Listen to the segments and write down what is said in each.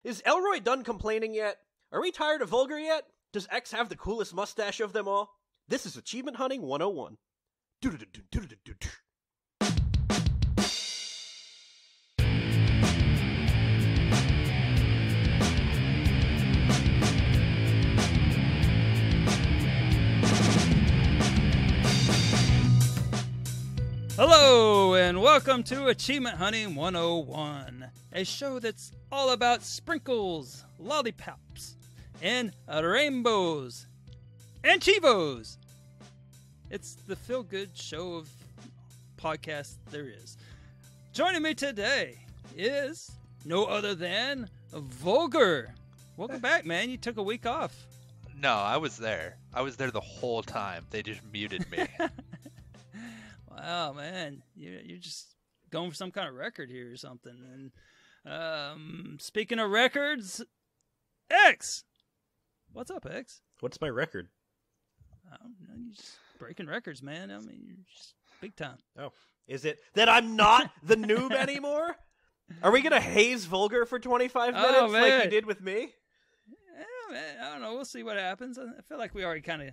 Is Elroy done complaining yet? Are we tired of Vulgar yet? Does Exe have the coolest mustache of them all? This is Achievement Hunting 101. Hello, and welcome to Achievement Hunting 101, a show that's all about sprinkles, lollipops, and rainbows, and Chivos. It's the feel-good show of podcasts there is. Joining me today is no other than Vulgar. Welcome back, man. You took a week off. No, I was there. I was there the whole time. They just muted me. Wow, man, you're just going for some kind of record here or something. And speaking of records, Exe, what's up, Exe? What's my record? I don't know, you're just breaking records, man. I mean, you're just big time. Oh, is it that I'm not the noob anymore? Are we gonna haze Vulgar for 25 minutes like you did with me? Yeah, man, I don't know. We'll see what happens. I feel like we already kind of,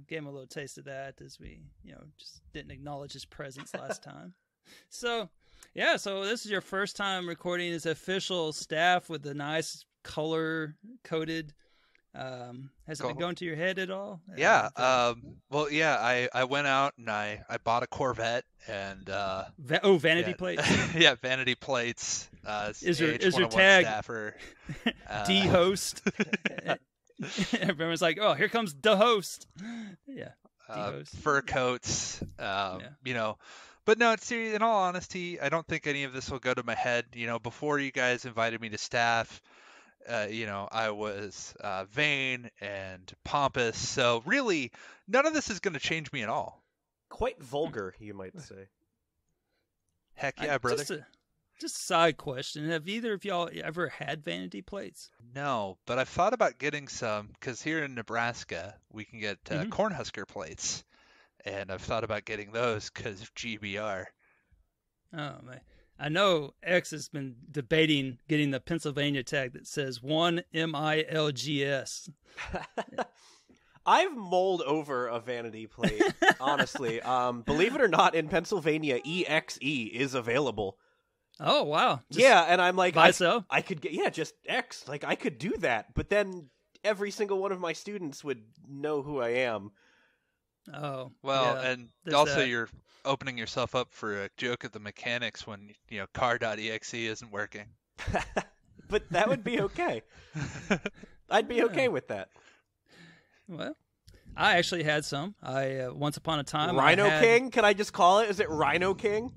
gave him a little taste of that as we, just didn't acknowledge his presence last time. So, yeah, so this is your first time recording as official staff with the nice color-coded. Has it been going to your head at all? Yeah. I went out and I bought a Corvette and vanity plates. Yeah, vanity plates. Is your tag staffer, D-host? Everyone's like, oh, here comes the host. Yeah. Fur coats. But no, seriously, in all honesty, I don't think any of this will go to my head. Before you guys invited me to staff, I was vain and pompous. So really, none of this is going to change me at all. Quite vulgar, you might say. Heck yeah, brother. Just a side question. Have either of y'all ever had vanity plates? No, but I've thought about getting some because here in Nebraska, we can get Cornhusker plates. And I've thought about getting those because of GBR. Oh, man. I know X has been debating getting the Pennsylvania tag that says 1MILGS. I've mulled over a vanity plate, honestly. Believe it or not, in Pennsylvania, EXE is available. Oh, wow. And I'm like, I could get, just X. Like, I could do that. But then every single one of my students would know who I am. Oh, well, yeah, and also you're opening yourself up for a joke at the mechanics when, car.exe isn't working. But that would be okay. I'd be okay with that. Well, I actually had some. Once upon a time, Rhino King? Can I just call it? Is it Rhino King?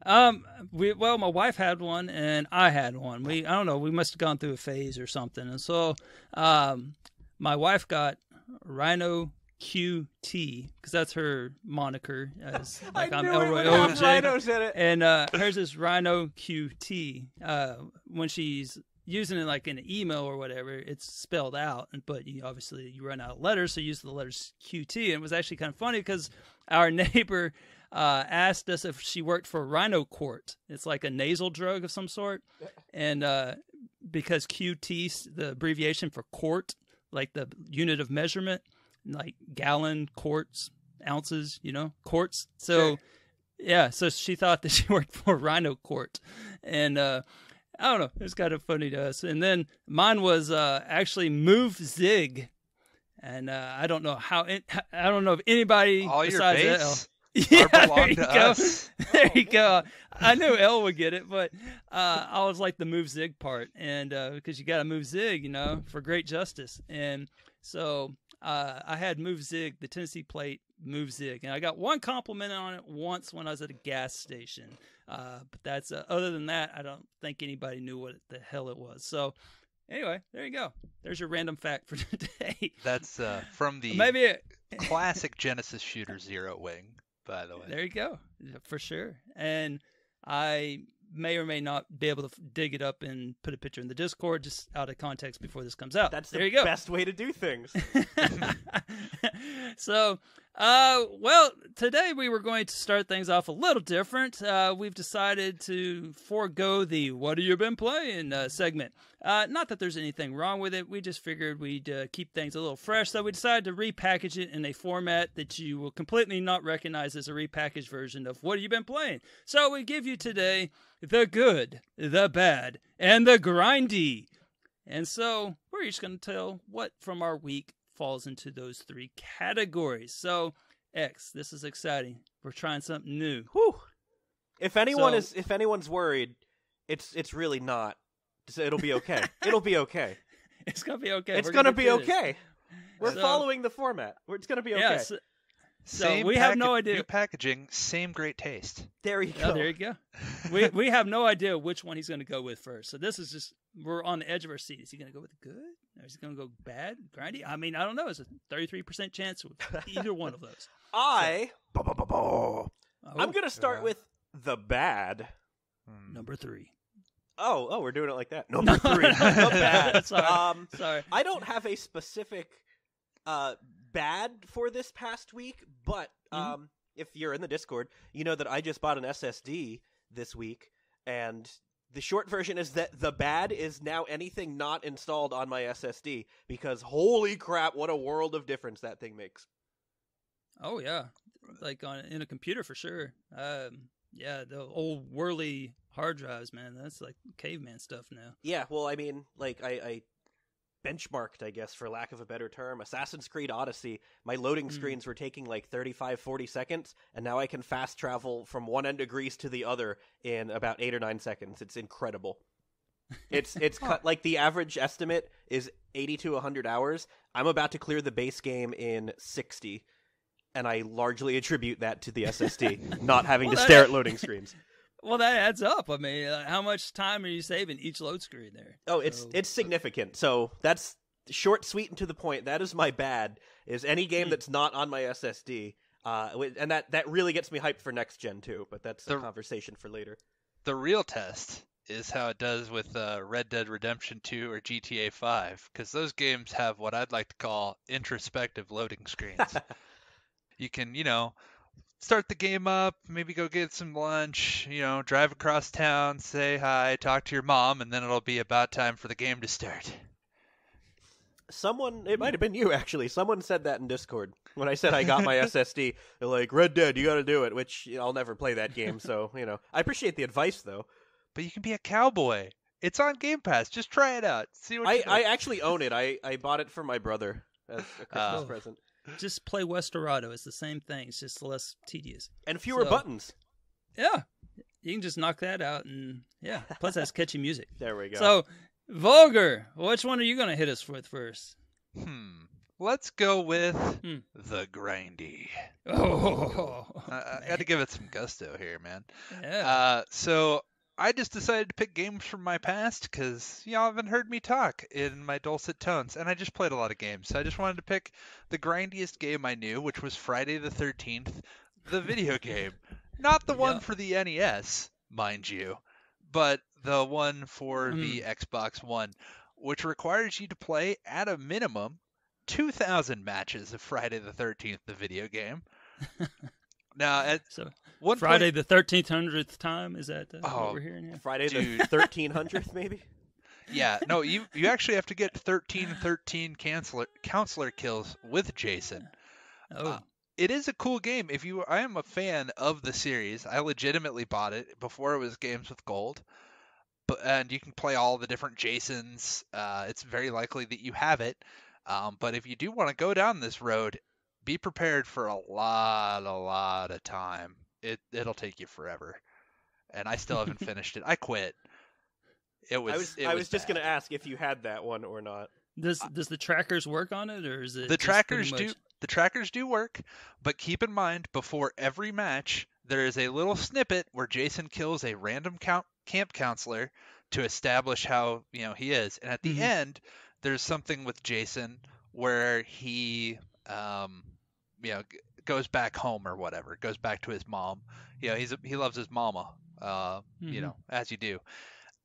My wife had one and I had one. I don't know, we must have gone through a phase or something. And so, my wife got Rhino QT because that's her moniker. As like I'm ElroyOMJ, and hers is Rhino QT. When she's using it like in an email or whatever, it's spelled out, but you run out of letters, so you use the letters QT. And it was actually kind of funny because our neighbor asked us if she worked for Rhinocort. It's like a nasal drug of some sort, and because QT, the abbreviation for quart, like the unit of measurement, like gallon, quarts, ounces, quarts. So, yeah, so she thought that she worked for Rhinocort, and I don't know, it was kind of funny to us. And then mine was actually Move Zig, and I don't know if anybody all besides your L. Yeah, there you go. There you go. I knew L would get it, but I was like the Move Zig part, and because you got to move Zig, for great justice. And so I had Move Zig, the Tennessee plate Move Zig, and I got one compliment on it once when I was at a gas station. But that's other than that, I don't think anybody knew what the hell it was. So anyway, there you go. There's your random fact for today. That's from the classic Genesis shooter Zero Wing, by the way. There you go, for sure. And I may or may not be able to dig it up and put a picture in the Discord just out of context before this comes out. That's there you the go. best way to do things. So Well, today we were going to start things off a little different. We've decided to forego the "What have you been playing?" segment. Not that there's anything wrong with it. We just figured we'd keep things a little fresh, so we decided to repackage it in a format that you will completely not recognize as a repackaged version of "What have you been playing?" So we give you today the good, the bad, and the grindy. And so we're just going to tell what from our week falls into those three categories. So, X, this is exciting. We're trying something new. Whew. If anyone's worried, it's really not. It'll be okay. It'll be okay. It's gonna be okay. It's gonna be okay. We're following the format. It's gonna be okay. Yeah, so we have no idea. New packaging, same great taste. There you go. Oh, there you go. we have no idea which one he's going to go with first. So this is just, we're on the edge of our seat. Is he going to go with the good? Or is he going to go bad, grindy? I mean, I don't know. It's a 33% chance with either one of those. I'm going to start with the bad. Number 3. Oh, we're doing it like that. Number 3. The bad. Sorry. I don't have a specific bad for this past week, but if you're in the Discord, you know that I just bought an SSD this week, and the short version is that the bad is now anything not installed on my SSD, because holy crap, what a world of difference that thing makes. Oh yeah, like in a computer for sure. Yeah, the old whirly hard drives, man, that's like caveman stuff now. Yeah, well, I mean, like I benchmarked, I guess, for lack of a better term, Assassin's Creed Odyssey. My loading screens were taking like 35-40 seconds, and now I can fast travel from one end of Greece to the other in about 8 or 9 seconds. It's incredible. It's like the average estimate is 80 to 100 hours. I'm about to clear the base game in 60, and I largely attribute that to the SSD not having to stare at loading screens. Well, that adds up. I mean, how much time are you saving each load screen there? Oh, it's significant. So that's short, sweet, and to the point. That is my bad, is any game that's not on my SSD. And that really gets me hyped for next gen, too. But that's a conversation for later. The real test is how it does with Red Dead Redemption 2 or GTA 5, because those games have what I'd like to call introspective loading screens. You can, start the game up, maybe go get some lunch, drive across town, say hi, talk to your mom, and then it'll be about time for the game to start. It might have been you, actually. Someone said that in Discord. When I said I got my SSD, they're like, Red Dead, you gotta do it, which I'll never play that game, so, I appreciate the advice, though. But you can be a cowboy. It's on Game Pass. Just try it out. See what I actually own it. I bought it for my brother as a Christmas present. Just play Westerado. It's the same thing. It's just less tedious. And fewer buttons. Yeah. You can just knock that out, and plus that's catchy music. There we go. So, Vulgar, which one are you going to hit us with first? Let's go with the grindy. Oh, I got to give it some gusto here, man. Yeah. So I just decided to pick games from my past because y'all haven't heard me talk in my dulcet tones, and I just played a lot of games. So I just wanted to pick the grindiest game I knew, which was Friday the 13th, the video game. Not the one for the NES, mind you, but the one for the Xbox One, which requires you to play, at a minimum, 2,000 matches of Friday the 13th, the video game. Now, Friday the 1300th time, is that what we're hearing here? Friday the 1300th, maybe? Yeah, no, you actually have to get 13 counselor kills with Jason. Oh. It is a cool game. I am a fan of the series. I legitimately bought it before it was Games with Gold. And you can play all the different Jasons. It's very likely that you have it. But if you do want to go down this road, be prepared for a lot of time. It'll take you forever. And I still haven't finished it. I quit. I was just going to ask if you had that one or not. Does the trackers work on it, or is it the trackers do? The trackers do work, but keep in mind, before every match, there is a little snippet where Jason kills a random camp counselor to establish how he is, and at the end, there's something with Jason where he goes back home or whatever, goes back to his mom. He loves his mama, as you do.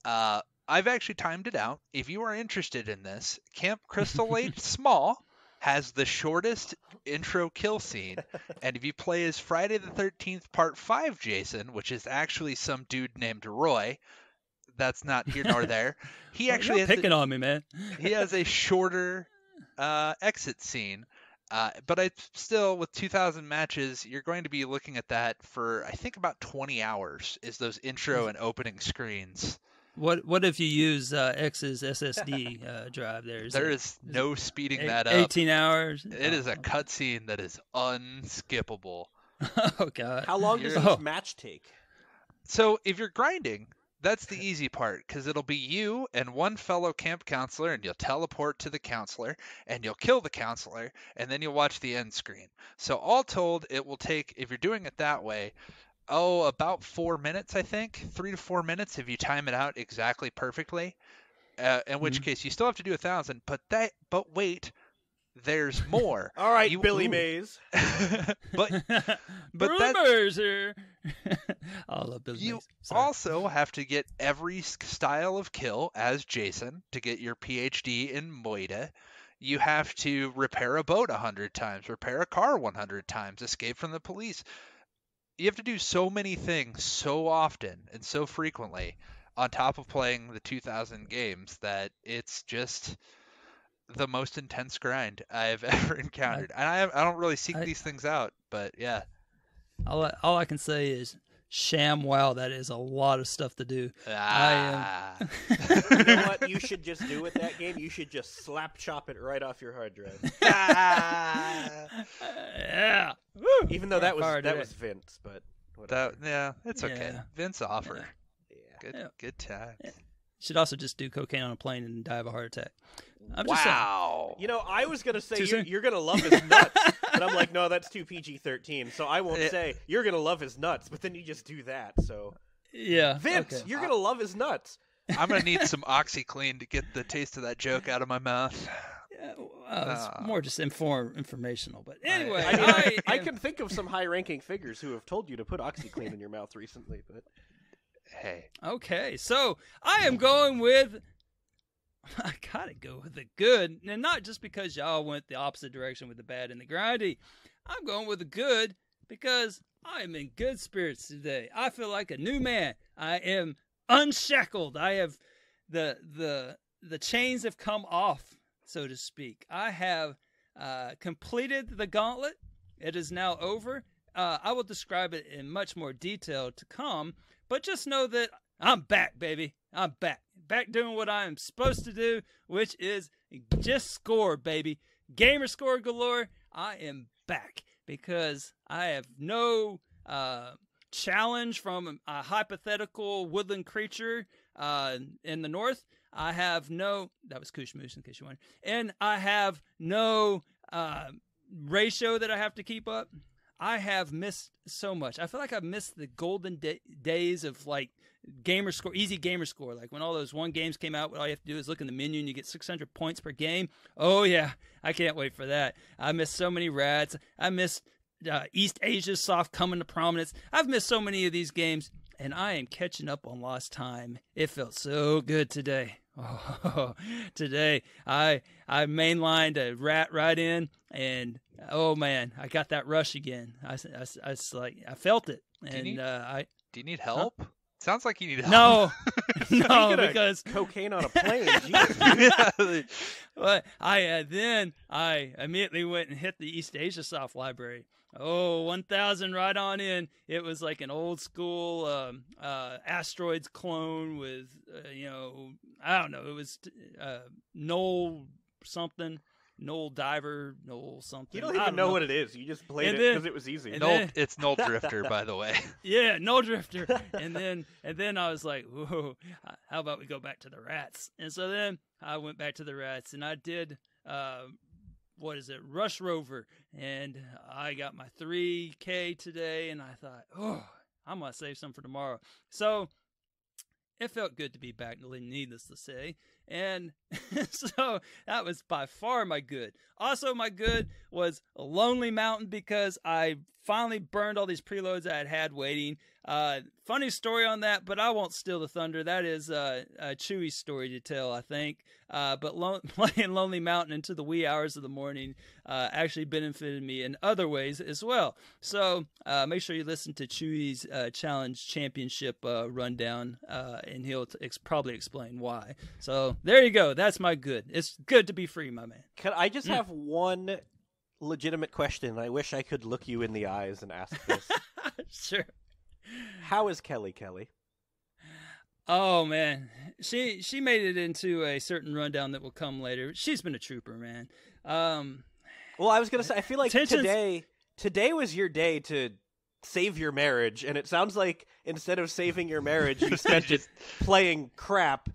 I've actually timed it out. If you are interested in this, Camp Crystal Lake Small has the shortest intro kill scene. And if you play as Friday the 13th Part 5 Jason, which is actually some dude named Roy, that's not here nor there. He actually You're picking on me, man. He has a shorter exit scene. But I still, with 2,000 matches, you're going to be looking at that for, I think, about 20 hours is those intro and opening screens. What if you use X's SSD drive there? There is no speeding that up. 18 hours? It is a cutscene that is unskippable. Oh, God. How long does each match take? So if you're grinding, that's the easy part, because it'll be you and one fellow camp counselor, and you'll teleport to the counselor, and you'll kill the counselor, and then you'll watch the end screen. So all told, it will take, if you're doing it that way, about 4 minutes, I think. 3 to 4 minutes if you time it out exactly perfectly. In which case, you still have to do 1,000, but wait, there's more. All right, Billy Mays. but Billy Mays here. I love Billy you Mays. Sorry. also have to get every style of kill as Jason to get your PhD in Moida. You have to repair a boat 100 times, repair a car 100 times, escape from the police. You have to do so many things so often and so frequently on top of playing the 2,000 games that it's just the most intense grind I've ever encountered. And I don't really seek these things out, but yeah. All I can say is, sham wow, that is a lot of stuff to do. You know what you should just do with that game? You should just slap chop it right off your hard drive. Yeah. Woo! Even though that was Vince, but whatever. It's okay. Yeah. Vince offer. Yeah. Good time. Yeah. Should also just do cocaine on a plane and die of a heart attack. Wow. You know, I was going to say you're going to love his nuts, but I'm like, no, that's too PG-13, so I won't say you're going to love his nuts, but then you just do that, so. Yeah. Vince, okay. you're going to love his nuts. I'm going to need some OxyClean to get the taste of that joke out of my mouth. Yeah, it's more just informational, but anyway. I can think of some high-ranking figures who have told you to put OxyClean in your mouth recently, but. Hey. Okay, so I am going with. I gotta go with the good, and not just because y'all went the opposite direction with the bad and the grindy. I'm going with the good because I am in good spirits today. I feel like a new man. I am unshackled. I have the chains have come off, so to speak. I have completed the gauntlet. It is now over. I will describe it in much more detail to come. But just know that I'm back, baby. I'm back. Back doing what I am supposed to do, which is just score, baby. Gamer score galore. I am back because I have no challenge from a hypothetical woodland creature in the north. I have no... That was Kush Moose, in case you wondered. And I have no ratio that I have to keep up. I have missed so much. I feel like I've missed the golden days of like gamer score, easy gamer score. Like when all those one games came out, all you have to do is look in the menu and you get 600 points per game. Oh yeah, I can't wait for that. I missed so many rats. I missed East Asia soft coming to prominence. I've missed so many of these games, and I am catching up on lost time. It felt so good today. Oh, today I mainlined a rat right in, and oh man, I got that rush again. I felt it. And do you need help? Huh? Sounds like you need help. No, no, because cocaine on a plane. But I immediately went and hit the East Asia Soft Library. Oh, 1,000 right on in. It was like an old school Asteroids clone with, I don't know. It was Knoll something. Knoll Diver, Knoll something. You don't even know what it is. You just played it because it was easy. It's Knoll Drifter, by the way. Yeah, Knoll Drifter. and then I was like, whoa, how about we go back to the rats? And so then I went back to the rats, and I did, Rush Rover. And I got my 3K today, and I thought, oh, I'm going to save some for tomorrow. So it felt good to be back, needless to say. And so that was by far my good. Also, my good was a Lonely Mountain because I finally burned all these preloads I had waiting. Funny story on that, but I won't steal the thunder. That is a Chewie's story to tell, I think. But playing Lonely Mountain into the wee hours of the morning actually benefited me in other ways as well. So make sure you listen to Chewie's Challenge Championship rundown, and he'll probably explain why. So there you go. That's my good. It's good to be free, my man. Can I just have one legitimate question? I wish I could look you in the eyes and ask this. Sure. How is Kelly? Oh man, she made it into a certain rundown that will come later. She's been a trooper, man. Well, I was gonna say, I feel like today was your day to save your marriage, and it sounds like instead of saving your marriage, you spent it playing crap.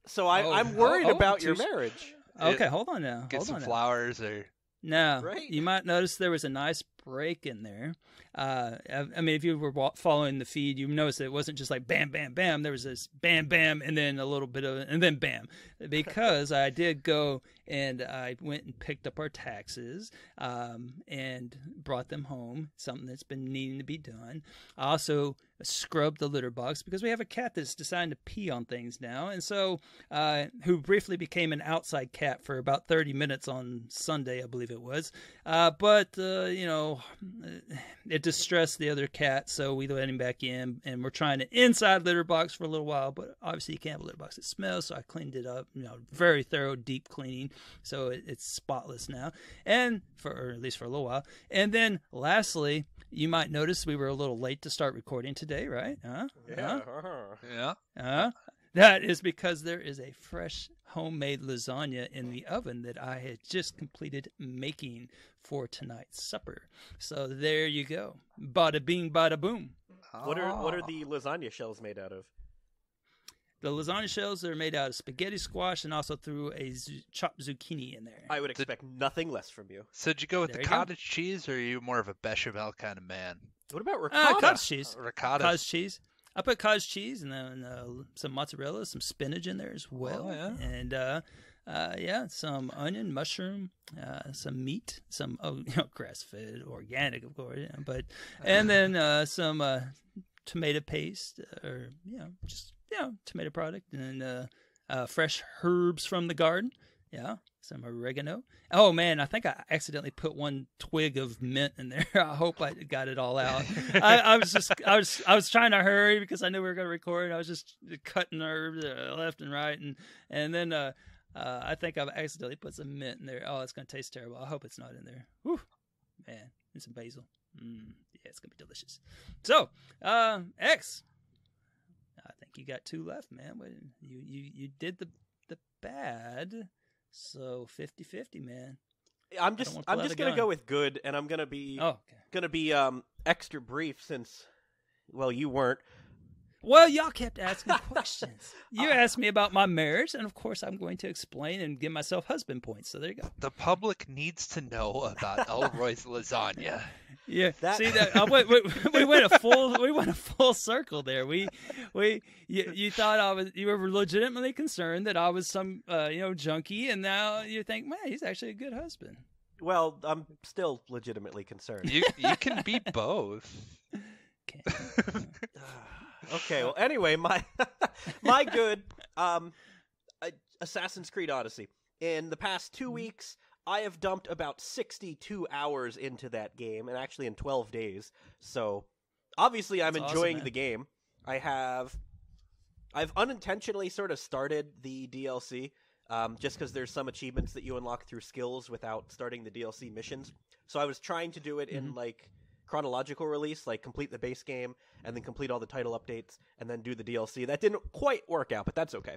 So I'm worried about your marriage. Okay, hold on now. Get some flowers or. No, right? You might notice there was a nice break in there. I mean, if you were following the feed, you noticed it wasn't just like bam, bam, bam. There was this bam, bam, and then a little bit of, and then bam. Because I did go and I went and picked up our taxes and brought them home, something that's been needing to be done. I also scrubbed the litter box because we have a cat that's deciding to pee on things now. And so, who briefly became an outside cat for about 30 minutes on Sunday, I believe it was. But you know, it distressed the other cat, so we let him back in, and we're trying to inside litter box for a little while, but obviously you can't have a litter box that smells, so I cleaned it up, you know, very thorough, deep cleaning, so it's spotless now, and or at least for a little while. And then lastly, you might notice we were a little late to start recording today, right? Yeah. That is because there is a fresh homemade lasagna in the oven that I had just completed making for tonight's supper. So there you go. Bada bing, bada boom. What are the lasagna shells made out of? The lasagna shells are made out of spaghetti squash and also threw a chopped zucchini in there. I would expect nothing less from you. So did you go with the cottage cheese, or are you more of a bechamel kind of man? What about ricotta? Cottage cheese. Ricotta. Cottage cheese. I put cottage cheese and then some mozzarella, some spinach in there as well. Oh, yeah. And some onion, mushroom, some meat, some grass-fed, organic, of course. Yeah, but and then some tomato paste, or just tomato product, and fresh herbs from the garden. Yeah, some oregano. Oh man, I think I accidentally put one twig of mint in there. I hope I got it all out. I was trying to hurry because I knew we were going to record. I was just cutting herbs left and right, and then I think I've accidentally put some mint in there. Oh, it's going to taste terrible. I hope it's not in there. Whew, man, and some basil. Yeah, it's going to be delicious. So, X, I think you got 2 left, man. You did the bad. So 50-50, man. I'm just gonna go with good, and I'm gonna be extra brief since, well, you weren't. Well, y'all kept asking questions. You asked me about my marriage, and of course I'm going to explain and give myself husband points. So there you go. The public needs to know about Elroy's lasagna. Yeah, see that we went a full circle there. You thought you were legitimately concerned that I was some junkie, and now you think, man, he's actually a good husband. Well, I'm still legitimately concerned. You can be both. Okay. Well, anyway, my good Assassin's Creed Odyssey. In the past 2 weeks, I have dumped about 62 hours into that game, and actually in 12 days. So, obviously, I'm enjoying the game. I've unintentionally sort of started the DLC, just because there's some achievements that you unlock through skills without starting the DLC missions. So I was trying to do it in, chronological release, like complete the base game, and then complete all the title updates, and then do the DLC. That didn't quite work out, but that's okay.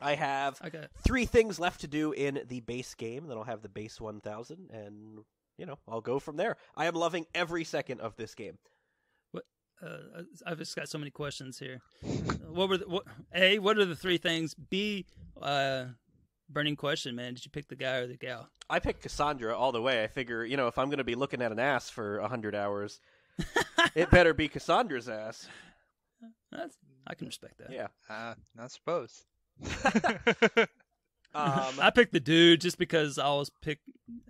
I have 3 things left to do in the base game. Then I'll have the base 1000, and I'll go from there. I am loving every second of this game. What? I've just got so many questions here. What are the 3 things? B, burning question, man. Did you pick the guy or the gal? I picked Cassandra all the way. I figure, if I'm going to be looking at an ass for 100 hours, it better be Cassandra's ass. I can respect that. Yeah. I suppose. I picked the dude just because I always pick.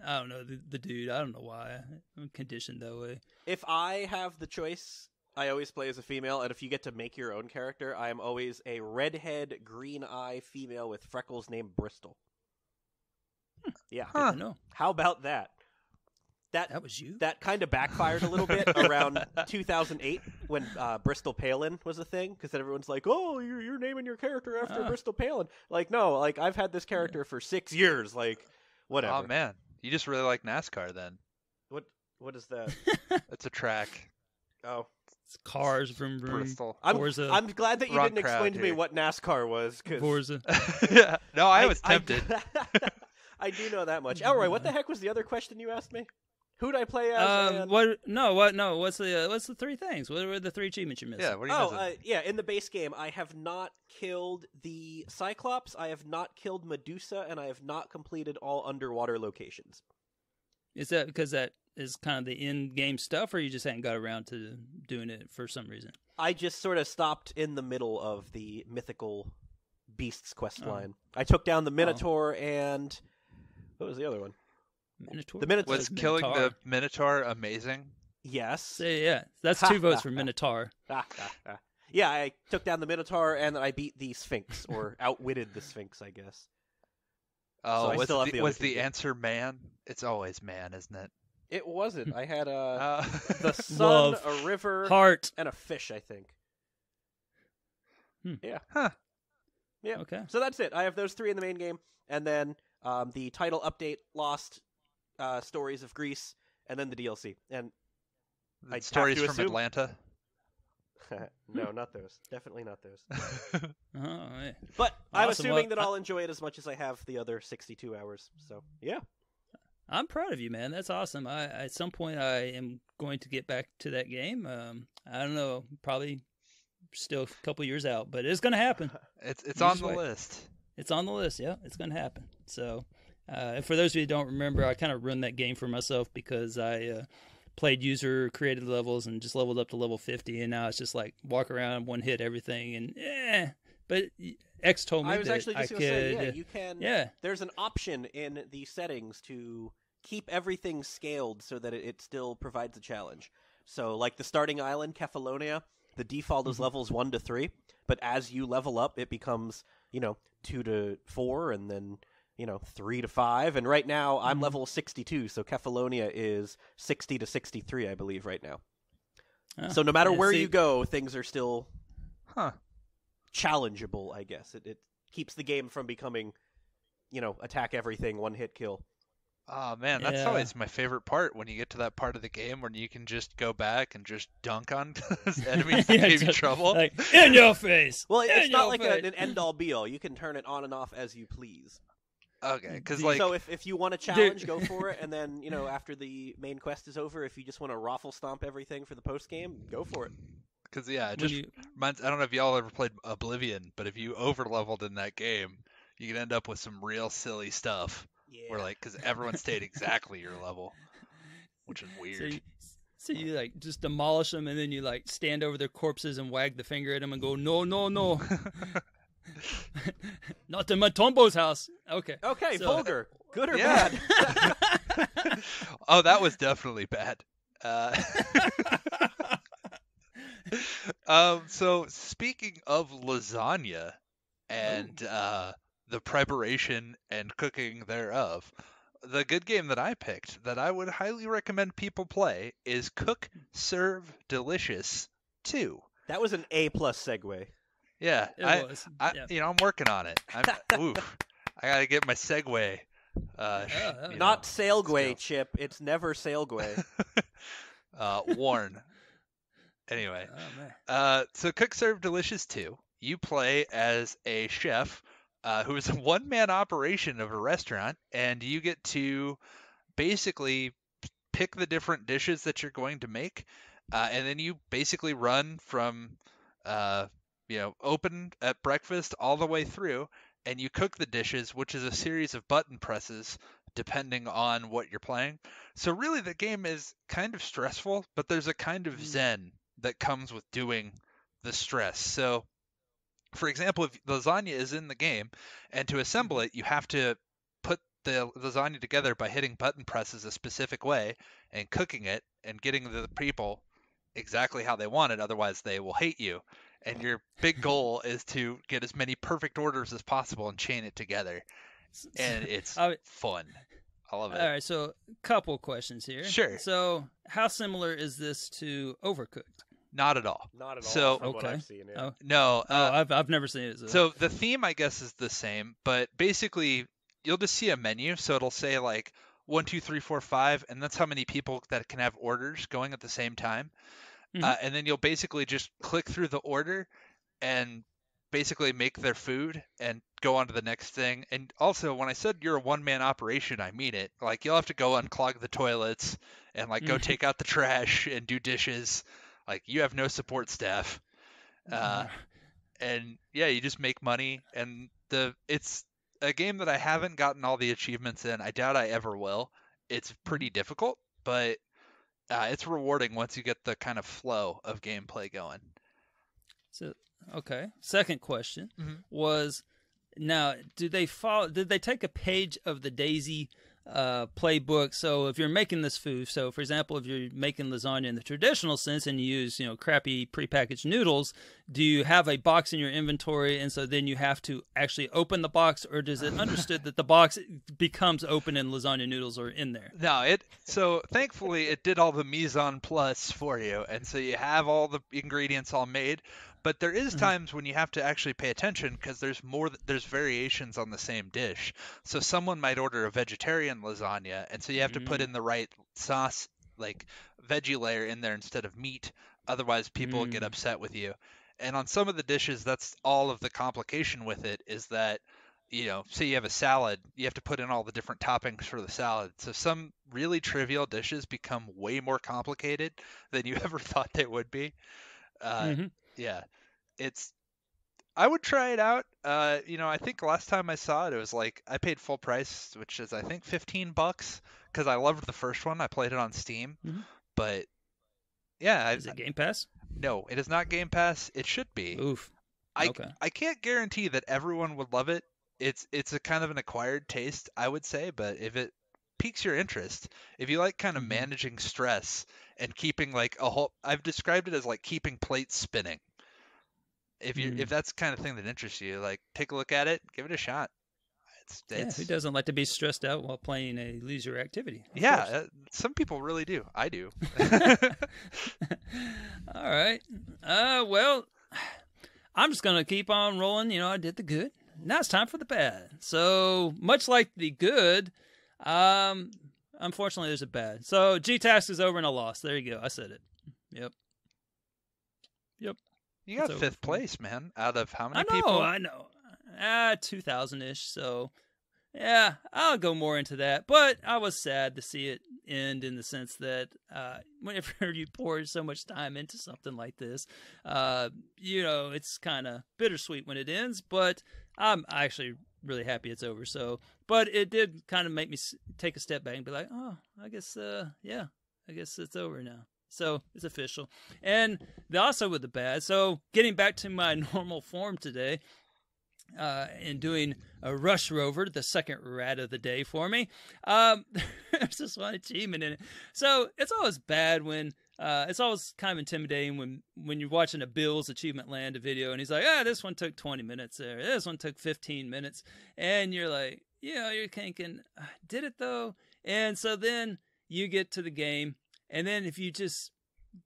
I don't know the dude. I don't know why. I'm conditioned that way. If I have the choice, I always play as a female, and if you get to make your own character, I am always a redhead, green eye female with freckles named Bristol. Yeah. Good to know. How about that? That was you? That kind of backfired a little bit around 2008 when Bristol Palin was a thing, because then everyone's like, oh, you're naming your character after Bristol Palin. Like, no, like, I've had this character for 6 years, like, whatever. Oh, man. You just really like NASCAR, then. What is that? It's a track. Oh. It's cars, vroom, vroom. Bristol. I'm glad that you Wrong didn't explain to me here. what NASCAR was. Forza. Yeah. No, I was tempted. I do know that much. Elroy, what the heck was the other question you asked me? Who'd I play as? No. What's the three things? What were the three achievements you missed? Yeah, what are you missing? Yeah, in the base game, I have not killed the Cyclops, I have not killed Medusa, and I have not completed all underwater locations. Is that because that is kind of the in-game stuff, or you just hadn't got around to doing it for some reason? I just sort of stopped in the middle of the mythical beasts quest line. I took down the Minotaur and... What was the other one? Minotaur? The Minotaur. Was killing the Minotaur amazing? Yes. So, yeah, that's 2 votes for Minotaur. Yeah, I took down the Minotaur and I beat the Sphinx, or outwitted the Sphinx, I guess. Oh, So was the answer man? It's always man, isn't it? It wasn't. I had the sun, Love. a river, Heart. and a fish, I think. Yeah. Huh. Yeah. Okay. So that's it. I have those 3 in the main game, and then the title update, Lost Stories of Greece, and then the DLC. And Stories have to from assume... Atlanta? No, not those. Definitely not those. Oh, yeah. But I'm Awesome. assuming Well, that I'll enjoy it as much as I have the other 62 hours. So, yeah. I'm proud of you, man. That's awesome. At some point, I am going to get back to that game. I don't know, probably still a couple years out, but it's going to happen. It's on the list. It's on the list, yeah. It's going to happen. So, and for those of you who don't remember, I kind of ruined that game for myself because I played user, created levels, and just leveled up to level 50, and now it's just like walk around, one hit everything, and But X told me I was that actually just I going to could. say, yeah, you can. Yeah. There's an option in the settings to keep everything scaled so that it still provides a challenge. So, like the starting island, Kefalonia, the default is levels 1 to 3, but as you level up, it becomes 2 to 4, and then 3 to 5. And right now, I'm level 62, so Kefalonia is 60 to 63, I believe, right now. So no matter where you go, things are still challengeable, I guess. It keeps the game from becoming, attack everything, one-hit kill. Oh, man, that's always my favorite part, when you get to that part of the game when you can just go back and just dunk on enemies that gave you trouble. Like, in your face! Well, it's not like an end-all, be-all. You can turn it on and off as you please. Okay, because So if you want a challenge, go for it, and then, after the main quest is over, if you just want to raffle stomp everything for the post-game, go for it. Because, it just reminds, I don't know if y'all ever played Oblivion, but if you over-leveled in that game, you can end up with some real silly stuff. Yeah. Where, because everyone stayed exactly your level, which is weird. So you, just demolish them, and then you, stand over their corpses and wag the finger at them and go, no, no, no. Not in my Tombo's house. Okay. Okay, so, Vulgar. Good or bad? Oh, that was definitely bad. So speaking of lasagna and the preparation and cooking thereof, the good game that I picked that I would highly recommend people play is Cook, Serve, Delicious 2. That was an A+ segue. Yeah, it was. I'm working on it. I gotta get my segue. Not Sailgway, Chip. It's never Sailgway. Worn. Anyway, so Cook, Serve, Delicious 2. You play as a chef who is a one-man operation of a restaurant, and you get to basically pick the different dishes that you're going to make, and then you basically run from open at breakfast all the way through, and you cook the dishes, which is a series of button presses depending on what you're playing. So really the game is kind of stressful, but there's a kind of zen that comes with doing the stress. So For example, if lasagna is in the game, and to assemble it, you have to put the lasagna together by hitting button presses a specific way and cooking it and getting the people exactly how they want it. Otherwise, they will hate you. And your big goal is to get as many perfect orders as possible and chain it together. And it's fun. I love it. All right, so a couple questions here. Sure. So how similar is this to Overcooked? Not at all. Not at all. So, from what I've seen, yeah. No. I've never seen it. So the theme, I guess, is the same, but basically you'll just see a menu. So it'll say like 1, 2, 3, 4, 5, and that's how many people that can have orders going at the same time. And then you'll basically just click through the order and basically make their food and go on to the next thing. And also, when I said you're a one-man operation, I mean it. Like, you'll have to go unclog the toilets and like go take out the trash and do dishes. Like, you have no support staff. And yeah, you just make money. And it's a game that I haven't gotten all the achievements in. I doubt I ever will. It's pretty difficult, but it's rewarding once you get the kind of flow of gameplay going. So, okay. Second question was, now, did they take a page of the Daisy playbook? So if you're making this food, so for example, if you're making lasagna in the traditional sense and you use, crappy prepackaged noodles, do you have a box in your inventory and so then you have to actually open the box, or does it understood that the box becomes open and lasagna noodles are in there? No, so thankfully it did all the mise en place for you, and so you have all the ingredients all made. But there is times when you have to actually pay attention because there's variations on the same dish. So someone might order a vegetarian lasagna, and so you have to put in the right sauce, like veggie layer in there instead of meat. Otherwise, people get upset with you. And on some of the dishes, that's all of the complication with it, is that, say you have a salad, you have to put in all the different toppings for the salad. So some really trivial dishes become way more complicated than you ever thought they would be. Yeah, I would try it out. I think last time I saw it, it was like I paid full price, which is I think $15, because I loved the first one. I played it on Steam, but yeah. Is it Game Pass? No, it is not Game Pass. It should be. Oof. Okay. I can't guarantee that everyone would love it. It's a kind of an acquired taste, I would say, but if it piques your interest, if you like kind of managing stress and keeping like I've described it as like keeping plates spinning. If that's the kind of thing that interests you, like, take a look at it, give it a shot. Who doesn't like to be stressed out while playing a leisure activity? Yeah, some people really do. I do. All right. Well, I'm just gonna keep on rolling. I did the good. Now it's time for the bad. So much like the good, unfortunately, there's a bad. So gtasc is over and I lost. There you go. I said it. Yep. You got fifth place, man. Out of how many people? I know. 2,000-ish. So, yeah, I'll go more into that. But I was sad to see it end in the sense that whenever you pour so much time into something like this, it's kind of bittersweet when it ends. But I'm actually really happy it's over. So, but it did kind of make me take a step back and be like, oh, I guess it's over now. So it's official. And also with the bad, so getting back to my normal form today, and doing a rush rover, the second rat of the day for me, there's this one achievement in it. So it's always bad when, it's always kind of intimidating when you're watching a Bill's Achievement Land video and he's like, this one took 20 minutes there. This one took 15 minutes. And you're like, you're thinking, did it though? And so then you get to the game. And then if you just,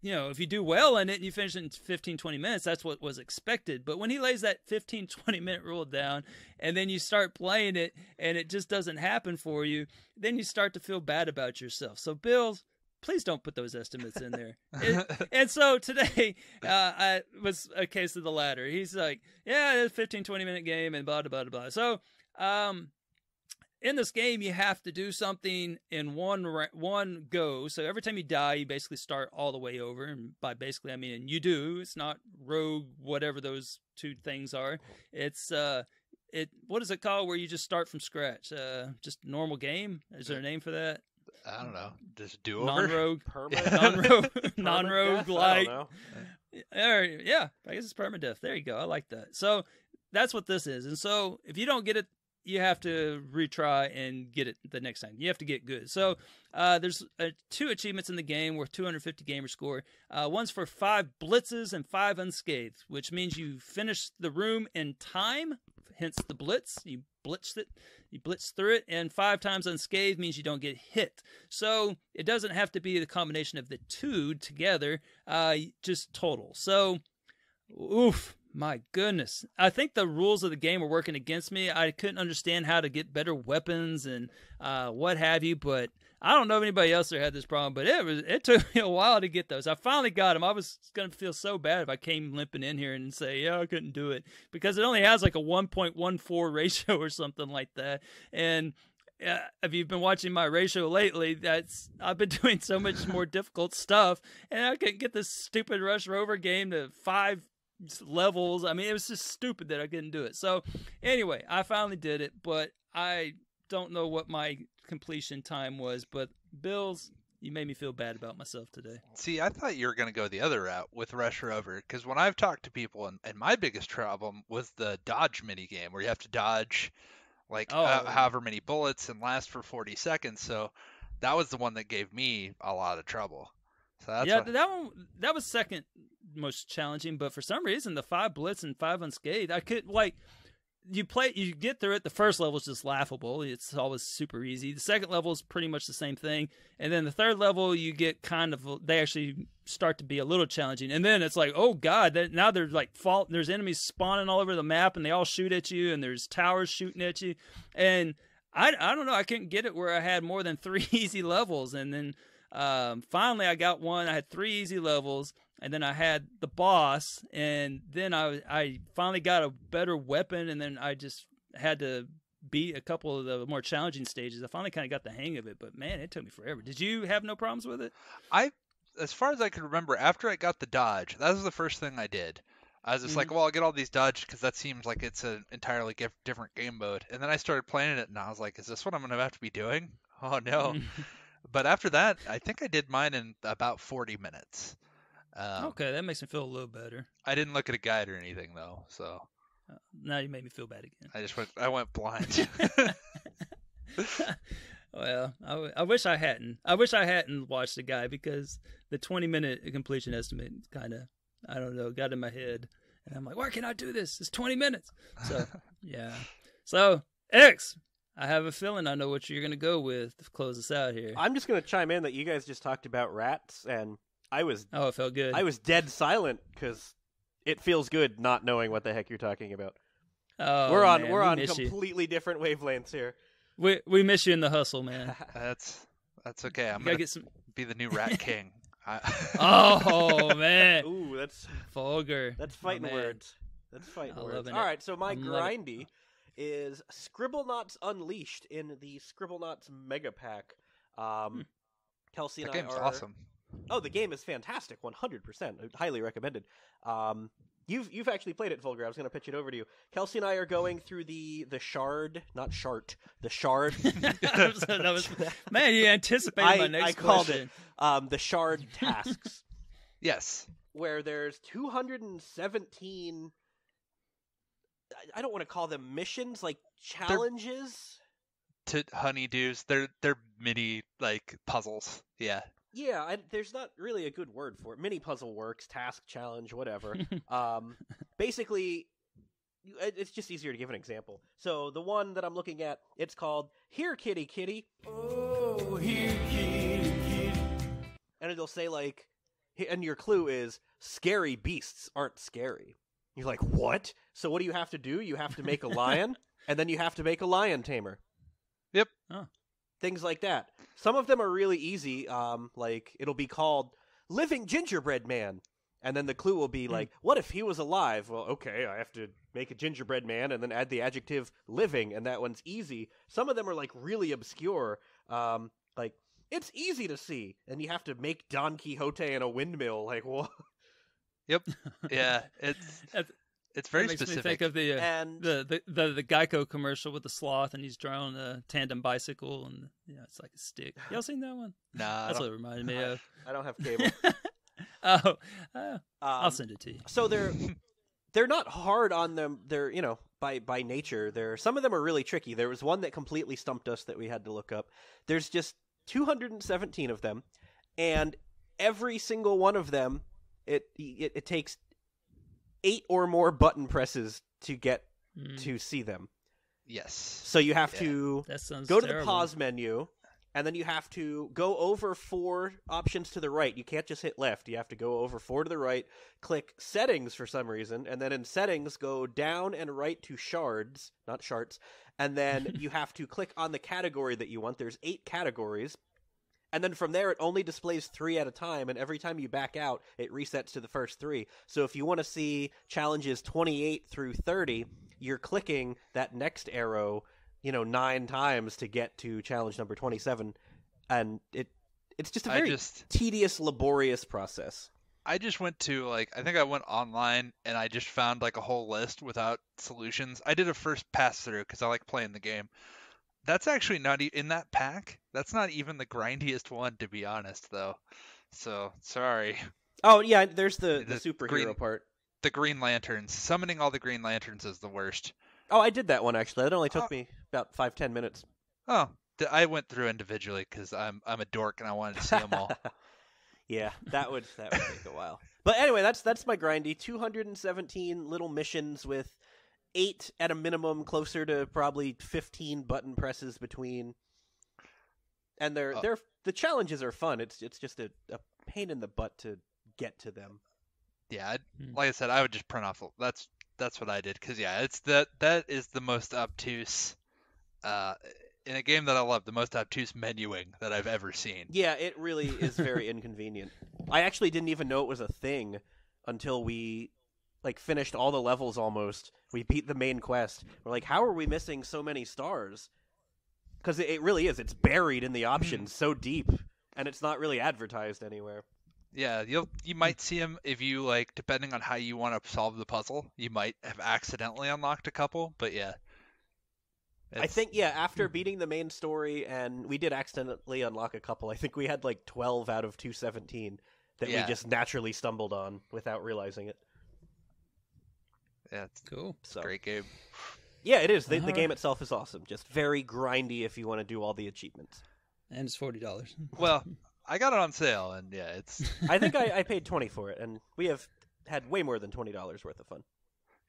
if you do well in it and you finish in 15, 20 minutes, that's what was expected. But when he lays that 15, 20-minute rule down and then you start playing it and it just doesn't happen for you, then you start to feel bad about yourself. So, Bill, please don't put those estimates in there. And so today, I was a case of the latter. He's like, it's a 15, 20-minute game and blah, blah, blah, blah. So, in this game, you have to do something in one go. So every time you die, you basically start all the way over. And by basically, I mean you do. It's not rogue, whatever those two things are. It's what is it called where you just start from scratch? Just normal game? Is there a name for that? I don't know. Just do over? Non-rogue. Permanent? Non-rogue light. Yeah, I guess it's permadeath. There you go. I like that. So that's what this is. And so if you don't get it, you have to retry and get it the next time. You have to get good. So there's 2 achievements in the game worth 250 gamer score. One's for 5 blitzes and 5 unscathed, which means you finish the room in time, hence the blitz. You blitzed it. You blitz through it, and 5 times unscathed means you don't get hit. So it doesn't have to be the combination of the 2 together, just total. So, oof. My goodness. I think the rules of the game were working against me. I couldn't understand how to get better weapons and what have you, but I don't know if anybody else there had this problem, but it took me a while to get those. I finally got them. I was going to feel so bad if I came limping in here and say, yeah, I couldn't do it, because it only has like a 1.14 ratio or something like that. And if you've been watching my ratio lately, I've been doing so much more difficult stuff, and I couldn't get this stupid Rush Rover game to 5 levels. I mean, it was just stupid that I couldn't do it. So anyway, I finally did it, but I don't know what my completion time was. But Bills, you made me feel bad about myself today. See, I thought you were going to go the other route with Rush Rover, because when I've talked to people, and my biggest problem was the dodge mini game, where you have to dodge like however many bullets and last for 40 seconds. So that was the one that gave me a lot of trouble. So that's that was second most challenging, but for some reason the 5 blitz and 5 unscathed, I could you get through it. The first level is just laughable. It's always super easy. The second level is pretty much the same thing, and then the third level you get they actually start to be a little challenging, and then it's like, oh god, now there's like there's enemies spawning all over the map, and they all shoot at you, and there's towers shooting at you, and I don't know, I couldn't get it where I had more than 3 easy levels, and then finally I got one. I had 3 easy levels, and then I had the boss, and then I finally got a better weapon, and then I just had to beat a couple of the more challenging stages. I finally kind of got the hang of it, but man, it took me forever. Did you have no problems with it? As far as I can remember, after I got the dodge, that was the first thing I did. I was just like, well, I'll get all these dodged because that seems like it's an entirely different game mode. And then I started playing it, and I was like, is this what I'm going to have to be doing? Oh, no. But after that, I think I did mine in about 40 minutes. Okay, that makes me feel a little better. I didn't look at a guide or anything, though, so... now you made me feel bad again. I went blind. Well, I wish I hadn't. I wish I hadn't watched the guide, because the 20-minute completion estimate kind of, I don't know, got in my head. And I'm like, why can't I do this? It's 20 minutes. So, yeah. So, X, I have a feeling I know what you're going to go with to close us out here. I'm just going to chime in that you guys just talked about rats, and it felt good. I was dead silent because it feels good not knowing what the heck you're talking about. Oh, we're on we completely different wavelengths here. We miss you in the hustle, man. That's okay. I'm gonna be the new Rat King. Oh man! Ooh, that's vulgar. That's fighting words. That's fighting words. All it. right, so my grindy is Scribblenauts Unleashed in the Scribblenauts Mega Pack. Kelsey and that game's are awesome. Oh, the game is fantastic, 100%. Highly recommended. You've actually played it, Vulgar. I was going to pitch it over to you. Kelsey and I are going through the shard, not shart, the shard. Man, you anticipated my next question. I called it the shard tasks. Yes. Where there's 217. I don't want to call them missions, like challenges. To honeydews, they're mini like puzzles. Yeah. Yeah, there's not really a good word for it. Mini puzzle works, task, challenge, whatever. Basically, it's just easier to give an example. So the one that I'm looking at, it's called Here Kitty Kitty. Oh, here kitty kitty. And it'll say like, and your clue is, scary beasts aren't scary. You're like, what? So what do you have to do? You have to make a lion, and then you have to make a lion tamer. Yep. Oh. Things like that. Some of them are really easy. Like it'll be called Living Gingerbread Man, and then the clue will be like, what if he was alive? Well, okay, I have to make a gingerbread man and then add the adjective living, and that one's easy. Some of them are like really obscure. Like it's easy to see, and you have to make Don Quixote in a windmill. Like what? Yep. Yeah. It's very makes specific. Me think of the Geico commercial with the sloth, and he's drawing a tandem bicycle, and it's like a stick. Y'all seen that one? Nah, that's what it reminded me of. I don't have cable. Oh, I'll send it to you. So they're not hard on them. They're, by nature, some of them are really tricky. There was one that completely stumped us that we had to look up. There's just 217 of them, and every single one of them, it takes 8 or more button presses to get to see them. Yes. So you have to go to the pause menu, and then you have to go over 4 options to the right. You can't just hit left. You have to go over 4 to the right, click settings for some reason, and then in settings, go down and right to shards, not charts, and then you have to click on the category that you want. There's 8 categories, and then from there, it only displays 3 at a time, and every time you back out, it resets to the first 3. So if you want to see challenges 28 through 30, you're clicking that next arrow 9 times to get to challenge number 27, and it's just a very tedious, laborious process. I just went to, I think I went online, and I just found, a whole list without solutions. I did a first pass-through, because I like playing the game. That's actually not in that pack. That's not even the grindiest one, to be honest, though. So, sorry. Oh, yeah, there's the superhero part. The Green Lanterns. Summoning all the Green Lanterns is the worst. Oh, I did that one, actually. That only took me about 5-10 minutes. Oh, I went through individually because I'm a dork and I wanted to see them all. Yeah, that would take a while. But anyway, that's my grindy. 217 little missions with 8 at a minimum, closer to probably 15 button presses between. And the challenges are fun. It's just a pain in the butt to get to them. Yeah, like I said, I would just print off. That's what I did, because it's that is the most obtuse in a game that I love, the most obtuse menuing that I've ever seen. Yeah, it really is very inconvenient. I actually didn't even know it was a thing until we finished all the levels almost. We beat the main quest. We're like, how are we missing so many stars? Because it really is. It's buried in the options so deep, and it's not really advertised anywhere. Yeah, you might see them if you depending on how you want to solve the puzzle. You might have accidentally unlocked a couple, but yeah. I think after beating the main story, and we did accidentally unlock a couple. I think we had 12 out of 217 that we just naturally stumbled on without realizing it. Yeah, it's cool. It's a great game. Yeah, it is. The game itself is awesome. Just very grindy if you want to do all the achievements. And it's $40. Well, I got it on sale, and it's... I think I paid $20 for it, and we have had way more than $20 worth of fun.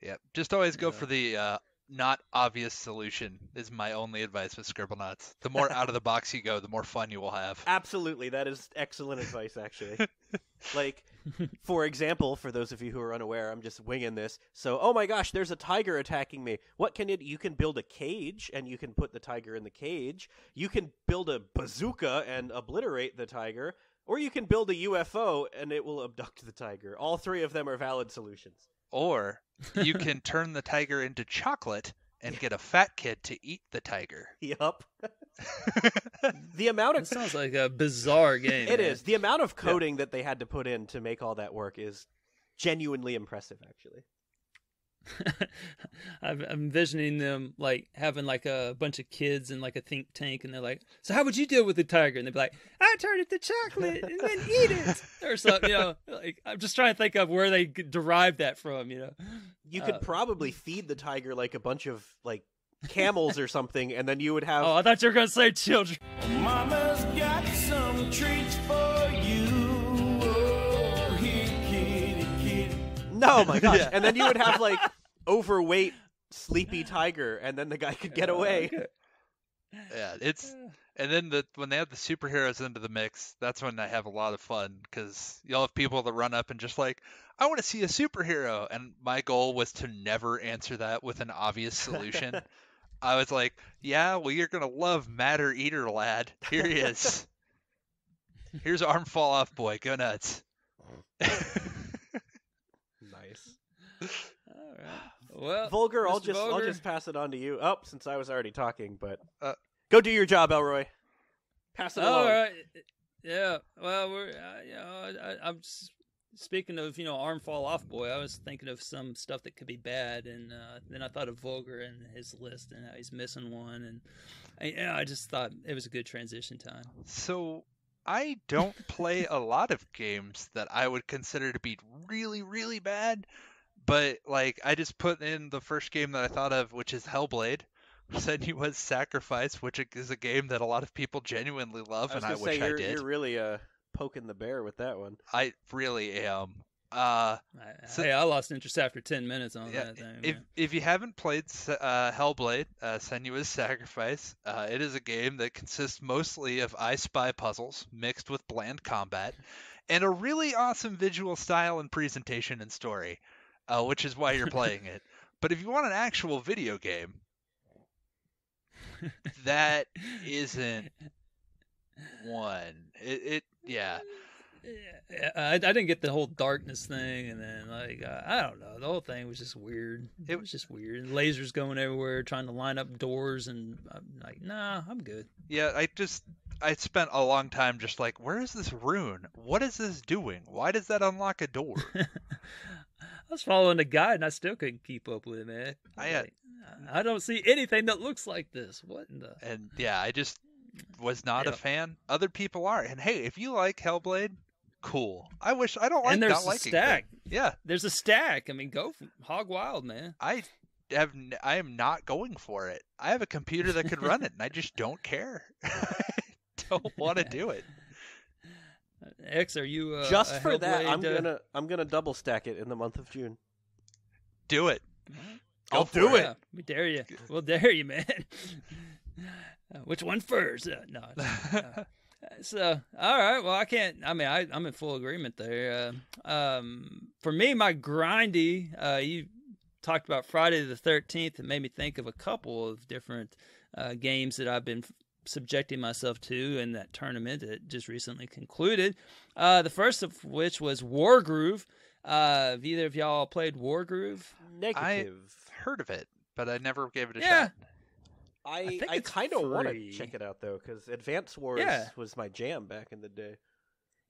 Yeah, just always go for the not obvious solution is my only advice with Scribblenauts. The more out of the box you go, the more fun you will have. Absolutely, that is excellent advice, actually. For example, for those of you who are unaware, I'm just winging this. So, oh my gosh, there's a tiger attacking me. What can you can build a cage, and you can put the tiger in the cage. You can build a bazooka and obliterate the tiger, or you can build a UFO, and it will abduct the tiger. All 3 of them are valid solutions. Or you can turn the tiger into chocolate and get a fat kid to eat the tiger. Yup. The amount of... It sounds like a bizarre game. It is. The amount of coding that they had to put in to make all that work is genuinely impressive, actually. I'm envisioning them having a bunch of kids in a think tank, and they're like, "So how would you deal with the tiger?" And they'd be like, "I turn it to chocolate and then eat it," or something. I'm just trying to think of where they derived that from. You could probably feed the tiger a bunch of camels or something, and then you would have... Oh, I thought you were gonna say children. Mama's got some treats for you. Oh, here, kitty, kitty. No, my gosh. Yeah. And then you would have overweight, sleepy tiger, and then the guy could get away. Okay. Yeah, and then when they have the superheroes into the mix, that's when I have a lot of fun, because you'll have people that run up and just I want to see a superhero, and my goal was to never answer that with an obvious solution. I was like, yeah, well, you're gonna love Matter Eater Lad. Here he is. Here's Arm Fall Off Boy. Go nuts. Nice. All right. Well, Vulgar, I'll just pass it on to you. Oh, since I was already talking, but go do your job, Elroy. Pass it along. All right. Yeah. Well, I'm speaking of Arm Fall Off Boy. I was thinking of some stuff that could be bad, and then I thought of Vulgar and his list and how he's missing one, and I just thought it was a good transition time. So I don't play a lot of games that I would consider to be really, really bad, but like I just put in the first game that I thought of, which is Hellblade. Senua's Sacrifice, which is a game that a lot of people genuinely love, and I wish I did. You're really poking the bear with that one. I really am. I lost interest after 10 minutes on that thing. If you haven't played Hellblade, Senua's Sacrifice, it is a game that consists mostly of I Spy puzzles mixed with bland combat, and a really awesome visual style and presentation and story, which is why you're playing it. But if you want an actual video game, that isn't one. Yeah. I didn't get the whole darkness thing, and then I don't know, the whole thing was just weird. It was just weird. Lasers going everywhere, trying to line up doors, and I'm like, nah, I'm good. Yeah, I spent a long time just like, where is this rune? What is this doing? Why does that unlock a door? I was following the guide, and I still couldn't keep up with it, man. I don't see anything that looks like this. What in the? And yeah, I just was not a fan. Other people are, and hey, if you like Hellblade, cool. I don't like not liking it. And there's a stack. Yeah, there's a stack. I mean, go hog wild, man. I am not going for it. I have a computer that could run it, and I just don't care. I don't want to do it. X, are you just for that? I'm gonna double stack it in the month of June. Do it. I'll do it. Yeah, we dare you. We'll dare you, man. Which one first? No. So, all right. Well, I can't. I mean, I'm in full agreement there. For me, my grindy. You talked about Friday the 13th. It made me think of a couple of different games that I've been subjecting myself to in that tournament that just recently concluded. The first of which was Wargroove. Have either of y'all played Wargroove? Negative. I've heard of it, but I never gave it a yeah. shot. I kind of want to check it out though, because Advance Wars was my jam back in the day.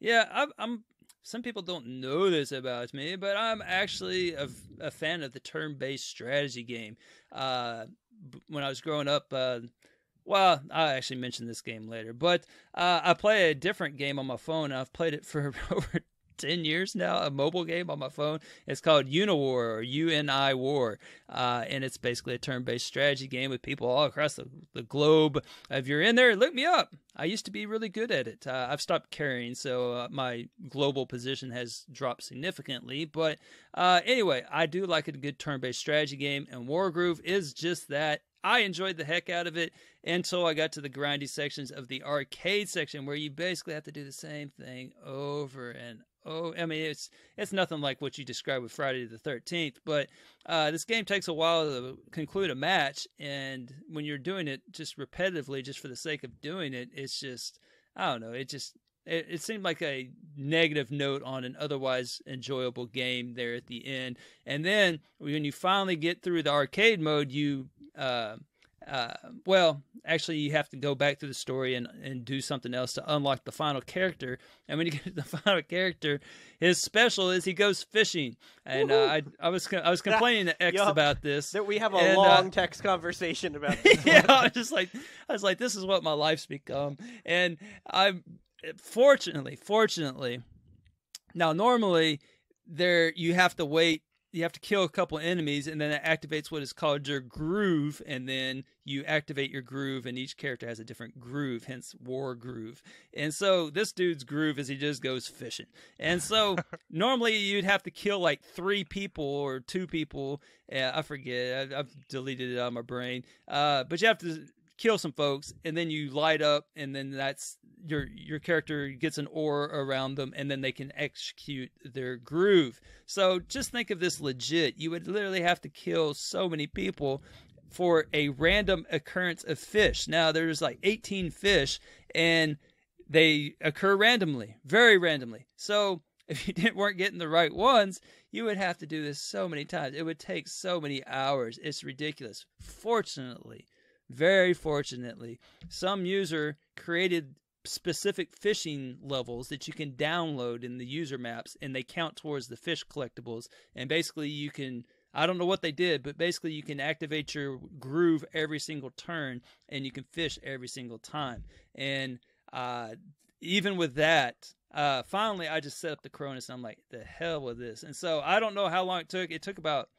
Yeah, I'm. Some people don't know this about me, but I'm actually a fan of the turn-based strategy game. When I was growing up, well, I'll actually mention this game later, but I play a different game on my phone. I've played it for over 10 years now, a mobile game on my phone. It's called Uniwar, or UNI War, and it's basically a turn-based strategy game with people all across the globe. If you're in there, look me up. I used to be really good at it. I've stopped carrying, so my global position has dropped significantly. But anyway, I do like a good turn-based strategy game, and Wargroove is just that. I enjoyed the heck out of it until I got to the grindy sections of the arcade section, where you basically have to do the same thing over and over. I mean, it's nothing like what you described with Friday the 13th, but this game takes a while to conclude a match, and when you're doing it just repetitively, just for the sake of doing it, it's just, I don't know, it seemed like a negative note on an otherwise enjoyable game there at the end. And then when you finally get through the arcade mode, you well, actually you have to go back through the story and do something else to unlock the final character. And when you get to the final character, his special is he goes fishing. And I was complaining to X about this. That we have a long text conversation about this. Yeah, I was like, this is what my life's become. And Fortunately, now normally you have to wait. You have to kill a couple enemies, and then it activates what is called your groove, and then you activate your groove, and each character has a different groove, hence War Groove. And so this dude's groove is he just goes fishing. And so normally you'd have to kill like 3 people or 2 people. I forget. I've deleted it out of my brain. But you have to kill some folks, and then you light up, and then that's your character gets an aura around them, and then they can execute their groove. So just think of this legit. You would literally have to kill so many people for a random occurrence of fish. Now there's like 18 fish, and they occur randomly, very randomly. So if you weren't getting the right ones, you would have to do this so many times. It would take so many hours. It's ridiculous. Fortunately, very fortunately, some user created specific fishing levels that you can download in the user maps, and they count towards the fish collectibles. And basically you can, I don't know what they did, but basically you can activate your groove every single turn, and you can fish every single time. And even with that, finally I just set up the Cronus, and I'm like, the hell with this. And so I don't know how long it took. It took about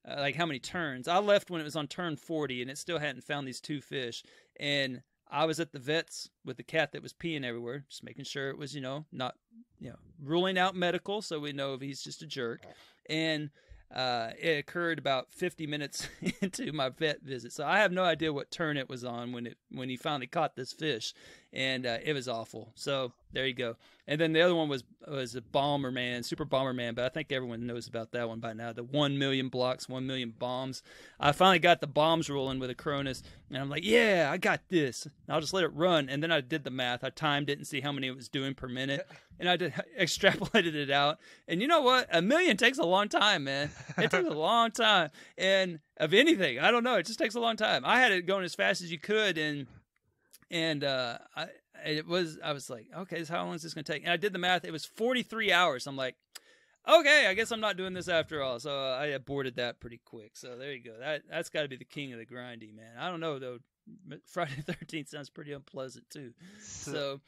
like how many turns. I left when it was on turn 40, and it still hadn't found these 2 fish. And I was at the vet's with the cat that was peeing everywhere, just making sure it was, not, ruling out medical, so we know if he's just a jerk. And it occurred about 50 minutes into my vet visit, so I have no idea what turn it was on when he finally caught this fish, and it was awful. So there you go. And then the other one was a Bomberman, Super Bomberman, but I think everyone knows about that one by now. The 1 million blocks, 1 million bombs. I finally got the bombs rolling with a Cronus, and I'm like, yeah, I got this. I'll just let it run. And then I did the math. I timed it and see how many it was doing per minute, and I extrapolated it out. And you know what? 1 million takes a long time, man. It takes a long time. And of anything, I don't know. It just takes a long time. I had it going as fast as you could, and I was like, okay, how long is this going to take? And I did the math. It was 43 hours. I'm like, okay, I guess I'm not doing this after all. So I aborted that pretty quick. So there you go. That's got to be the king of the grindy, man. I don't know, though. Friday the 13th sounds pretty unpleasant, too. So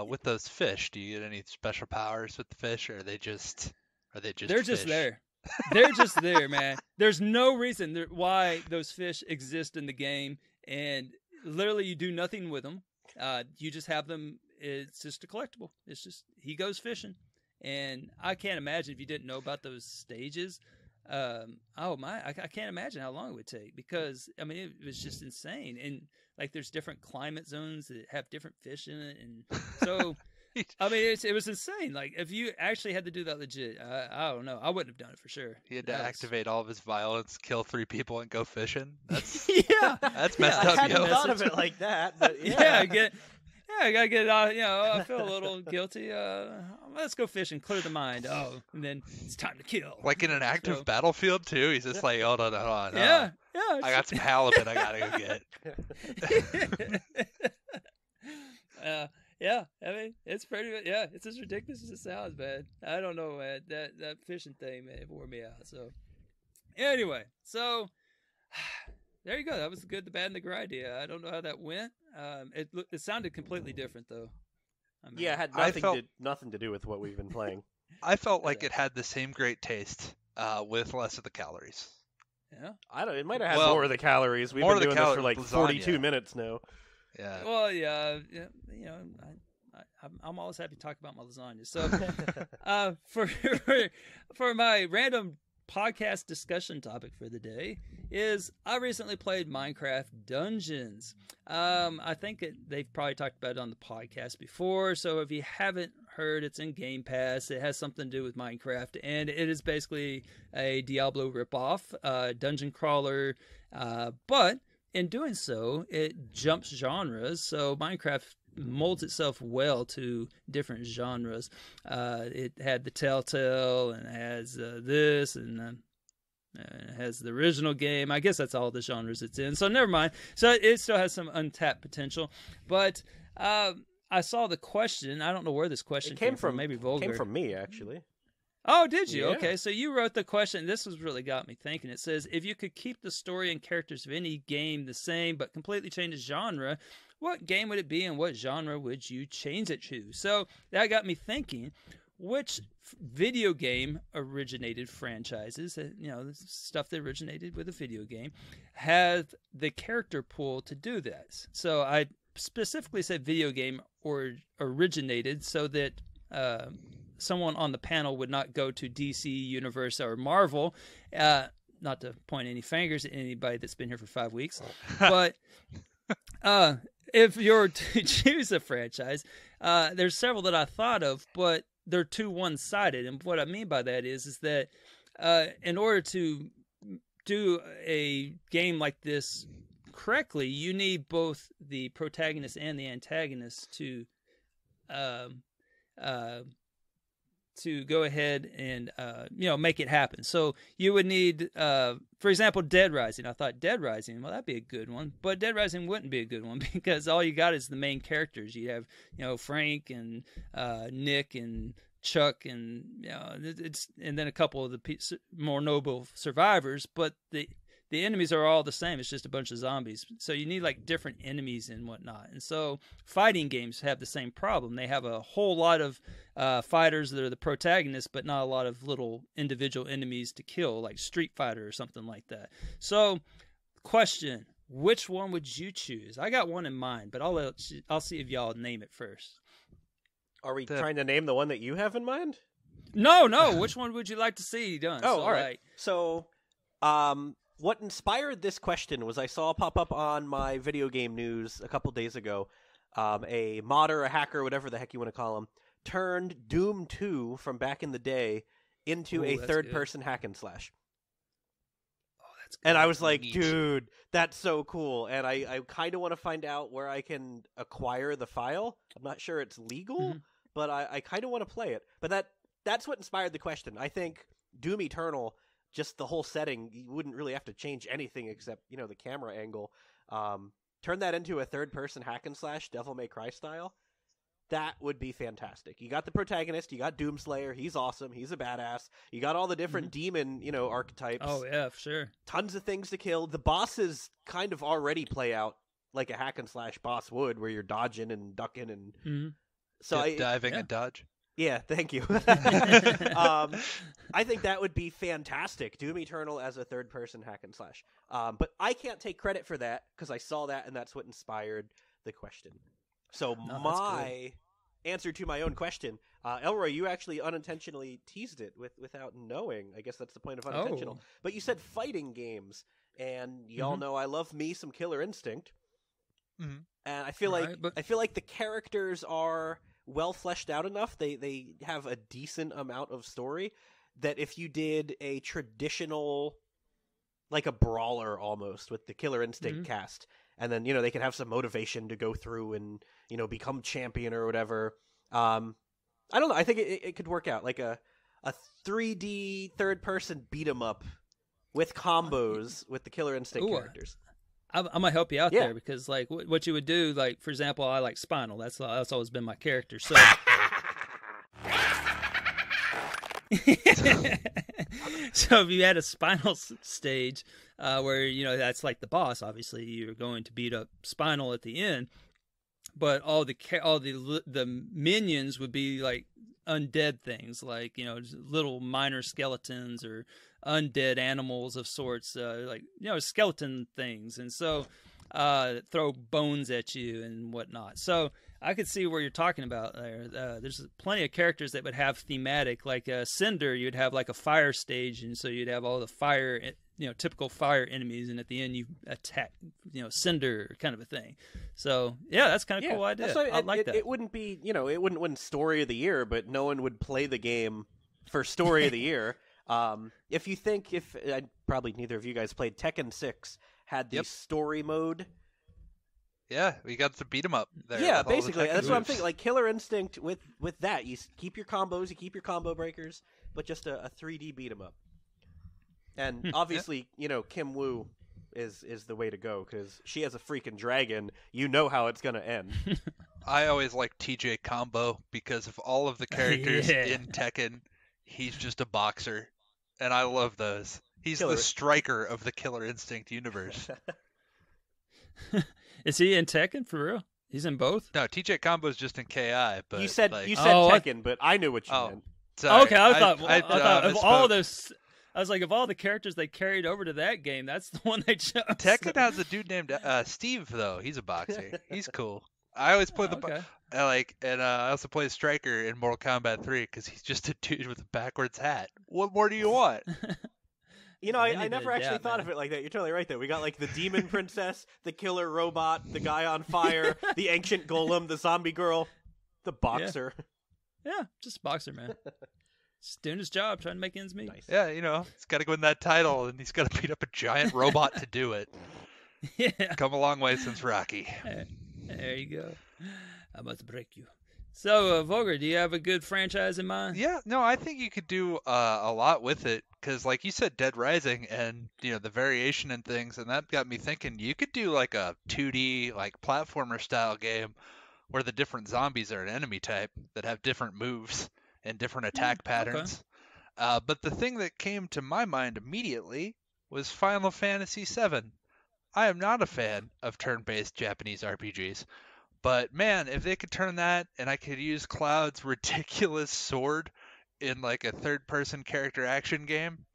with those fish, do you get any special powers with the fish, or are they just They're fish? just there. They're just there, man. There's no reason why those fish exist in the game, and literally you do nothing with them. You just have them. It's just a collectible. It's just, he goes fishing. And I can't imagine if you didn't know about those stages. I can't imagine how long it would take, because I mean, it was just insane. And like, there's different climate zones that have different fish in it. And so, I mean, it was insane. Like, if you actually had to do that legit, I don't know. I wouldn't have done it for sure. He had to activate all of his violence, kill 3 people, and go fishing. That's yeah, that's messed up. I hadn't thought of it like that, but yeah, I gotta get out. I feel a little guilty. Let's go fish and clear the mind. Oh, and then it's time to kill. Like in an active battlefield too. He's just like, hold on. Yeah. I got some halibut. I gotta go get. Yeah. I mean, it's pretty. Yeah, it's as ridiculous as it sounds, man. I don't know, man. That fishing thing, man, it wore me out. So anyway, there you go. That was the good, the bad, and the grindy. I don't know how that went. It sounded completely different, though. I mean, yeah, it had nothing to do with what we've been playing. I felt like it had the same great taste, with less of the calories. Yeah, It might have had more of the calories. We've been doing this for like 42 minutes now. Yeah. Well, yeah. I'm always happy to talk about my lasagna. So, for my random podcast discussion topic for the day is, I recently played Minecraft Dungeons. I think they've probably talked about it on the podcast before, so if you haven't heard, it's in Game Pass. It has something to do with Minecraft, and it is basically a Diablo ripoff, dungeon crawler, but in doing so, it jumps genres, so Minecraft molds itself well to different genres. It had the Telltale, and it has this, and it has the original game. I guess that's all the genres it's in, so never mind. So it still has some untapped potential. But I saw the question. I don't know where this question came from. Maybe Vulgar. Came from me, actually. Oh, did you? Yeah. Okay, so you wrote the question. This was really got me thinking. It says, if you could keep the story and characters of any game the same but completely change the genre, what game would it be, and what genre would you change it to? So that got me thinking, which video game originated franchises, stuff that originated with a video game, have the character pool to do this? So I specifically said video game or originated, so that someone on the panel would not go to DC Universe or Marvel. Not to point any fingers at anybody that's been here for 5 weeks, but if you're to choose a franchise, there's several that I thought of, but they're too one-sided. And what I mean by that is that in order to do a game like this correctly, you need both the protagonist and the antagonist to go ahead and make it happen. So you would need, for example, Dead Rising. I thought Dead Rising, well, that'd be a good one, but Dead Rising wouldn't be a good one because all you got is the main characters. You have Frank and Nick and Chuck and and then a couple of the more noble survivors. But the enemies are all the same. It's just a bunch of zombies. So you need like different enemies and whatnot. And so fighting games have the same problem. They have a whole lot of fighters that are the protagonists, but not a lot of little individual enemies to kill, like Street Fighter or something like that. So, question: which one would you choose? I got one in mind, but I'll see if y'all name it first. Are we trying to name the one that you have in mind? No. Which one would you like to see done? Oh, all right. So, what inspired this question was I saw pop up on my video game news a couple days ago. A modder, a hacker, whatever the heck you want to call him, turned Doom 2 from back in the day into a third-person hack and slash. Oh, that's good. And I was like, dude, that's so cool. And I kind of want to find out where I can acquire the file. I'm not sure it's legal, but I kind of want to play it. But that's what inspired the question. I think Doom Eternal, just the whole setting, you wouldn't really have to change anything except, the camera angle. Turn that into a third-person hack and slash, Devil May Cry style. That would be fantastic. You got the protagonist, you got Doomslayer, he's awesome, he's a badass. You got all the different demon, archetypes. Oh, yeah, for sure. Tons of things to kill. The bosses kind of already play out like a hack and slash boss would, where you're dodging and ducking and... So diving and dodge. Yeah, thank you. I think that would be fantastic. Doom Eternal as a third-person hack and slash. But I can't take credit for that because I saw that and that's what inspired the question. So my answer to my own question, Elroy, you actually unintentionally teased it without knowing. I guess that's the point of unintentional. But you said fighting games, and y'all know I love me some Killer Instinct. And I feel like the characters are well fleshed out enough. They have a decent amount of story that if you did a traditional, like a brawler almost with the Killer Instinct cast, and then they could have some motivation to go through and become champion or whatever. I don't know. I think it could work out like a 3D third person beat 'em up with combos with the Killer Instinct characters. I'm gonna help you out there because, like, what you would do, like, for example, I like Spinal. That's always been my character. So, so if you had a Spinal stage where that's like the boss, obviously you're going to beat up Spinal at the end, but all the minions would be like undead things, like little minor skeletons or undead animals of sorts, like skeleton things, and so throw bones at you and whatnot. So I could see where you're talking about there. There's plenty of characters that would have thematic, like Cinder. You'd have like a fire stage, and so you'd have all the fire, typical fire enemies, and at the end you attack, Cinder kind of a thing. So yeah, that's kind of cool idea. I like that. It wouldn't be, it wouldn't win Story of the Year, but no one would play the game for Story of the Year. If probably neither of you guys played Tekken 6, had the story mode. Yeah, we got to beat 'em up there. Yeah, basically. That's what I'm thinking. Like Killer Instinct with that. You keep your combos, you keep your combo breakers, but just a 3D beat 'em up. And obviously, Kim Woo is the way to go because she has a freaking dragon. You know how it's going to end. I always like TJ Combo because of all of the characters in Tekken, he's just a boxer. And I love those. He's the striker of the Killer Instinct universe. Is he in Tekken for real? He's in both? No, TJ Combo's just in KI. But you said Tekken, but I knew what you meant. Sorry. Okay, I thought of all those. I was like, of all the characters they carried over to that game, that's the one they chose. Tekken has a dude named Steve, though. He's a boxer. He's cool. I always play I also play Striker in Mortal Kombat 3 because he's just a dude with a backwards hat. What more do you want? I never actually thought of it like that. You're totally right, though. We got, like, the demon princess, the killer robot, the guy on fire, the ancient golem, the zombie girl, the boxer. Yeah, just a boxer, man. He's doing his job, trying to make ends meet. Nice. Yeah, he's got to go in that title, and he's got to beat up a giant robot to do it. Yeah. Come a long way since Rocky. There you go. I must break you. So, Vulgar, do you have a good franchise in mind? Yeah, no, I think you could do a lot with it, because like you said, Dead Rising, and the variation and things, and that got me thinking you could do like a 2D like platformer style game where the different zombies are an enemy type that have different moves and different attack patterns. Okay. But the thing that came to my mind immediately was Final Fantasy VII. I am not a fan of turn-based Japanese RPGs, but man, if they could turn that and I could use Cloud's ridiculous sword in like a third-person character action game,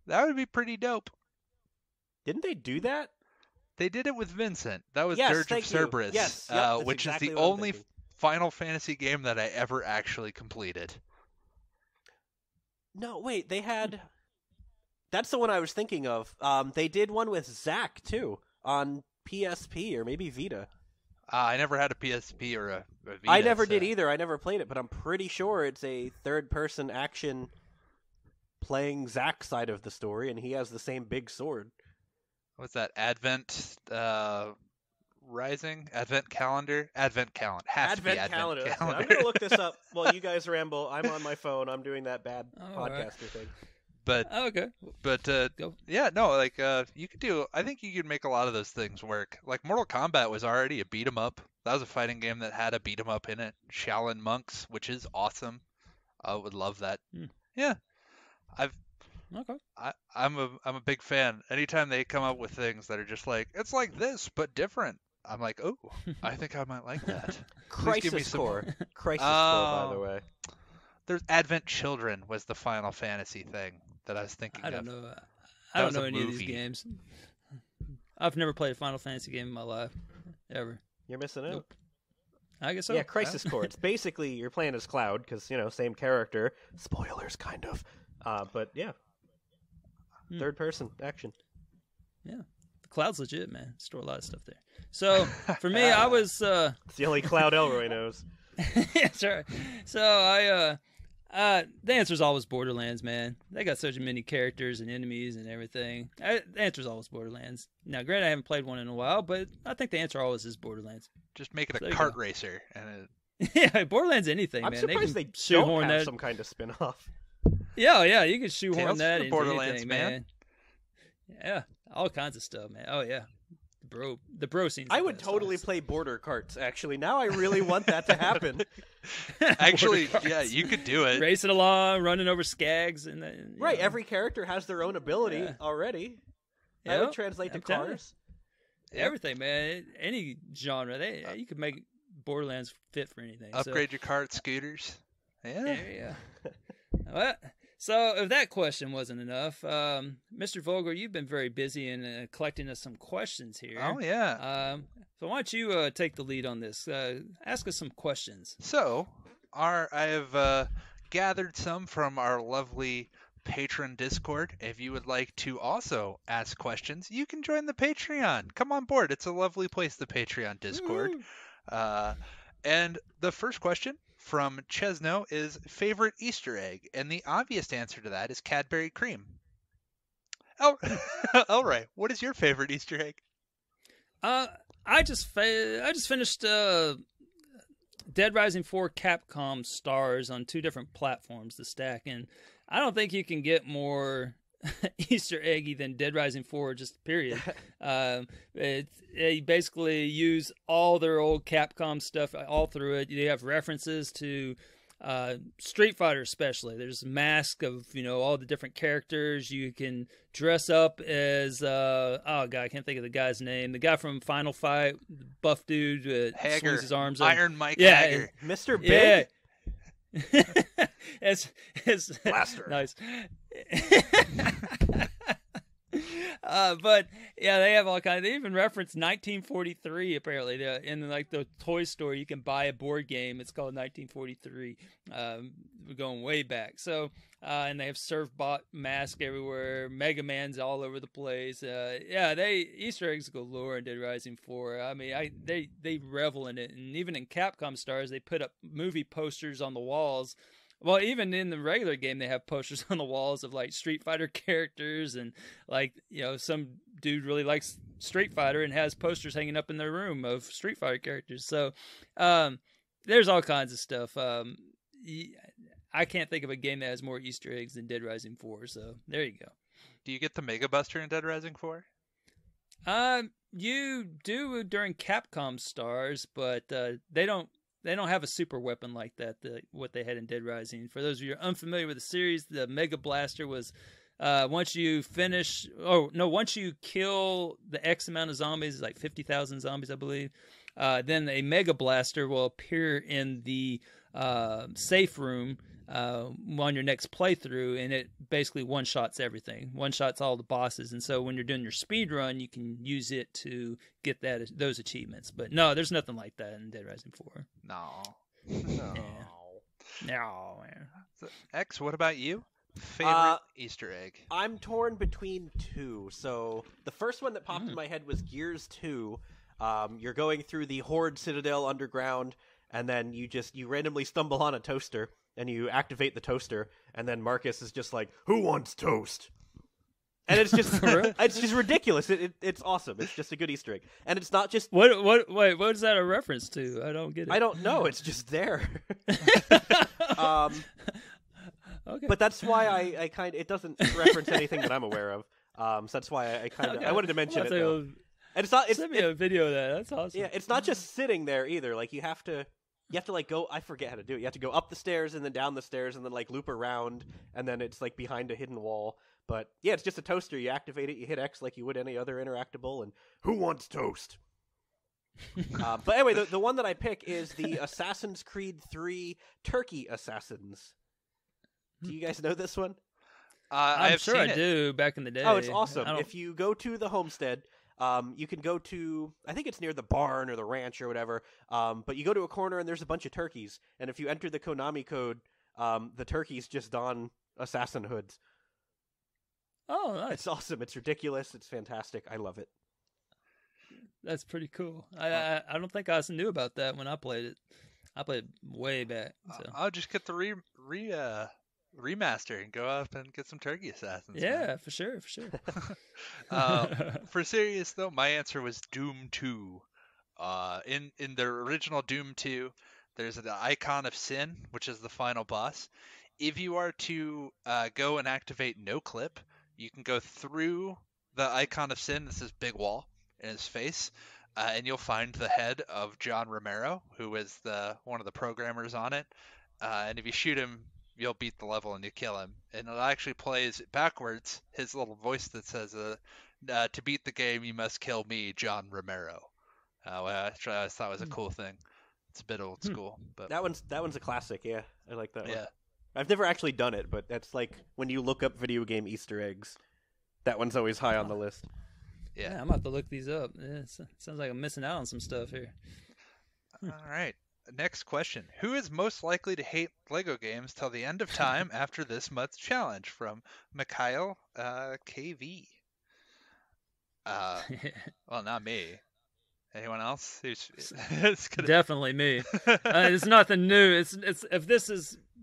that would be pretty dope. Didn't they do that? They did it with Vincent. That was Yes, Dirge of thank you. Cerberus, Yes, yep, which exactly is the what I'm only thinking. Final Fantasy game that I ever actually completed. No, wait, they had... That's the one I was thinking of. They did one with Zack, too, on PSP or maybe Vita. I never had a PSP or a Vita. I never did either. I never played it, but I'm pretty sure it's a third-person action playing Zack's side of the story, and he has the same big sword. What's that? Advent Rising? Advent Calendar? Advent Calendar. Has to be Advent Calendar. Advent That's it. Calendar. I'm going to look this up while you guys ramble. I'm on my phone. I'm doing that bad All right. podcaster thing. But Okay. But yeah, no, like you could do. I think you could make a lot of those things work. Like Mortal Kombat was already a beat 'em up. That was a fighting game that had a beat 'em up in it. Shaolin Monks, which is awesome. I would love that. Yeah, Okay. I'm a big fan. Anytime they come up with things that are just like it's like this but different, I'm like, oh, I think I might like that. Please give me Crisis some- Core. Crisis Core, by the way. There's Advent Children was the Final Fantasy thing that I was thinking I don't of. know. I don't was a know any of these movie. games. I've never played a Final Fantasy game in my life, ever. You're missing out. Nope. I guess so. Yeah, Crisis Core. It's basically you're playing as Cloud because same character. Spoilers, kind of. But yeah, third person action. Yeah, the Cloud's legit, man. Store a lot of stuff there. So for me, I was. It's the only Cloud Elroy knows. That's right. So the answer's always Borderlands, man. They got such many characters and enemies and everything. The answer's always Borderlands. Now, granted, I haven't played one in a while, but I think the answer always is Borderlands. Just make it So a there you kart go. racer and Yeah, Borderlands anything, I'm man. surprised they they can don't shoehorn have that. some kind of spin-off. Yeah, you can shoehorn Tales that from the into Borderlands, anything, man. man. Yeah, all kinds of stuff, man. Oh yeah, the bro scene's I the would best, totally honestly. play border carts. Actually, now I really want that to happen. actually, Border yeah, carts. you could do it. Racing along, running over skags, and then, Right, every character has their own ability Yeah. already. That Yep, would translate to I'm telling you. cars. Everything, man. Any genre, you could make Borderlands fit for anything. Upgrade your kart scooters. Yeah. So, yeah. Well, so if that question wasn't enough, Mr. Vulgar, you've been very busy in collecting us some questions here. Oh yeah. So why don't you take the lead on this? Ask us some questions. So, I have gathered some from our lovely patron Discord. If you would like to also ask questions, you can join the Patreon. Come on board. It's a lovely place, the Patreon Discord. And the first question from Chesno is favorite Easter egg, and the obvious answer to that is Cadbury cream. Elroy, what is your favorite Easter egg? I just finished Dead Rising 4 Capcom Stars on 2 different platforms to stack, and I don't think you can get more Easter eggy than Dead Rising 4, just period. They basically use all their old Capcom stuff all through it. You have references to Street Fighter especially. There's a mask of all the different characters. You can dress up as I can't think of the guy's name. The guy from Final Fight, the buff dude, Hager, swings his arms up. Iron Mike Yeah, Hager. Mr. Big? Yeah. it's Blaster. Nice. But yeah, they have all kinds. They even reference 1943 apparently. In like the toy store, you can buy a board game. It's called 1943. We're going way back. So and they have Surfbot mask everywhere. Mega Man's all over the place. They Easter eggs galore in Dead Rising 4. I mean, they revel in it. And even in Capcom Stars, they put up movie posters on the walls. Well, even in the regular game, they have posters on the walls of like Street Fighter characters, and like some dude really likes Street Fighter and has posters hanging up in their room of Street Fighter characters. So there's all kinds of stuff. I can't think of a game that has more Easter eggs than Dead Rising 4. So there you go. Do you get the Mega Buster in Dead Rising 4? You do during Capcom Stars, but they don't have a super weapon like that, what they had in Dead Rising. For those of you who are unfamiliar with the series, the Mega Blaster was once you kill the X amount of zombies, like 50,000 zombies, I believe, then a Mega Blaster will appear in the safe room on your next playthrough, and it basically one-shots everything. One-shots all the bosses, and so when you're doing your speed run, you can use it to get those achievements. But no, there's nothing like that in Dead Rising 4. No. No, man. So, X, what about you? Favorite Easter egg? I'm torn between two. So the first one that popped in my head was Gears 2. You're going through the Horde Citadel underground, and then you randomly stumble on a toaster, and you activate the toaster, and then Marcus is just like, "Who wants toast?" And it's just it's just ridiculous. It's awesome. It's just a good Easter egg, and it's not just what is that a reference to? I don't get it. I don't know. It's just there. Okay. But that's why I kind it doesn't reference anything that I'm aware of. So that's why I kind of I wanted to mention it. Though. And it's not. Send me a video of that. That's awesome. Yeah, it's not just sitting there either. Like you have to like go. I forget how to do it. You have to go up the stairs and then down the stairs and then like loop around, and then it's like behind a hidden wall. But yeah, it's just a toaster. You activate it, you hit X like you would any other interactable, and who wants toast? But anyway, the one that I pick is the Assassin's Creed 3 Turkey Assassins. Do you guys know this one? I'm sure I do. Back in the day. Oh, it's awesome. If you go to the homestead, you can go to, I think it's near the barn or the ranch or whatever, but you go to a corner and there's a bunch of turkeys, and if you enter the Konami code, the turkeys just don assassin hoods. Oh, nice. It's awesome. It's ridiculous. It's fantastic. I love it. That's pretty cool. I don't think I knew about that when I played it. I played way back. So. I'll just get the remaster and go up and get some turkey assassins. Yeah, man. for sure. For serious though, my answer was Doom 2. In the original Doom 2, there's the Icon of Sin, which is the final boss. If you are to go and activate No Clip, you can go through the Icon of Sin. This is big wall in his face, and you'll find the head of John Romero, who is one of the programmers on it. And if you shoot him, you'll beat the level and you kill him. And it actually plays backwards, his little voice that says, to beat the game, you must kill me, John Romero. I always thought was a cool thing. It's a bit old school. But That one's a classic, yeah. I like that one. yeah. I've never actually done it, but that's like when you look up video game Easter eggs, that one's always high on the list. Yeah, I'm about to look these up. Yeah, sounds like I'm missing out on some stuff here. All right. Next question. Who is most likely to hate LEGO games till the end of time after this month's challenge? From Mikhail KV. Well, not me. Anyone else? Definitely me. It's nothing new. It's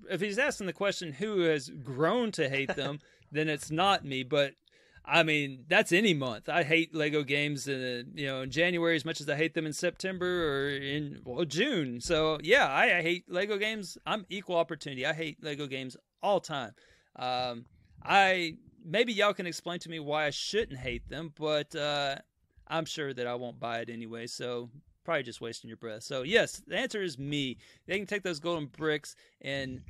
if he's asking the question who has grown to hate them, then it's not me. But I mean, that's any month. I hate LEGO games in January as much as I hate them in September or in June. So yeah, I hate LEGO games. I'm equal opportunity. I hate LEGO games all time. Maybe y'all can explain to me why I shouldn't hate them, but I'm sure that I won't buy it anyway. So probably just wasting your breath. So yes, the answer is me. They can take those golden bricks and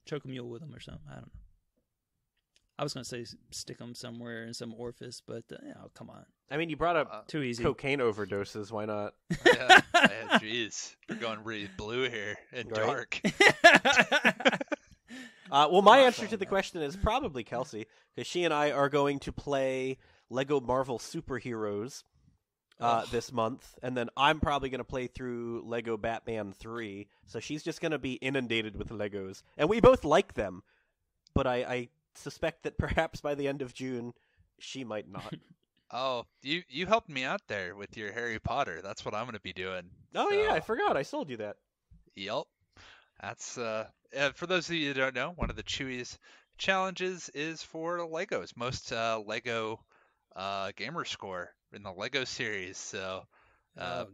choke a mule with them or something. I don't know. I was going to say stick them somewhere in some orifice, but come on. I mean, you brought up too easy cocaine overdoses. Why not? Yeah, jeez. We're going really blue here and dark. Well, my answer to the question is probably Kelsey, because she and I are going to play LEGO Marvel Superheroes this month, and then I'm probably going to play through LEGO Batman 3, so she's just going to be inundated with Legos. And we both like them, but I suspect that perhaps by the end of June, she might not. Oh, you helped me out there with your Harry Potter. That's what I'm going to be doing. Oh, yeah, I forgot. I sold you that. Yep. That's, for those of you who don't know, one of the Chewie's challenges is for Legos. Most Lego gamer score in the Lego series. So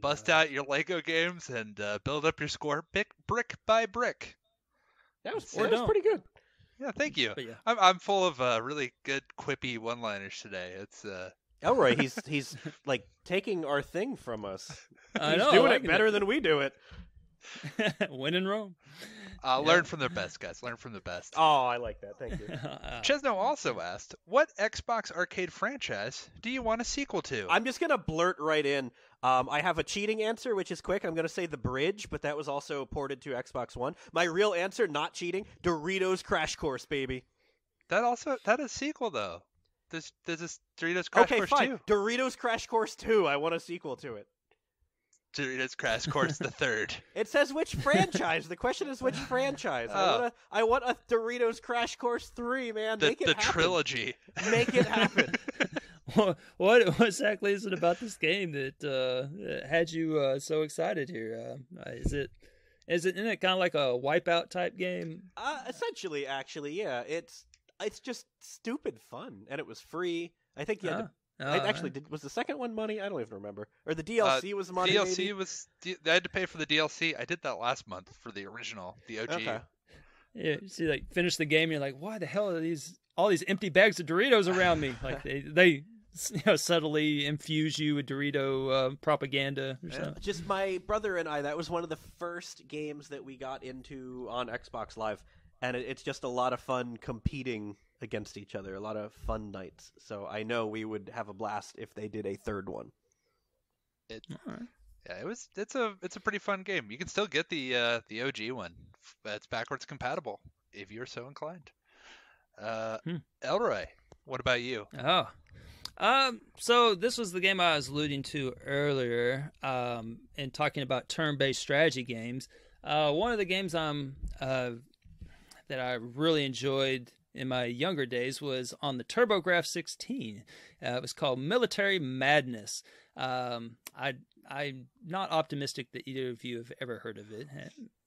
bust out your Lego games and build up your score brick by brick. That was pretty good. Yeah, thank you. Yeah. I'm full of really good quippy one-liners today. It's Elroy, he's like taking our thing from us. I He's know, doing it better than we do it. When in Rome. Learn from the best, guys. Learn from the best. Oh, I like that. Thank you. Chesno also asked, what Xbox arcade franchise do you want a sequel to? I'm just gonna blurt right in. I have a cheating answer, which is quick. I'm gonna say The Bridge, but that was also ported to Xbox One. My real answer, not cheating, Doritos Crash Course, baby. That is sequel though. There's this Doritos Crash Okay, Course fine. 2. Doritos Crash Course 2. I want a sequel to it. Doritos Crash Course the third. It says which franchise. The question is which franchise. I want a Doritos Crash Course 3, man. Make it the happen. trilogy. Make it happen. What exactly is it about this game that had you so excited here? Isn't it kind of like a Wipeout type game? Essentially, actually, yeah. It's just stupid fun, and it was free. I think you had to. Was the second one money? I don't even remember. Or the DLC was money. DLC maybe? was. I had to pay for the DLC. I did that last month for the original, the OG. Okay. Yeah, you see, like finish the game, and you're like, why the hell are all these empty bags of Doritos around me? Like they subtly infuse you with Dorito propaganda or something. Just my brother and I. That was one of the first games that we got into on Xbox Live, and it's just a lot of fun competing against each other. A lot of fun nights. So I know we would have a blast if they did a third one. All right. Yeah, it's a pretty fun game. You can still get the OG one. It's backwards compatible if you're so inclined. Elroy, what about you? So this was the game I was alluding to earlier, in talking about turn-based strategy games. One of the games that I really enjoyed in my younger days was on the TurboGrafx 16. It was called Military Madness. I'm not optimistic that either of you have ever heard of it.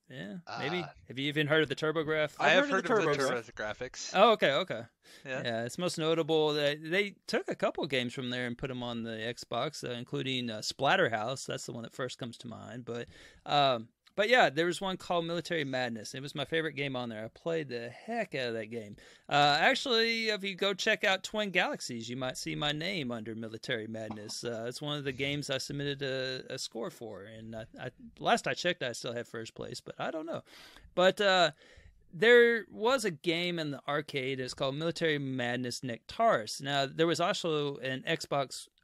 Yeah, maybe. Have you even heard of the TurboGrafx? I have heard of the TurboGrafx. Oh, okay. Yeah, it's most notable that they took a couple of games from there and put them on the Xbox, including Splatterhouse. That's the one that first comes to mind. But yeah, there was one called Military Madness. It was my favorite game on there. I played the heck out of that game. Actually, if you go check out Twin Galaxies, you might see my name under Military Madness. It's one of the games I submitted a score for. And last I checked, I still had first place, but I don't know. But there was a game in the arcade. It's called Military Madness Nectaris. Now, there was also a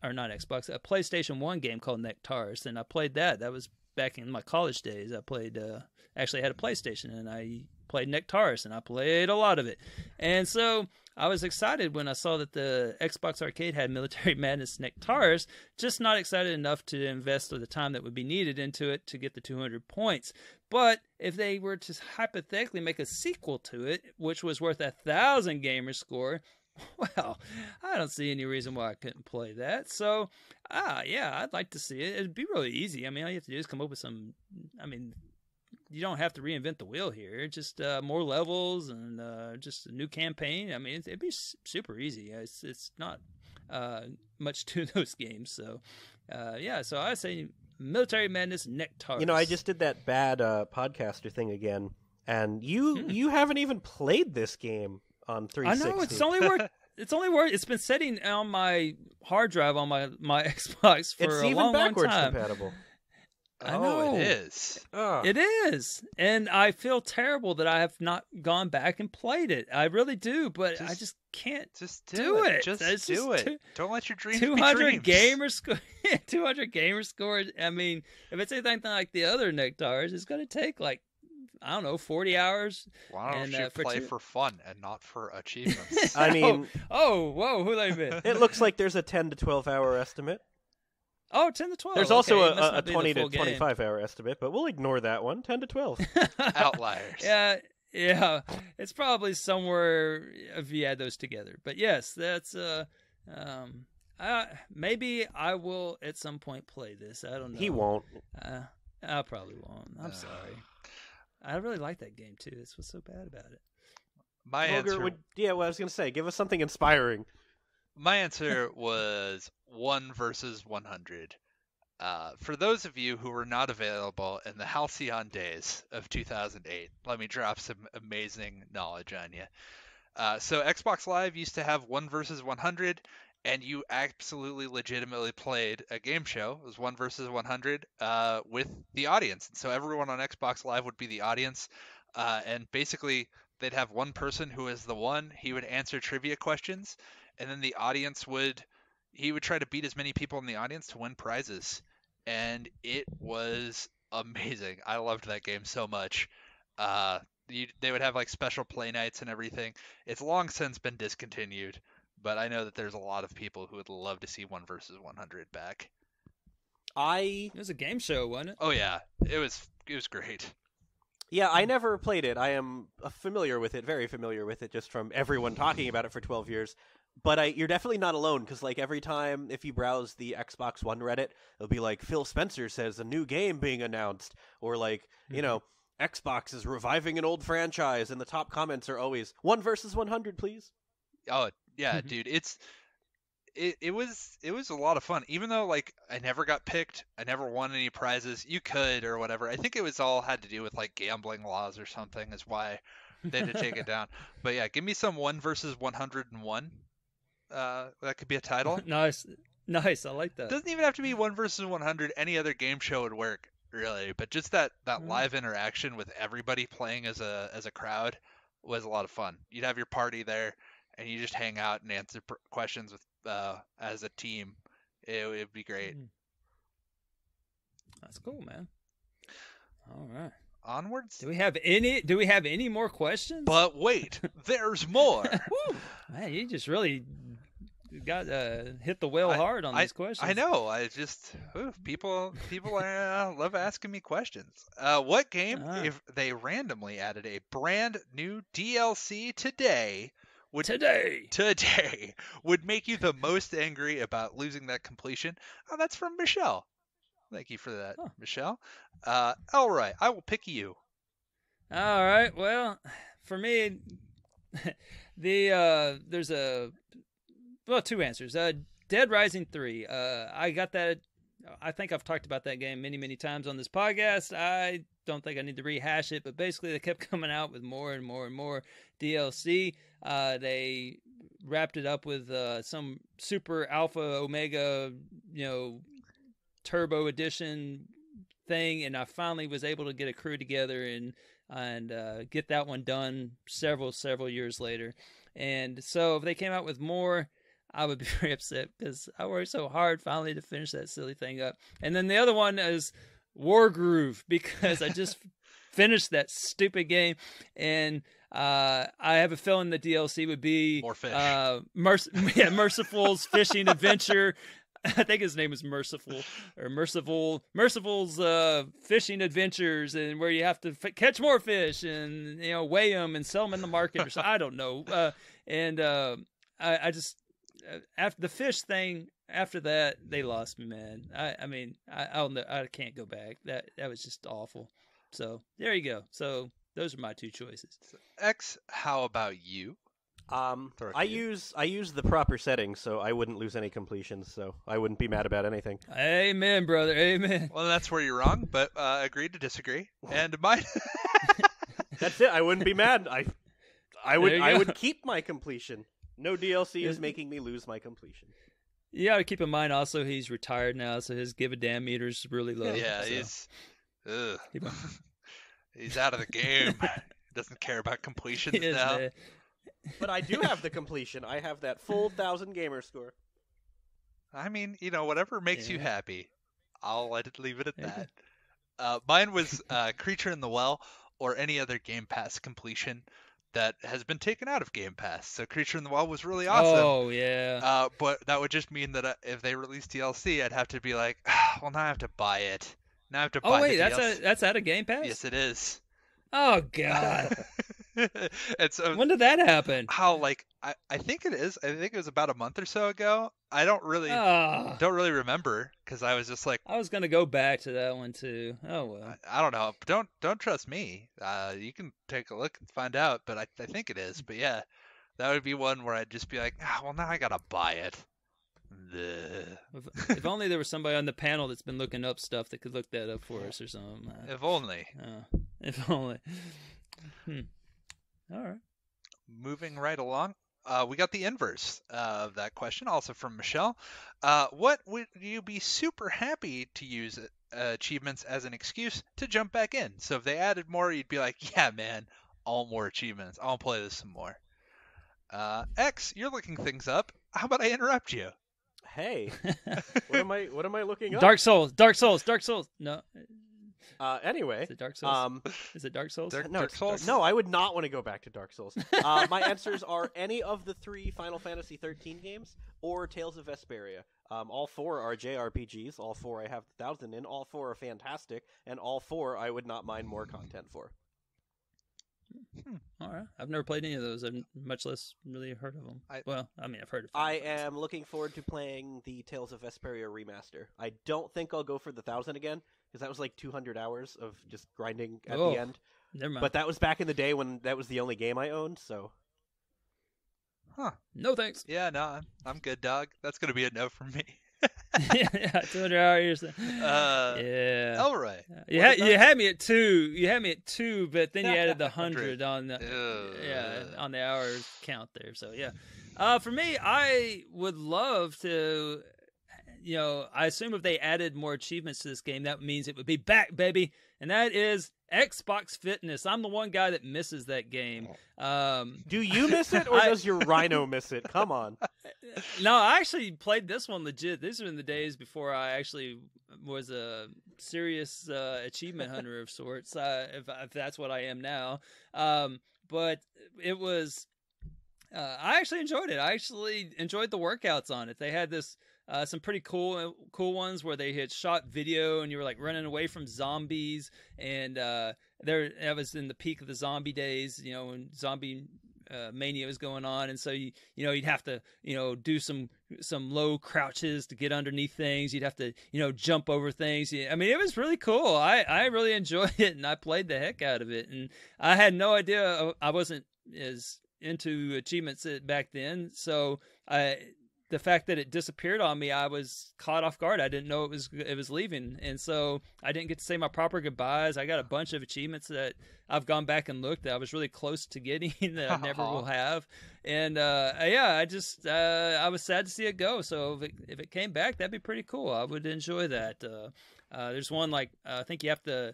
PlayStation 1 game called Nectaris, and I played that. That was back in my college days. I played, actually had a PlayStation, and I played Nectaris, and I played a lot of it. And so I was excited when I saw that the Xbox Arcade had Military Madness Nectaris, just not excited enough to invest the time that would be needed into it to get the 200 points. But if they were to hypothetically make a sequel to it, which was worth 1,000 gamer score, well, I don't see any reason why I couldn't play that. So, yeah, I'd like to see it. It'd be really easy. I mean, all you have to do is come up with you don't have to reinvent the wheel here. Just more levels and just a new campaign. I mean, it'd be super easy. It's not much to those games. So, yeah, so I say Military Madness Nectaris. I just did that bad podcaster thing again, and you haven't even played this game on 360. I know, it's only worked. It's been sitting on my hard drive on my Xbox for a long time. It's even backwards compatible. I know. It is. It is. And I feel terrible that I have not gone back and played it. I really do, but I just can't do it. Just do it. Don't let your dreams be 200 dreams. gamer score. 200 gamer score. I mean, if it's anything like the other Nectars, it's going to take 40 hours. Why don't you play for fun and not for achievements? I mean... whoa, who they been? It looks like there's a 10 to 12 hour estimate. Oh, 10 to 12. There's also a 20 to 25 hour estimate, but we'll ignore that one. 10 to 12. Outliers. Yeah. It's probably somewhere if you add those together. But yes, that's... maybe I will at some point play this. I don't know. He won't. I probably won't. I'm sorry. I really like that game too. That's what's so bad about it. My answer. I was going to say, give us something inspiring. My answer was 1 versus 100. For those of you who were not available in the halcyon days of 2008, let me drop some amazing knowledge on you. So Xbox Live used to have 1 versus 100, and you absolutely legitimately played a game show. It was 1 versus 100 with the audience. And so everyone on Xbox Live would be the audience. And basically, they'd have one person who is the one. He would answer trivia questions. And then the audience he would try to beat as many people in the audience to win prizes. And it was amazing. I loved that game so much. They would have like special play nights and everything. It's long since been discontinued, but I know that there's a lot of people who would love to see 1 versus 100 back. It was a game show, wasn't it? Oh yeah, it was great. Yeah, I never played it. I am familiar with it, very familiar with it, just from everyone talking about it for 12 years. But you're definitely not alone, because like every time, if you browse the Xbox One Reddit, it'll be like, Phil Spencer says a new game being announced, or like, you know, Xbox is reviving an old franchise, and the top comments are always 1 versus 100, please. Oh yeah, dude, it was a lot of fun. Even though like I never got picked, I never won any prizes. You could or whatever. I think it was all had to do with like gambling laws or something, is why they had to take it down. But yeah, give me some 1 versus 101. That could be a title. Nice, I like that. Doesn't even have to be 1 versus 100. Any other game show would work, really. But just that live interaction with everybody playing as a crowd was a lot of fun. You'd have your party there, and you just hang out and answer questions with as a team. It would be great. That's cool, man. All right. Onwards. Do we have any more questions? But wait, there's more. Woo! Man, you just really got hit the whale hard on these questions. I know. I just people love asking me questions. What game, if they randomly added a brand new DLC today, would make you the most angry about losing that completion? Oh, that's from Michelle. Thank you for that, Michelle. Elroy, I will pick you. All right. Well, for me, there's two answers. Dead Rising 3. I got that. I think I've talked about that game many, many times on this podcast. I don't think I need to rehash it, but basically they kept coming out with more and more and more DLC. They wrapped it up with some super alpha omega, turbo edition thing, and I finally was able to get a crew together and get that one done several years later. And so if they came out with more, I would be very upset because I worked so hard finally to finish that silly thing up. And then the other one is Wargroove, because I just finished that stupid game, and I have a feeling the DLC would be more fish. Merciful's Fishing Adventure. I think his name is Merciful, or Merciful's Fishing Adventures, and where you have to catch more fish and weigh them and sell them in the market or something. I don't know. I just after the fish thing, after that they lost me, man. I can't go back. That was just awful. So there you go. So those are my two choices. X, how about you? I use the proper settings, so I wouldn't lose any completions, so I wouldn't be mad about anything. Amen, brother. Amen. Well, that's where you're wrong, but agreed to disagree. And mine. That's it. I wouldn't be mad. I would keep my completion. No DLC is making me lose my completion. You got to keep in mind also he's retired now, so his give a damn meter's really low. Yeah, so. He's out of the game. Doesn't care about completions now. Man. But I do have the completion. I have that full 1,000 gamer score. I mean, whatever makes you happy. I'll leave it at that. Mine was Creature in the Well, or any other Game Pass completion that has been taken out of Game Pass. So Creature in the Well was really awesome. Oh, yeah. But that would just mean that if they release DLC, I'd have to be like, well, now I have to buy it. Now I have to buy the DLC. That's out of Game Pass? Yes, it is. Oh, God. And so, when did that happen? I think it is. I think it was about a month or so ago. I don't really remember, because I was just like, I was gonna go back to that one too. Oh well. I don't know. Don't trust me. You can take a look and find out, but I think it is. But yeah, that would be one where I'd just be like, well, now I gotta buy it. If only there was somebody on the panel that's been looking up stuff that could look that up for us or something. If only. If only. All right. Moving right along. we got the inverse of that question, also from Michelle. What would you be super happy to use achievements as an excuse to jump back in? So if they added more, you'd be like, yeah, man, all more achievements. I'll play this some more. X, you're looking things up. How about I interrupt you? Hey, what am I looking up? Dark Souls. No. Anyway, Is it Dark Souls? Is it Dark Souls? Dark Souls? No, I would not want to go back to Dark Souls. My answers are any of the 3 Final Fantasy 13 games or Tales of Vesperia. All 4 are JRPGs. All 4 I have 1,000 in. All 4 are fantastic, and all 4 I would not mind more content for. All right. I've never played any of those. I've much less really heard of them. I've heard of them. I am looking forward to playing the Tales of Vesperia remaster. I don't think I'll go for the 1,000 again, because that was like 200 hours of just grinding at the end. Never mind. But that was back in the day when that was the only game I owned, so... Huh. No thanks. Yeah, no, I'm good, dog. That's going to be a no from me. Yeah, 200 hours. Yeah. Elroy. You had me at 2. You had me at 2, but then you added the 100 on the on the hours count there. So yeah. For me, I would love to. I assume if they added more achievements to this game, that means it would be back, baby, and that is Xbox Fitness. I'm the one guy that misses that game. Do you miss it, or does your Rhino miss it? Come on. No, I actually played this one legit. These are in the days before I actually was a serious achievement hunter of sorts, if that's what I am now. But it was... I actually enjoyed it. I actually enjoyed the workouts on it. They had this... some pretty cool ones where they had shot video and you were like running away from zombies, and that was in the peak of the zombie days, when zombie mania was going on, and so you'd have to do some low crouches to get underneath things. You'd have to jump over things. I mean, it was really cool. I really enjoyed it, and I played the heck out of it. And I had no idea I wasn't as into achievements back then, so the fact that it disappeared on me, I was caught off guard. I didn't know it was leaving, and so I didn't get to say my proper goodbyes. I got a bunch of achievements that I've gone back and looked that I was really close to getting that I never will have. And I was sad to see it go. So if it came back, that'd be pretty cool. I would enjoy that. There's one I think you have to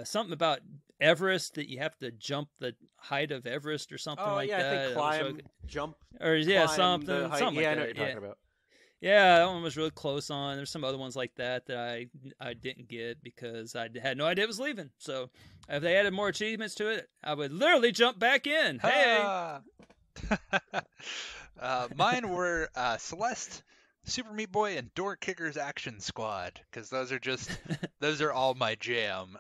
something about Everest, that you have to jump the height of Everest or something that. I think climb, jump, or something like I know that. what you're talking about. Yeah, that one was really close on. There's some other ones like that I didn't get because I had no idea it was leaving. So if they added more achievements to it, I would literally jump back in. Hey. Mine were Celeste, Super Meat Boy, and Door Kickers Action Squad, because those are all my jam.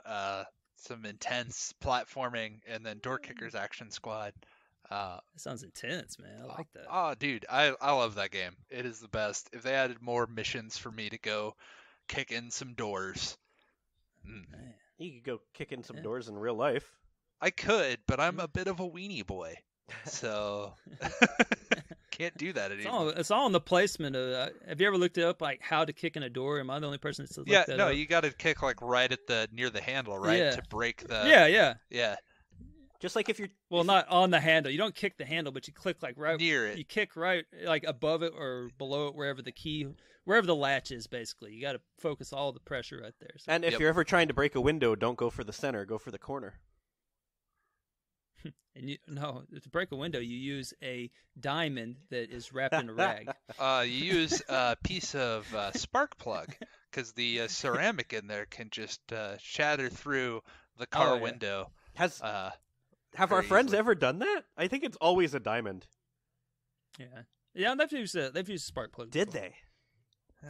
Some intense platforming, and then Door Kickers Action Squad. That sounds intense, man. I like that. Oh, dude, I love that game. It is the best. If they added more missions for me to go kick in some doors. You could go kick in some doors in real life. I could, but I'm a bit of a weenie boy, so can't do that anymore. It's all in the placement of. Have you ever looked it up, like how to kick in a door? Am I the only person that says that up? You got to kick like right at near the handle, right, to break the. Yeah. Just like if you're... Well, not on the handle. You don't kick the handle, but you click like right... near it. You kick right like above it or below it, wherever the latch is, basically. You got to focus all the pressure right there. So. And if you're ever trying to break a window, don't go for the center. Go for the corner. And to break a window, you use a diamond that is wrapped in a rag. You use a piece of spark plug, because the ceramic in there can just shatter through the car window. Have our friends ever done that? I think it's always a diamond. Yeah, they've used spark plug. Did they?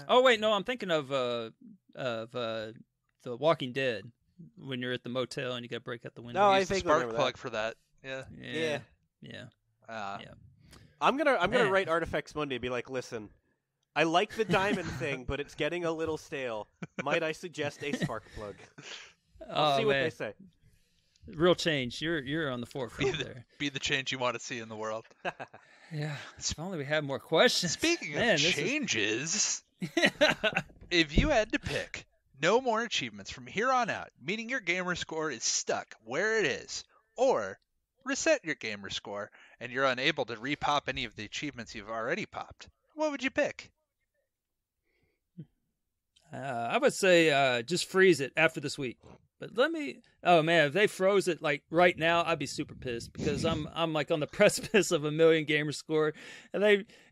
Oh wait, no, I'm thinking of The Walking Dead, when you're at the motel and you got to break out the window. No, I think the spark plug for that. Yeah. I'm gonna write Artifacts Monday and be like, listen, I like the diamond thing, but it's getting a little stale. Might I suggest a spark plug? I'll see what they say. Real change. You're on the forefront there. Be the change you want to see in the world. Yeah. If only we had more questions. Speaking of changes, if you had to pick no more achievements from here on out, meaning your gamer score is stuck where it is, or reset your gamer score, and you're unable to repop any of the achievements you've already popped, what would you pick? I would say just freeze it after this week. But oh man, if they froze it like right now, I'd be super pissed because I'm like on the precipice of 1 million gamer score, and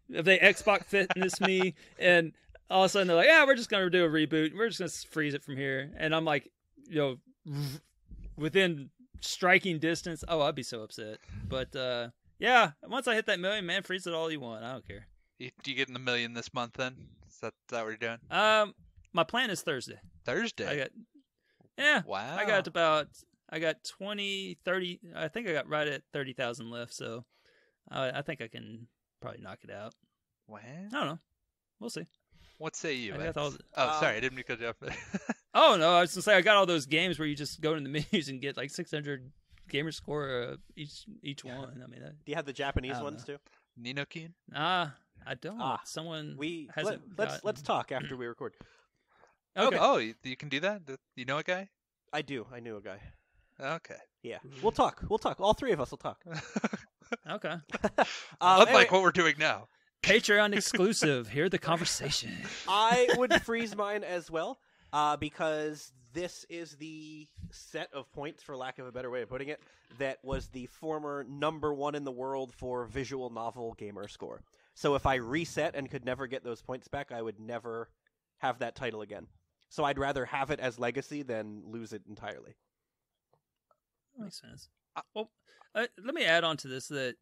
if they Xbox Fitness me, and all of a sudden they're like, yeah, we're just gonna do a reboot, we're just gonna freeze it from here, and I'm like, within striking distance, oh, I'd be so upset. But yeah, once I hit that million, man, freeze it all you want, I don't care. Do you get in the million this month then? Is that what you're doing? My plan is Thursday. Wow. I got 20, 30, I think I got right at 30,000 left, so I think I can probably knock it out. Wow. I don't know. We'll see. What say you, Exe? Sorry, I didn't mean to cut you off. Oh, no, I was going to say, I got all those games where you just go in the menus and get like 600 gamer score each one. I mean, do you have the Japanese ones too? Ninokin? I don't. Someone hasn't. Let's talk after we record. Okay. Oh, you can do that? You know a guy? I do. I knew a guy. Okay. Yeah. We'll talk. All three of us will talk. Okay. Unlike what we're doing now. Patreon exclusive. Hear the conversation. I would freeze mine as well, because this is the set of points, for lack of a better way of putting it, that was the former #1 in the world for visual novel gamer score. So if I reset and could never get those points back, I would never have that title again. So I'd rather have it as legacy than lose it entirely. Makes sense. Well, let me add on to this that,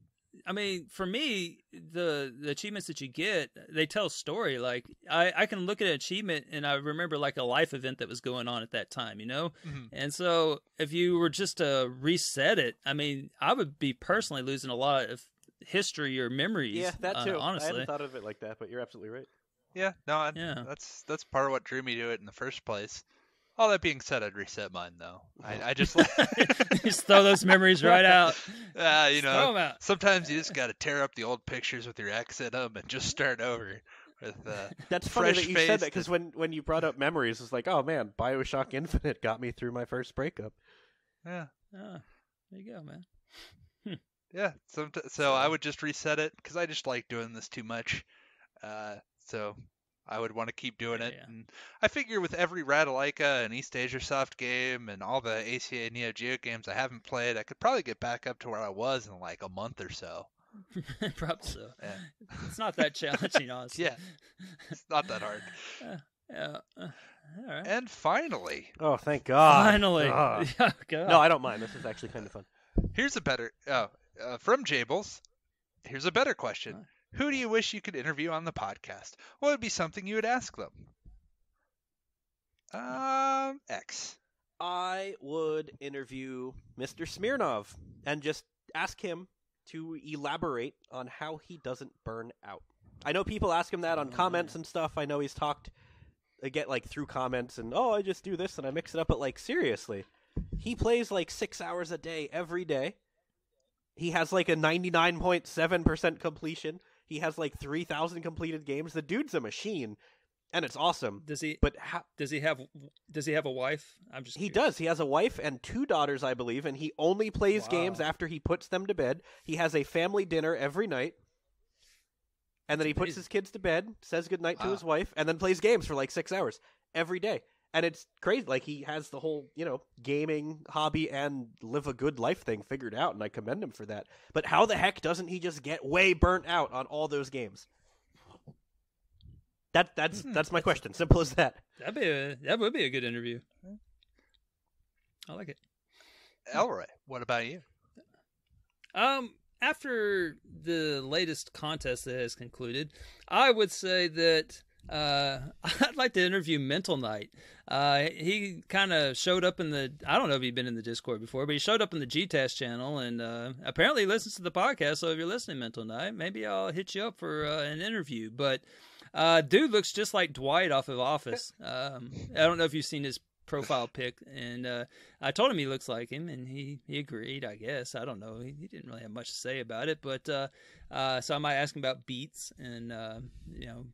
I mean, for me, the achievements that you get, they tell a story. Like, I can look at an achievement and I remember like a life event that was going on at that time, Mm-hmm. And so if you were just to reset it, I mean, I would be personally losing a lot of history or memories. Yeah, that too. Honestly. I hadn't thought of it like that, but you're absolutely right. Yeah, no, that's part of what drew me to it in the first place. All that being said, I'd reset mine though. I just just throw those memories right out. Throw 'em out. Sometimes you just got to tear up the old pictures with your ex in them and just start over with. That's funny that you said that, because when you brought up memories, it's like, oh man, BioShock Infinite got me through my first breakup. Yeah. Oh, there you go, man. Yeah. So I would just reset it because I just like doing this too much. So I would want to keep doing it. Yeah. And I figure with every Ratalaika and East Asia Soft game and all the ACA Neo Geo games I haven't played, I could probably get back up to where I was in like a month or so. Probably so. Yeah. It's not that challenging, honestly. Yeah. It's not that hard. Yeah. All right. And finally. Oh, thank God. Finally. Oh. God. No, I don't mind. This is actually kind of fun. Here's a better... from Jables, here's a better question. Who do you wish you could interview on the podcast? What would be something you would ask them? Exe. I would interview Mr. Smirnov and just ask him to elaborate on how he doesn't burn out. I know people ask him that on comments and stuff. I know he's talked, get like through comments and, I just do this and I mix it up. But like, seriously, he plays like 6 hours a day every day. He has like a 99.7% completion. He has like 3,000 completed games. The dude's a machine, and it's awesome. Does he? But does he have a wife? I'm just. He does. He has a wife and 2 daughters, I believe, and he only plays games after he puts them to bed. He has a family dinner every night, and then he puts his kids to bed, says goodnight to his wife, and then plays games for like 6 hours every day. And it's crazy. Like, he has the whole, gaming hobby and live a good life thing figured out, and I commend him for that. But how the heck doesn't he just get way burnt out on all those games? That's my question. Simple as that. That would be a good interview. I like it. Elroy, what about you? After the latest contest that has concluded, I would say that I'd like to interview Mental Knight. He kind of showed up in I don't know if he'd been in the Discord before, but he showed up in the gtasc channel, and apparently he listens to the podcast. So if you're listening, Mental Knight, maybe I'll hit you up for an interview. But dude looks just like Dwight off of Office. I don't know if you've seen his profile pic, and I told him he looks like him, and he agreed, I guess. I don't know, he didn't really have much to say about it, but so I might ask him about beets and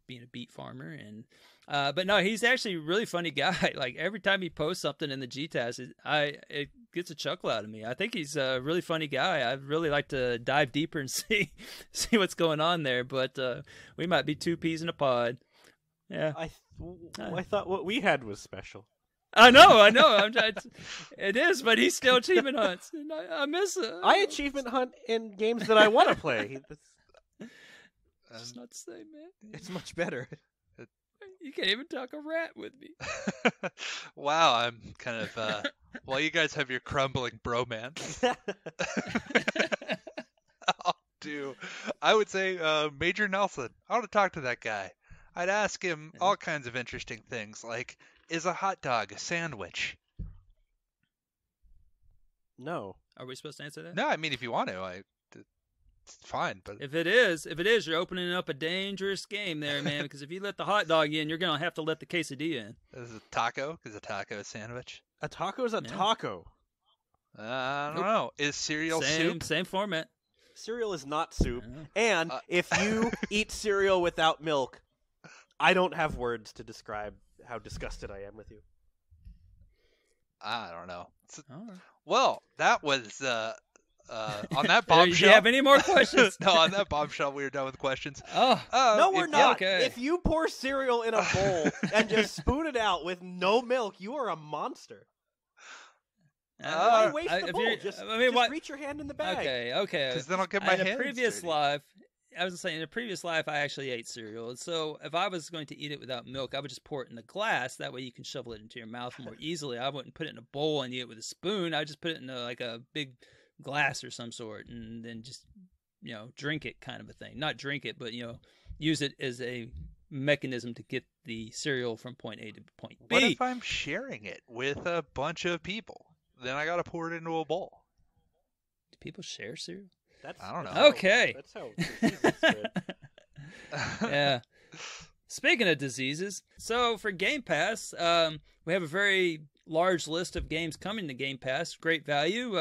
being a beet farmer, and but no, he's actually a really funny guy. Like, every time he posts something in the gtasc, it gets a chuckle out of me. I think he's a really funny guy. I'd really like to dive deeper and see what's going on there, but we might be two peas in a pod. Yeah. I thought what we had was special. I know. It is, but he still achievement hunts. And I miss it. I achievement hunt in games that I want to play. It's not the same, man. It's much better. You can't even talk a rat with me. Wow, I'm kind of... while you guys have your crumbling bromance. I would say Major Nelson. I want to talk to that guy. I'd ask him all kinds of interesting things, like, is a hot dog a sandwich? No. Are we supposed to answer that? No, I mean, if you want to, it's fine. But if it is, you're opening up a dangerous game there, man. Because if you let the hot dog in, you're gonna have to let the quesadilla in. Is a taco? Is a taco a sandwich? A taco is a taco. I don't know. Is cereal soup? Same format. Cereal is not soup. And if you eat cereal without milk, I don't have words to describe how disgusted I am with you. I don't know. Right. Well, that was on that bombshell. Do you have any more questions? No, on that bombshell, we were done with questions. No, we're not. Okay. If you pour cereal in a bowl and just spoon it out with no milk, you are a monster. Why waste the bowl? Just reach your hand in the bag. Okay. Because then I'll get my hands in a previous dirty. life, I was saying, in a previous life, I actually ate cereal. So if I was going to eat it without milk, I would just pour it in a glass. That way you can shovel it into your mouth more easily. I wouldn't put it in a bowl and eat it with a spoon. I would just put it in a big glass or some sort and then just, drink it kind of a thing. Not drink it, but, use it as a mechanism to get the cereal from point A to point B. What if I'm sharing it with a bunch of people? Then I got to pour it into a bowl. Do people share cereal? I don't know. Okay. That's how diseases spread. Yeah. Speaking of diseases, so for Game Pass, we have a very large list of games coming to Game Pass. Great value.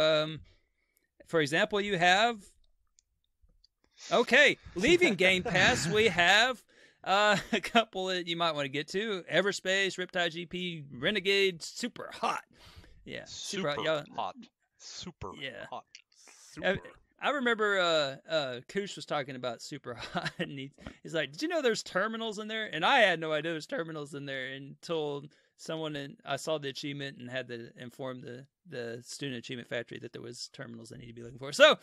For example, you have... Okay, leaving Game Pass, we have a couple that you might want to get to. Everspace, Riptide GP, Renegade, Super Hot. Yeah, super hot. Super hot. Super. I remember Koosh was talking about Super Hot, and he's like, did you know there's terminals in there? And I had no idea there's terminals in there until someone, I saw the achievement and had to inform the Student Achievement Factory that there was terminals I need to be looking for. So,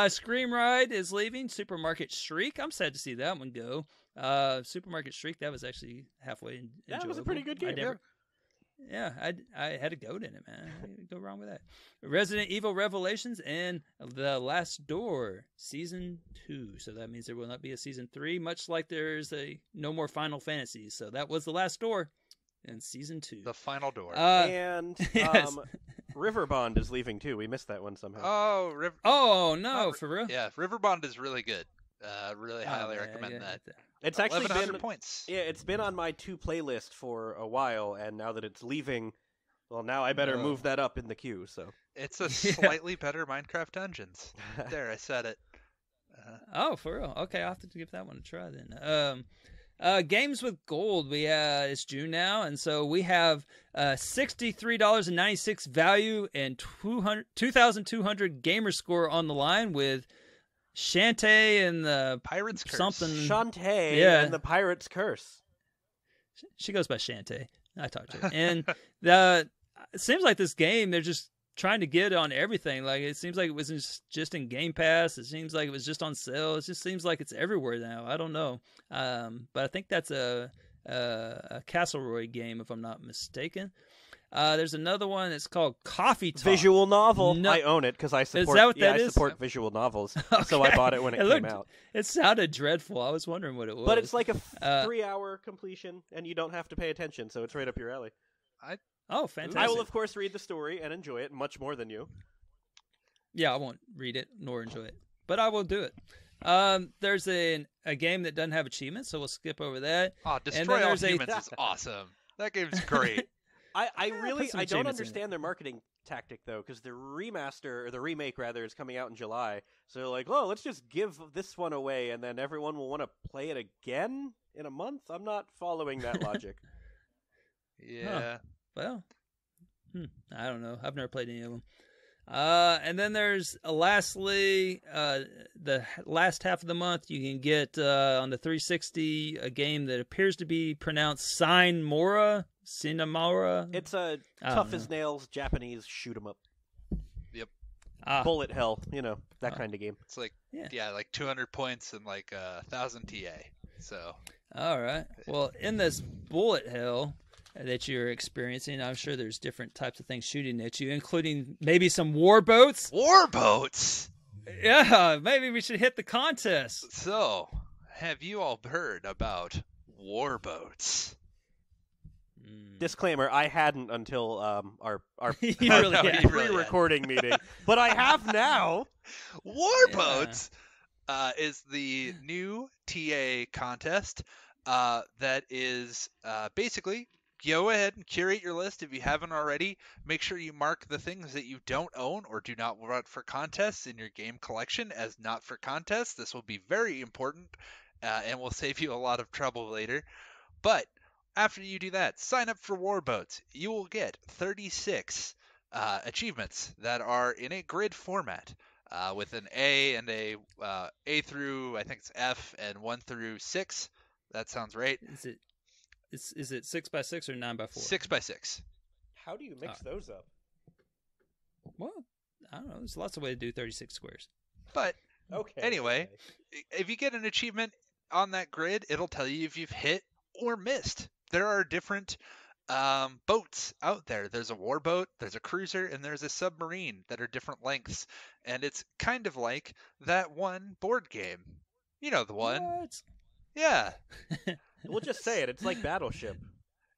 Scream Ride is leaving. Supermarket Shriek, I'm sad to see that one go. Supermarket Shriek, that was actually halfway enjoyable. That was a pretty good game. Yeah, I had a goat in it, man. I didn't go wrong with that. Resident Evil Revelations and The Last Door Season 2. So that means there will not be a Season 3, much like there's no more Final Fantasies. So that was The Last Door in Season 2. The final door. And yes. Riverbond is leaving too. We missed that one somehow. Oh, no, for real? Yeah, Riverbond is really good. Really highly recommend that. It's actually 1,100 points. Yeah, it's been on my to playlist for a while, and now that it's leaving, well, now I better move that up in the queue. So it's a slightly better Minecraft Dungeons. There, I said it. Oh, for real? Okay, I'll have to give that one a try then. Games with Gold. It's June now, and so we have $63.96 value and 2,200 gamer score on the line with Shantae and the Pirate's Curse. Something. Shantae and the Pirate's Curse. She goes by Shantae. I talked to her. And it seems like this game, they're just trying to get on everything. Like, it seems like it wasn't just in Game Pass. It seems like it was just on sale. It just seems like it's everywhere now. I don't know. But I think that's a Castleroy game, if I'm not mistaken. There's another one. It's called Coffee Talk. Visual novel. I own it because I support. Is that what that I is? support visual novels, Okay. so I bought it when it came out. It sounded dreadful. I was wondering what it was. But it's like a 3-hour completion, and you don't have to pay attention, so it's right up your alley. Oh, fantastic! I will, of course, read the story and enjoy it much more than you. Yeah, I won't read it nor enjoy it, but I will do it. There's a game that doesn't have achievements, so we'll skip over that. Oh, Destroy All Humans is awesome. That game's great. I don't understand their marketing tactic though, because the remaster or the remake rather is coming out in July. So they're like, let's just give this one away, and then everyone will want to play it again in a month. I'm not following that logic. Yeah. Huh. Well, I don't know. I've never played any of them. And then there's lastly, the last half of the month, you can get on the 360 a game that appears to be pronounced Cinemora. It's a tough as nails Japanese shoot 'em up. Yep. Bullet hell, that kind of game. It's like like 200 points and like 1,000 TA. So. All right. Well, in this bullet hell that you're experiencing, I'm sure there's different types of things shooting at you, including maybe some warboats. Warboats? Yeah, maybe we should hit the contest. So, have you all heard about warboats? Disclaimer, I hadn't until our pre-recording meeting, but I have now. Warboats is the new TA contest that is basically go ahead and curate your list if you haven't already. Make sure you mark the things that you don't own or do not want for contests in your game collection as not for contests. This will be very important and will save you a lot of trouble later. But after you do that, sign up for Warboats. You will get 36 achievements that are in a grid format with an A and a through, I think it's F, and 1 through 6. That sounds right. Is it 6x6 or 9x4? 6x6. How do you mix those up? Well, I don't know. There's lots of ways to do 36 squares. But okay. Anyway, if you get an achievement on that grid, it'll tell you if you've hit or missed. There are different boats out there. There's a warboat, there's a cruiser, and there's a submarine that are different lengths. And it's kind of like that one board game. You know the one. What? Yeah. We'll just say it. It's like Battleship.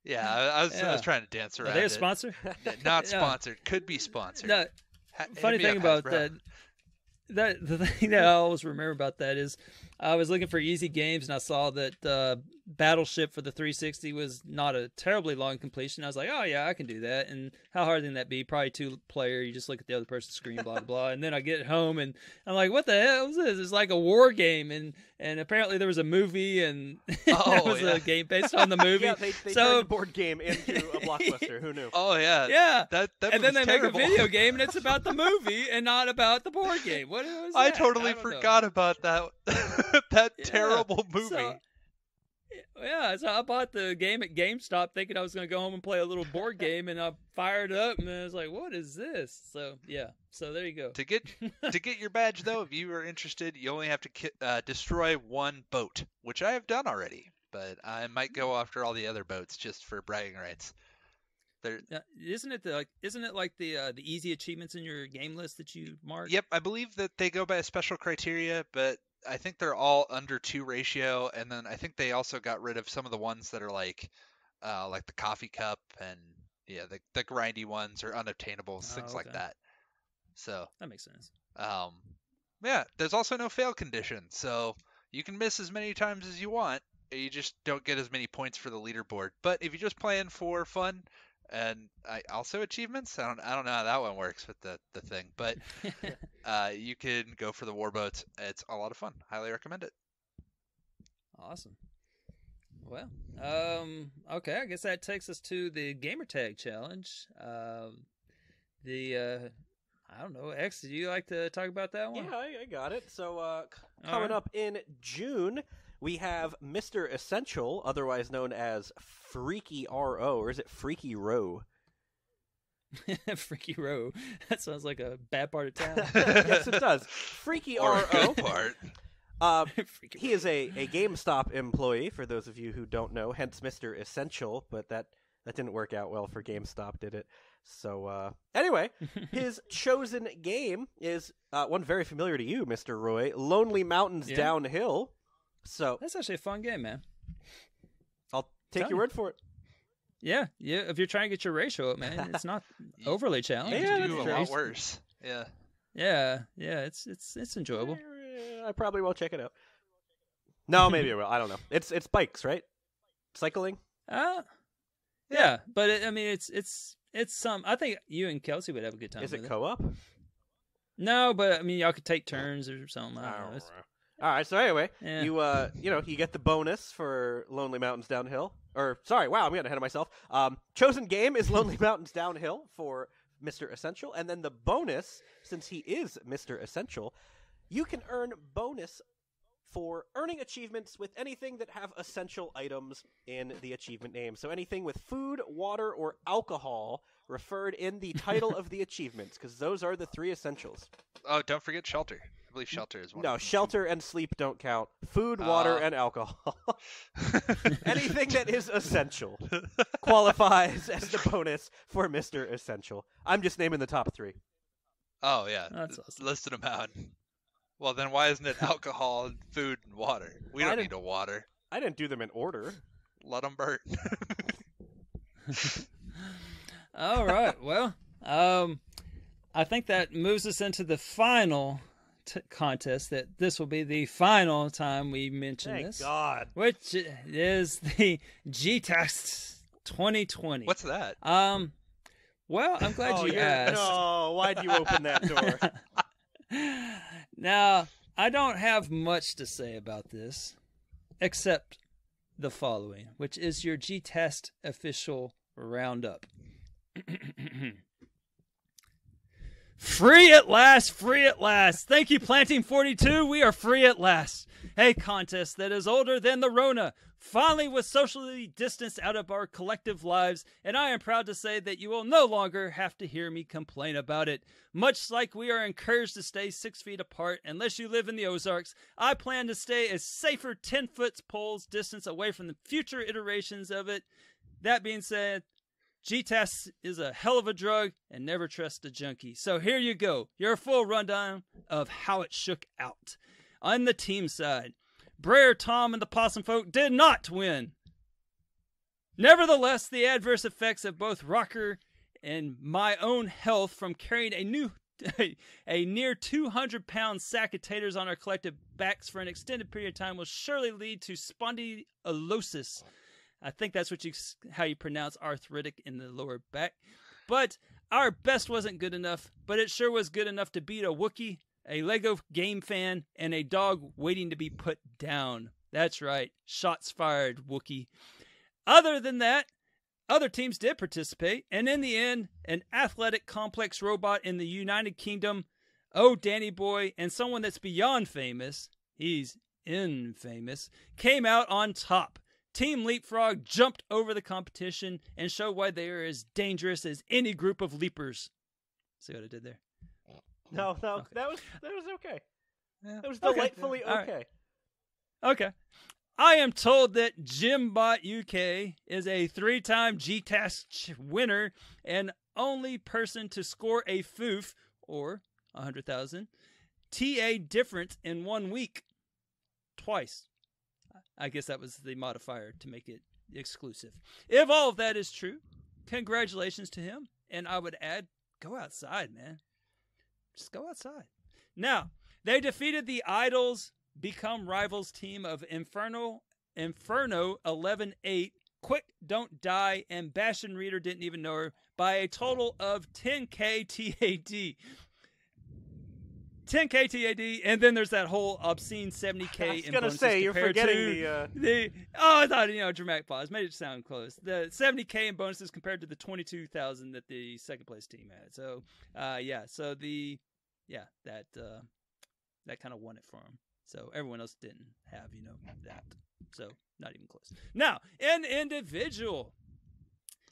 Yeah, I was trying to dance around. Are they a sponsor? Not sponsored. Could be sponsored. No, funny thing about that, the thing that I always remember about that is I was looking for easy games and I saw that Battleship for the 360 was not a terribly long completion. I was like, oh yeah, I can do that. And how hard can that be? Probably 2-player. You just look at the other person's screen, blah, blah. And then I get home and I'm like, what the hell is this? It's like a war game. And apparently there was a movie and that was a game based on the movie. Yeah, they turned the board game into a blockbuster. Who knew? Oh yeah. Yeah. That and then they terrible. make a video game and it's about the movie and not about the board game. What was that? I totally forgot about that. That terrible movie. So I bought the game at GameStop thinking I was going to go home and play a little board game, and I fired it up, and I was like, what is this? So, yeah. So there you go. To get your badge, though, if you are interested, you only have to destroy one boat, which I have done already, but I might go after all the other boats just for bragging rights. Isn't it like the easy achievements in your game list that you mark? Yep, I believe that they go by a special criteria, but I think they're all under 2 ratio, and then I think they also got rid of some of the ones that are like the coffee cup and the grindy ones or unobtainables, things like that. So that makes sense. Yeah, there's also no fail condition, so you can miss as many times as you want. You just don't get as many points for the leaderboard. But if you're just playing for fun, and also achievements, I don't know how that one works with the thing, but you can go for the warboats. It's a lot of fun. Highly recommend it. Awesome. Well, okay, I guess that takes us to the gamertag challenge. I don't know, X, did you like to talk about that one? Yeah, I got it. So coming up in June, we have Mr. Essential, otherwise known as Freaky RO, or is it Freaky Row? Freaky Row. That sounds like a bad part of town. Yes, it does. Freaky Or RO. a good part. He is a GameStop employee, for those of you who don't know, hence Mr. Essential, but that didn't work out well for GameStop, did it? So, anyway, his chosen game is one very familiar to you, Mr. Roy, Lonely Mountains Downhill. So that's actually a fun game, man. I'll take your word for it. Yeah. If you're trying to get your ratio up, man, it's not overly challenging. You can do a lot worse. Yeah. Yeah. It's enjoyable. I probably will check it out. No, maybe I will. I don't know. It's bikes, right? Cycling. Yeah, but it's some. I think you and Kelsey would have a good time. Is it with co-op? No, but y'all could take turns or something. I don't know. All right. So anyway, you get the bonus for Lonely Mountains Downhill. Or sorry, wow, I'm getting ahead of myself. Chosen game is Lonely Mountains Downhill for Mr. Essential. And then the bonus, since he is Mr. Essential, you can earn bonus for earning achievements with anything that have essential items in the achievement name. So anything with food, water, or alcohol referred in the title of the achievements, because those are the 3 essentials. Oh, don't forget shelter. I believe shelter is one. No, shelter and sleep don't count. Food, water, and alcohol. Anything that is essential qualifies as the bonus for Mr. Essential. I'm just naming the top 3. Oh, yeah. That's awesome. Listed them out. Well, then why isn't it alcohol, food, and water? We don't need a water. I didn't do them in order. Let them burn. All right. Well, I think that moves us into the final contest. That this will be the final time we mention this. Thank God. Which is the gtasc 2020. What's that? Well, I'm glad you asked. No, why'd you open that door? Now, I don't have much to say about this, except the following, which is your gtasc official roundup. Free at last, free at last. Thank you, Planting 42. We are free at last. A contest that is older than the Rona, finally was socially distanced out of our collective lives, and I am proud to say that you will no longer have to hear me complain about it. Much like we are encouraged to stay 6 feet apart unless you live in the Ozarks, I plan to stay a safer 10-foot poles distance away from the future iterations of it. That being said, gtasc is a hell of a drug, and never trust a junkie. So here you go, your full rundown of how it shook out. On the team side, Brer Tom and the Possum Folk did not win. Nevertheless, the adverse effects of both Rocker and my own health from carrying a near 200-pound sack of taters on our collective backs for an extended period of time will surely lead to spondylosis. I think that's how you pronounce arthritic in the lower back. But our best wasn't good enough, but it sure was good enough to beat a Wookie, a Lego game fan, and a dog waiting to be put down. That's right. Shots fired, Wookie. Other than that, other teams did participate, and in the end, an athletic complex robot in the United Kingdom, Danny Boy, and someone that's beyond famous, he's infamous, came out on top. Team Leapfrog jumped over the competition and showed why they are as dangerous as any group of leapers. See what I did there? No, Okay. that was okay. Yeah. That was delightfully All okay. Okay. I am told that Jimbot UK is a 3-time gtasc winner and only person to score a FOOF, or 100,000, TA difference in 1 week. Twice. I guess that was the modifier to make it exclusive. If all of that is true, congratulations to him. And I would add, go outside, man. Just go outside. Now, they defeated the Idols Become Rivals team of Inferno 11-8, Quick Don't Die, and Bastion Reader Didn't Even Know Her by a total of 10K TAD. 10K TAD, and then there's that whole obscene 70K. I was gonna say you're forgetting I thought dramatic pause made it sound close. The 70K in bonuses compared to the 22,000 that the second place team had. So that kind of won it for him. So everyone else didn't have that. So not even close. Now an individual,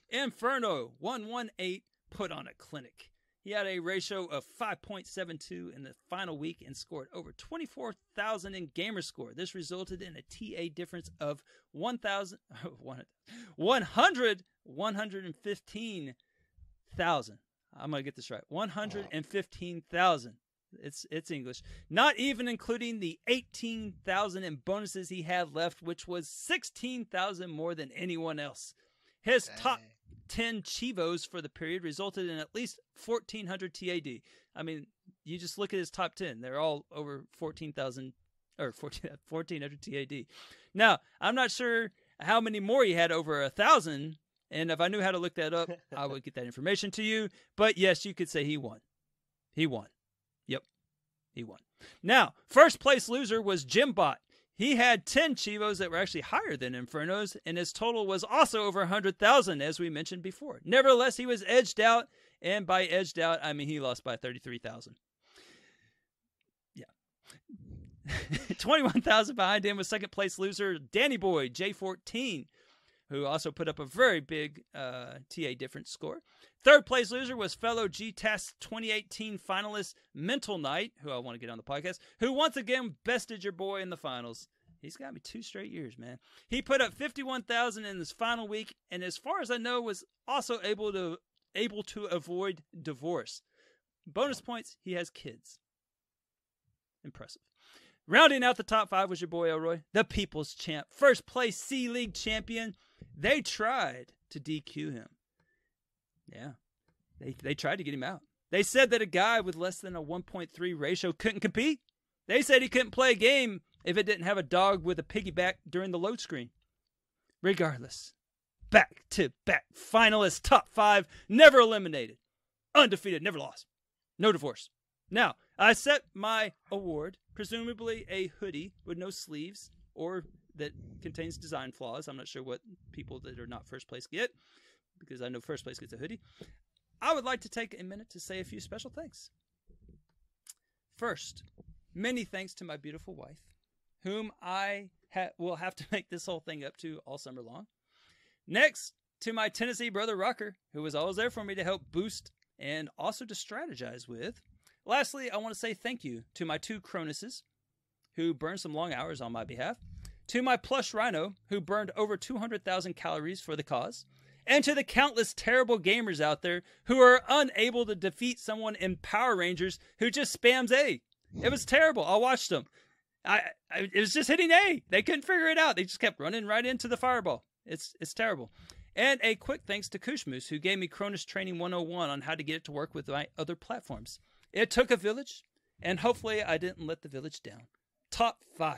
Inferno 118 put on a clinic. He had a ratio of 5.72 in the final week and scored over 24,000 in gamer score. This resulted in a TA difference of 115,000. I'm going to get this right. 115,000. It's English. Not even including the 18,000 in bonuses he had left, which was 16,000 more than anyone else. His top 10 Chivos for the period resulted in at least 1,400 TAD. I mean, you just look at his top 10. They're all over 14,000 or 1,400 TAD. Now, I'm not sure how many more he had over 1,000, and if I knew how to look that up, I would get that information to you. But yes, you could say he won. He won. Yep, he won. Now, first place loser was Jimbot. He had 10 Chivos that were actually higher than Inferno's, and his total was also over 100,000, as we mentioned before. Nevertheless, he was edged out And by edged out, I mean he lost by 33,000. Yeah. 21,000 behind him was second place loser Danny Boy J14, who also put up a very big TA difference score. Third place loser was fellow gtasc 2018 finalist Mental Knight, who I want to get on the podcast, who once again bested your boy in the finals. He's got me 2 straight years, man. He put up 51,000 in his final week, and as far as I know, was also able to avoid divorce. Bonus points, he has kids. Impressive. Rounding out the top 5 was your boy Elroy, the People's Champ, first place C-League champion. They tried to DQ him. Yeah, they tried to get him out. They said that a guy with less than a 1.3 ratio couldn't compete. They said he couldn't play a game if it didn't have a dog with a piggyback during the load screen. Regardless, back-to-back finalists, top 5, never eliminated, undefeated, never lost, no divorce. Now, I set my award, presumably a hoodie with no sleeves or that contains design flaws. I'm not sure what people that are not first place get, because I know first place gets a hoodie. I would like to take a minute to say a few special thanks. First, many thanks to my beautiful wife, whom I will have to make this whole thing up to all summer long. Next, to my Tennessee brother Rocker, who was always there for me to help boost and also to strategize with. Lastly, I want to say thank you to my 2 Cronuses, who burned some long hours on my behalf, to my plush Rhino, who burned over 200,000 calories for the cause, and to the countless terrible gamers out there who are unable to defeat someone in Power Rangers who just spams A. It was terrible. I watched them. It was just hitting A. They couldn't figure it out. They just kept running right into the fireball. It's terrible. And a quick thanks to Kushmoose, who gave me Cronus Training 101 on how to get it to work with my other platforms. It took a village, and hopefully I didn't let the village down. Top 5.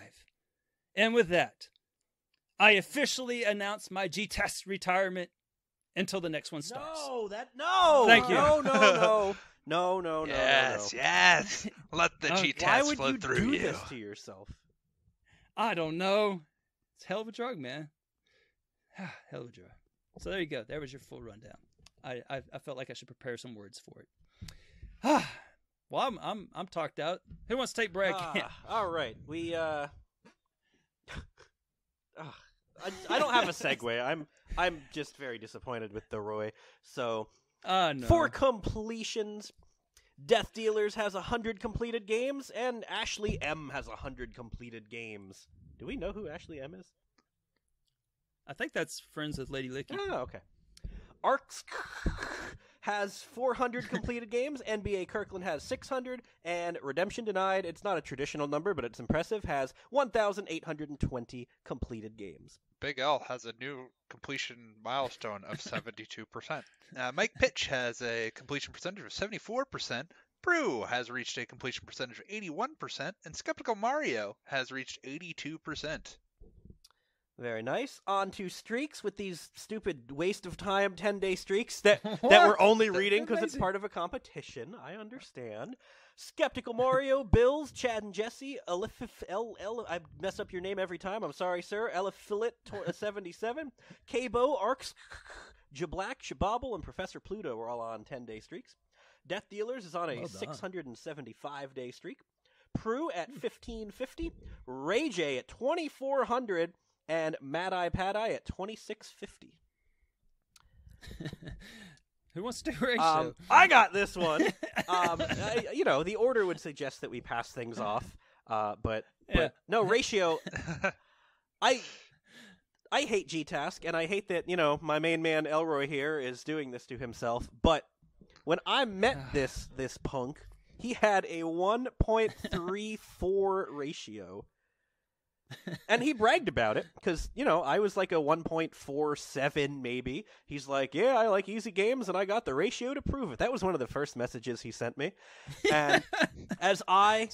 And with that, I officially announce my gtasc retirement until the next one starts. No. Thank you. No. Yes. Let the gtasc flow through you. Why would you do this to yourself? I don't know. It's a hell of a drug, man. Hell of a drug. So there you go. There was your full rundown. I felt like I should prepare some words for it. Well, I'm talked out. Who wants to take break? All right. We I don't have a segue. I'm just very disappointed with the Roy. So no. For completions, Death Dealers has 100 completed games, and Ashley M has 100 completed games. Do we know who Ashley M is? I think that's friends with Lady Licky. Oh, okay. Arcs has 400 completed games. NBA Kirkland has 600. And Redemption Denied, it's not a traditional number, but it's impressive, has 1,820 completed games. Big L has a new completion milestone of 72%. Mike Pitch has a completion percentage of 74%. Brew has reached a completion percentage of 81%. And Skeptical Mario has reached 82%. Very nice. On to streaks with these stupid waste of time 10-day streaks that we're only reading because it's part of a competition. I understand. Skeptical Mario, Bills, Chad and Jesse, I mess up your name every time. I'm sorry, sir. Eliphilit 77, Kabo, Arcs, Jablack, Shabobble, and Professor Pluto are all on 10-day streaks. Death Dealers is on a 675-day streak. Prue at 1550, Ray J at 2400. And Mad Eye Pad Eye at 2650. Who wants to do a ratio? I got this one. The order would suggest that we pass things off. But no, ratio. I hate gtasc, and I hate that, my main man Elroy here is doing this to himself. But when I met this punk, he had a 1.34 ratio. And he bragged about it because, I was like a 1.47 maybe. He's like, yeah, I like easy games and I got the ratio to prove it. That was one of the first messages he sent me. And as I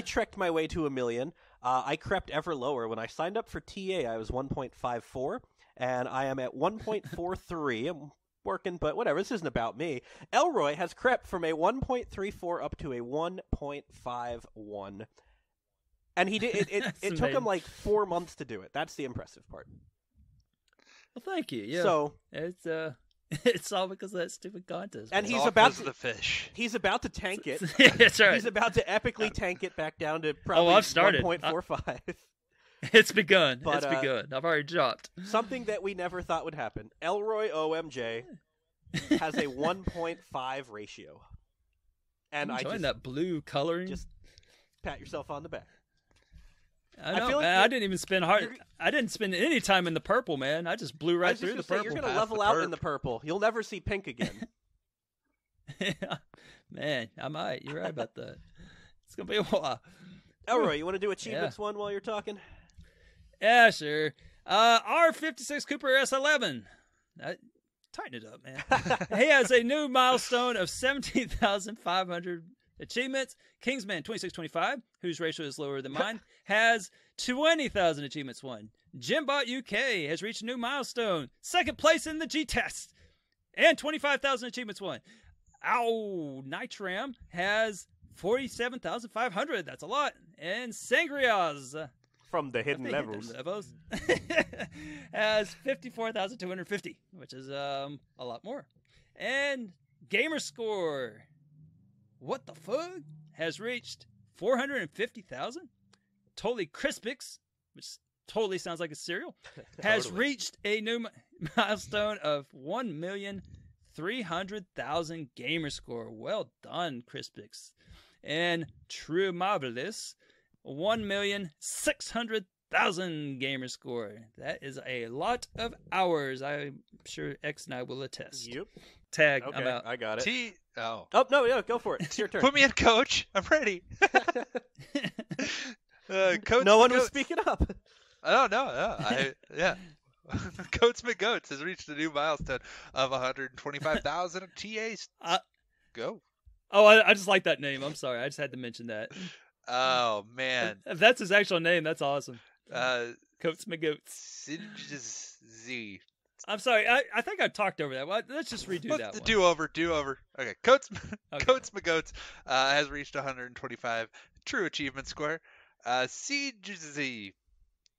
trekked my way to 1 million, I crept ever lower. When I signed up for TA, I was 1.54 and I am at 1.43. I'm working, but whatever. This isn't about me. Elroy has crept from a 1.34 up to a 1.51. And he did. It took him like 4 months to do it. That's the impressive part. Well, thank you. Yeah. So it's It's all because of that stupid contest. And It's he's all about 'cause of the fish. He's about to tank it. That's right. He's about to epically tank it back down to probably I've started. 1.45. It's begun. But, It's begun. I've already dropped. Something that we never thought would happen. ElroyOMJ has a 1.5 ratio. And I'm I enjoying just, that blue coloring. just pat yourself on the back. I know, feel like man. you're- I didn't even spend I didn't spend any time in the purple, man. I just blew I right was just through the gonna say, purple. you're going to Pass level the out perp. in the purple. You'll never see pink again. Man, I might. You're right about that. It's gonna be a while. Elroy, you want to do Achievements 1 while you're talking? Yeah, sure. R56 Cooper S11. Tighten it up, man. He has a new milestone of 17,500 achievements. Kingsman 2625, whose ratio is lower than mine, has 20,000 achievements won. Jimbot UK has reached a new milestone, second place in the gtasc, and 25,000 achievements won. Ow, Nitram has 47,500. That's a lot. And Sangria's From the hidden levels. has 54,250, which is a lot more. And Gamerscore, what the fuck, has reached 450,000. Totally Crispix, which totally sounds like a cereal, has reached a new milestone of 1,300,000 Gamerscore. Well done, Crispix. And True Marvelous, 1,600,000 Gamerscore. That is a lot of hours. I'm sure X and I will attest. Yep. Tag, Okay, I'm out. I got it. Oh. Oh, no, go for it. It's your turn. Put me in, coach. I'm ready. Coach No one was McGoats. speaking up. Oh, no. Yeah. Coach McGoats has reached a new milestone of 125,000 TAs. Go. Oh, I just like that name. I'm sorry. I just had to mention that. Oh, man. If that's his actual name, that's awesome. Coats McGoats. Z. I'm sorry. I think I talked over that. Well, let's just redo that one. Do over. Okay. Coats Okay. McGoats has reached 125 true achievement score. CZ.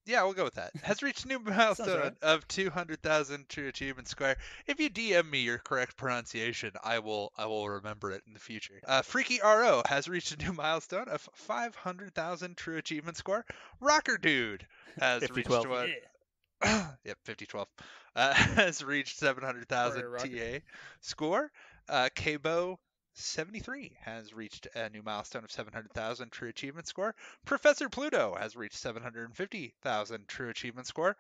Yeah, we'll go with that. Has reached a new milestone right. of 200,000 true achievement square. If you DM me your correct pronunciation, I will remember it in the future. Freaky RO has reached a new milestone of 500,000 true achievement score. Rocker Dude has 5012. reached one. Yeah. Yep, 5012. Has reached 700,000 Rocker. TA score. Kabo 73 has reached a new milestone of 700,000 true achievement score. Professor Pluto has reached 750,000 true achievement score.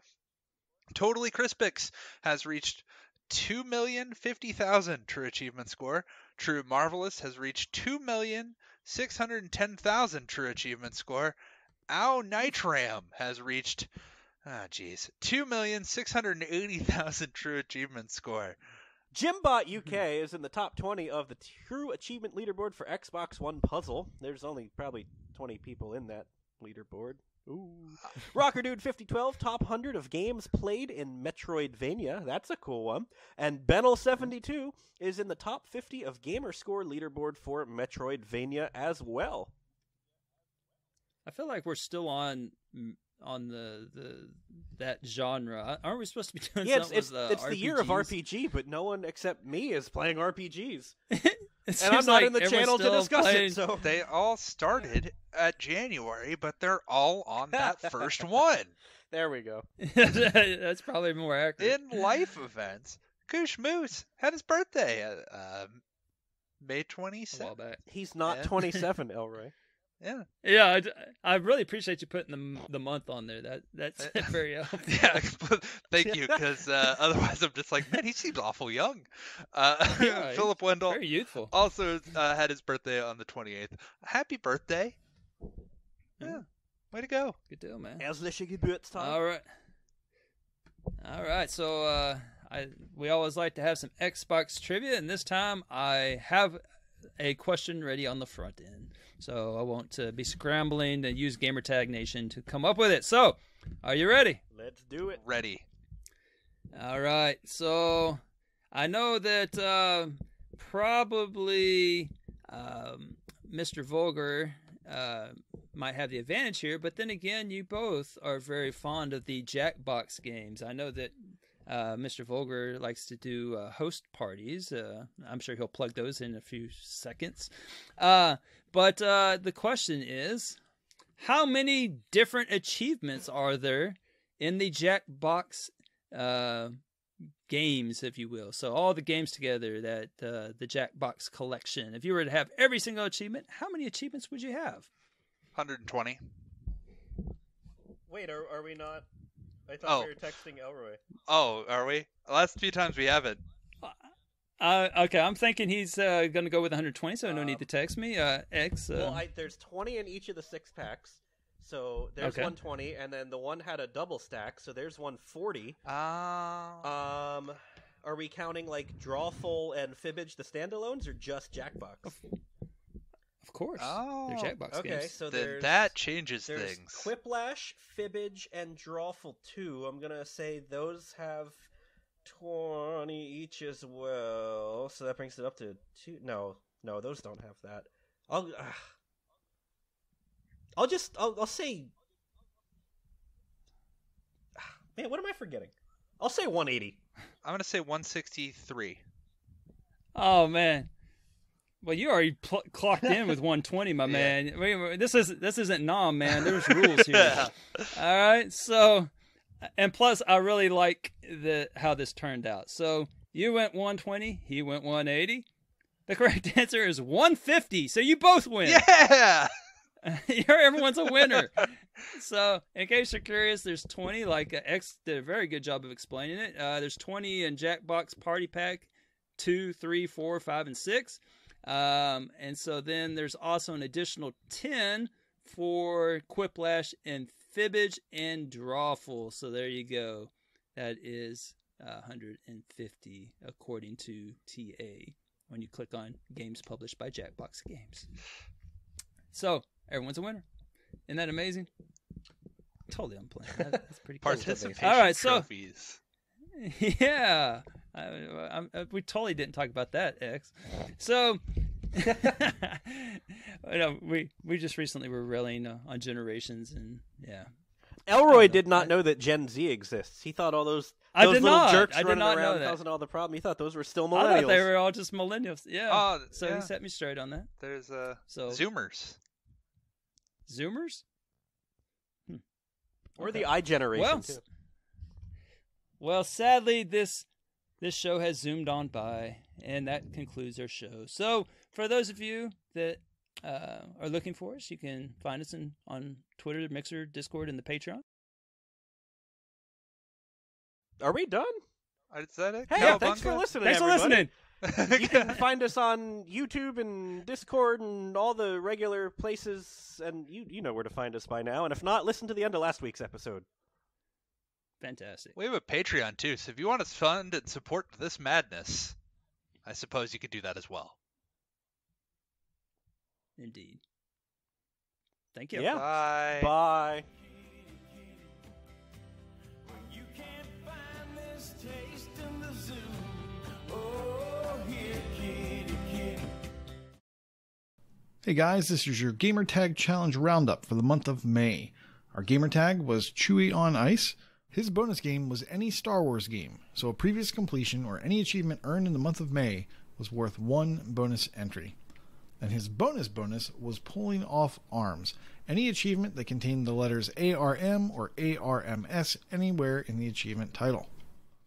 Totally Crispix has reached 2,050,000 true achievement score. True Marvelous has reached 2,610,000 true achievement score. Ow Nitram has reached 2,680,000 true achievement score. Jimbot UK is in the top 20 of the True Achievement Leaderboard for Xbox One Puzzle. There's only probably 20 people in that leaderboard. Ooh. Rocker Dude 5012, top 100 of games played in Metroidvania. That's a cool one. And Benel72 is in the top 50 of Gamerscore leaderboard for Metroidvania as well. I feel like we're still on that genre. Aren't we supposed to be doing something it's with the year of RPGs? RPG, but no one except me is playing RPGs. It And I'm seems not like in the everyone's channel to still discuss playing- it, so... They all started at January, but they're all on that first one. There we go. That's probably more accurate. In life events, Goosh Moose had his birthday May A 27th. while back. He's not Yeah. 27, Elroy. Yeah. Yeah, I really appreciate you putting the month on there. That's very helpful. Yeah, thank you, because otherwise I'm just like, man, he seems awful young. Yeah, Philip Wendell Very youthful. also had his birthday on the 28th. Happy birthday. Yeah, way to go. Good deal, man. Herzliche Geburtstag. All right. So we always like to have some Xbox trivia, and this time I have a question ready on the front end. So I won't be scrambling to use Gamertag Nation to come up with it. So, are you ready? Let's do it. Ready. All right. So I know that probably Mr. Vulgar might have the advantage here, but then again, you both are very fond of the Jackbox games. I know that Mr. Vulgar likes to do host parties. I'm sure he'll plug those in a few seconds. But the question is, how many different achievements are there in the Jackbox games, if you will? So all the games together, that the Jackbox collection. If you were to have every single achievement, how many achievements would you have? 120. Wait, are we not? I thought we were texting Elroy. Oh, are we? Last few times we haven't. Okay, I'm thinking he's going to go with 120, so no need to text me. X. Well, there's 20 in each of the 6 packs, so there's 120, and then the one had a double stack, so there's 140. Are we counting like Drawful and Fibbage, the standalones, or just Jackbox? Of course. Oh, they're Jackbox okay, games. so then that changes things. Quiplash, Fibbage, and Drawful 2. I'm gonna say those have 20 each as well, so that brings it up to 2. No, those don't have that. I'll say. Man, what am I forgetting? I'll say 180. I'm gonna say 163. Oh man. Well, you already clocked in with 120, my man. Wait, this isn't Nom, man. There's rules here. All right, so, and plus, I really like how this turned out. So you went 120, he went 180. The correct answer is 150. So you both win. Yeah. Everyone's a winner. So, in case you're curious, there's 20. Like X did a very good job of explaining it. There's 20 in Jackbox Party Pack 2, 3, 4, 5, and 6. And so then there's also an additional 10 for Quiplash and Fibbage and Drawful. So there you go. That is 150 according to TA when you click on games published by Jackbox Games. So everyone's a winner. Isn't that amazing? Totally unplanned. That's pretty cool. Participation All right, trophies. Yeah. We totally didn't talk about that, X. So, we just recently were railing on generations, and yeah. Elroy did not know that Gen Z exists. He thought all those little jerks running around causing all the problem. He thought those were still millennials. I thought they were all just millennials. Yeah. He set me straight on that. There's Zoomers. Zoomers? Or the I generation too. Well, sadly, this show has zoomed on by, and that concludes our show. So, for those of you that are looking for us, you can find us on Twitter, Mixer, Discord, and the Patreon. Are we done? Is that it? Hey, thanks for listening. Thanks for listening. You can find us on YouTube and Discord and all the regular places, and you know where to find us by now. And if not, listen to the end of last week's episode. Fantastic. We have a Patreon too, so if you want to fund and support this madness, I suppose you could do that as well. Indeed. Thank you. Yeah. Bye. Bye. You can't find this taste in the zoo. Oh, here, kitty, kitty. Hey guys, this is your Gamertag Challenge Roundup for the month of May. Our gamertag was ChewieOnIce. His bonus game was any Star Wars game, so a previous completion or any achievement earned in the month of May was worth 1 bonus entry. And his bonus was pulling off arms, any achievement that contained the letters ARM or ARMS anywhere in the achievement title.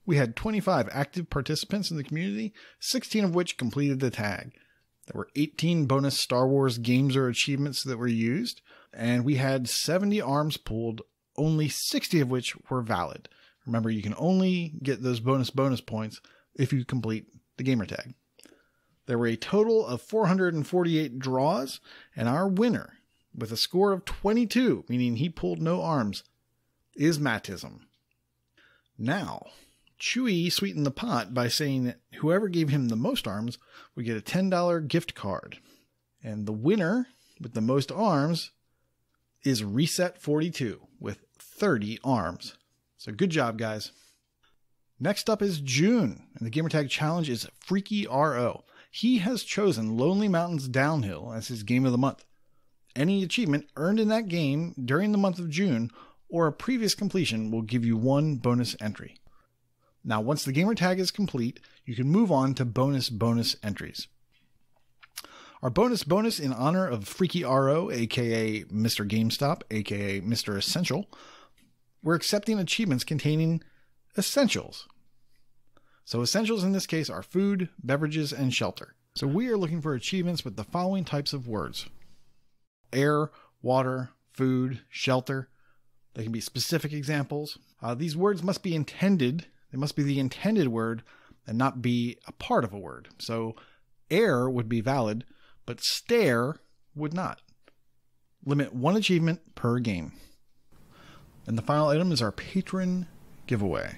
We had 25 active participants in the community, 16 of which completed the tag. There were 18 bonus Star Wars games or achievements that were used, and we had 70 arms pulled, only 60 of which were valid. Remember, you can only get those bonus points if you complete the gamertag. There were a total of 448 draws, and our winner, with a score of 22, meaning he pulled no arms, is Mattism. Now, Chewie sweetened the pot by saying that whoever gave him the most arms would get a $10 gift card. And the winner with the most arms is Reset42 with 30 arms. So good job, guys. Next up is June, and the gamertag challenge is Freaky RO. He has chosen Lonely Mountains Downhill as his game of the month. Any achievement earned in that game during the month of June or a previous completion will give you 1 bonus entry. Now, once the gamer tag is complete, you can move on to bonus entries. Our bonus in honor of Freaky RO, aka Mr. GameStop, aka Mr. Essential, we're accepting achievements containing essentials. So essentials in this case are food, beverages, and shelter. So we are looking for achievements with the following types of words: air, water, food, shelter. They can be specific examples. These words must be intended. They must be the intended word and not be a part of a word. So air would be valid, but stare would not. Limit 1 achievement per game. And the final item is our patron giveaway.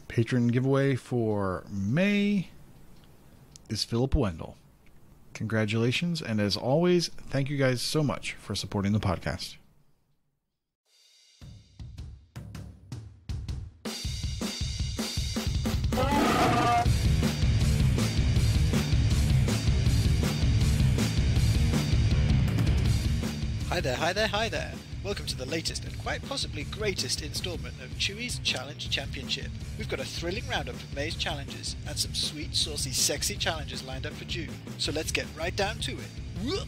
Patron giveaway for May is Philip Wendell. Congratulations, and as always, thank you guys so much for supporting the podcast. Hi there. Welcome to the latest and quite possibly greatest installment of Chewie's Challenge Championship. We've got a thrilling roundup of May's challenges and some sweet, saucy, sexy challenges lined up for June. So let's get right down to it. Whoop!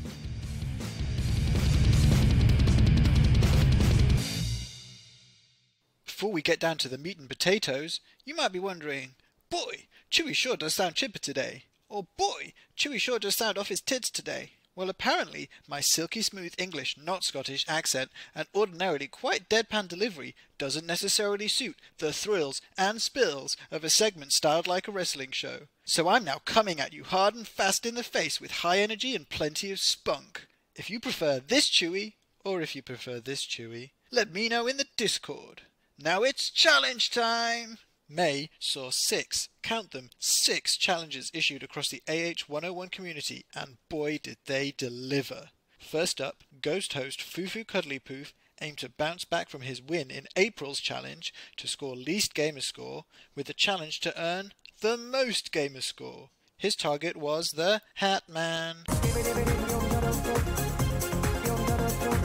Before we get down to the meat and potatoes, you might be wondering, boy, Chewie sure does sound chipper today. Or boy, Chewie sure does sound off his tits today. Well, apparently, my silky smooth English, not Scottish accent and ordinarily quite deadpan delivery doesn't necessarily suit the thrills and spills of a segment styled like a wrestling show. So I'm now coming at you hard and fast in the face with high energy and plenty of spunk. If you prefer this Chewie, or if you prefer this Chewie, let me know in the Discord. Now it's challenge time! May saw 6, count them, 6 challenges issued across the AH101 community, and boy did they deliver. First up, Ghost host Fufu Cuddlypoof aimed to bounce back from his win in April's challenge to score least gamer score, with the challenge to earn the most gamer score. His target was the Hat Man.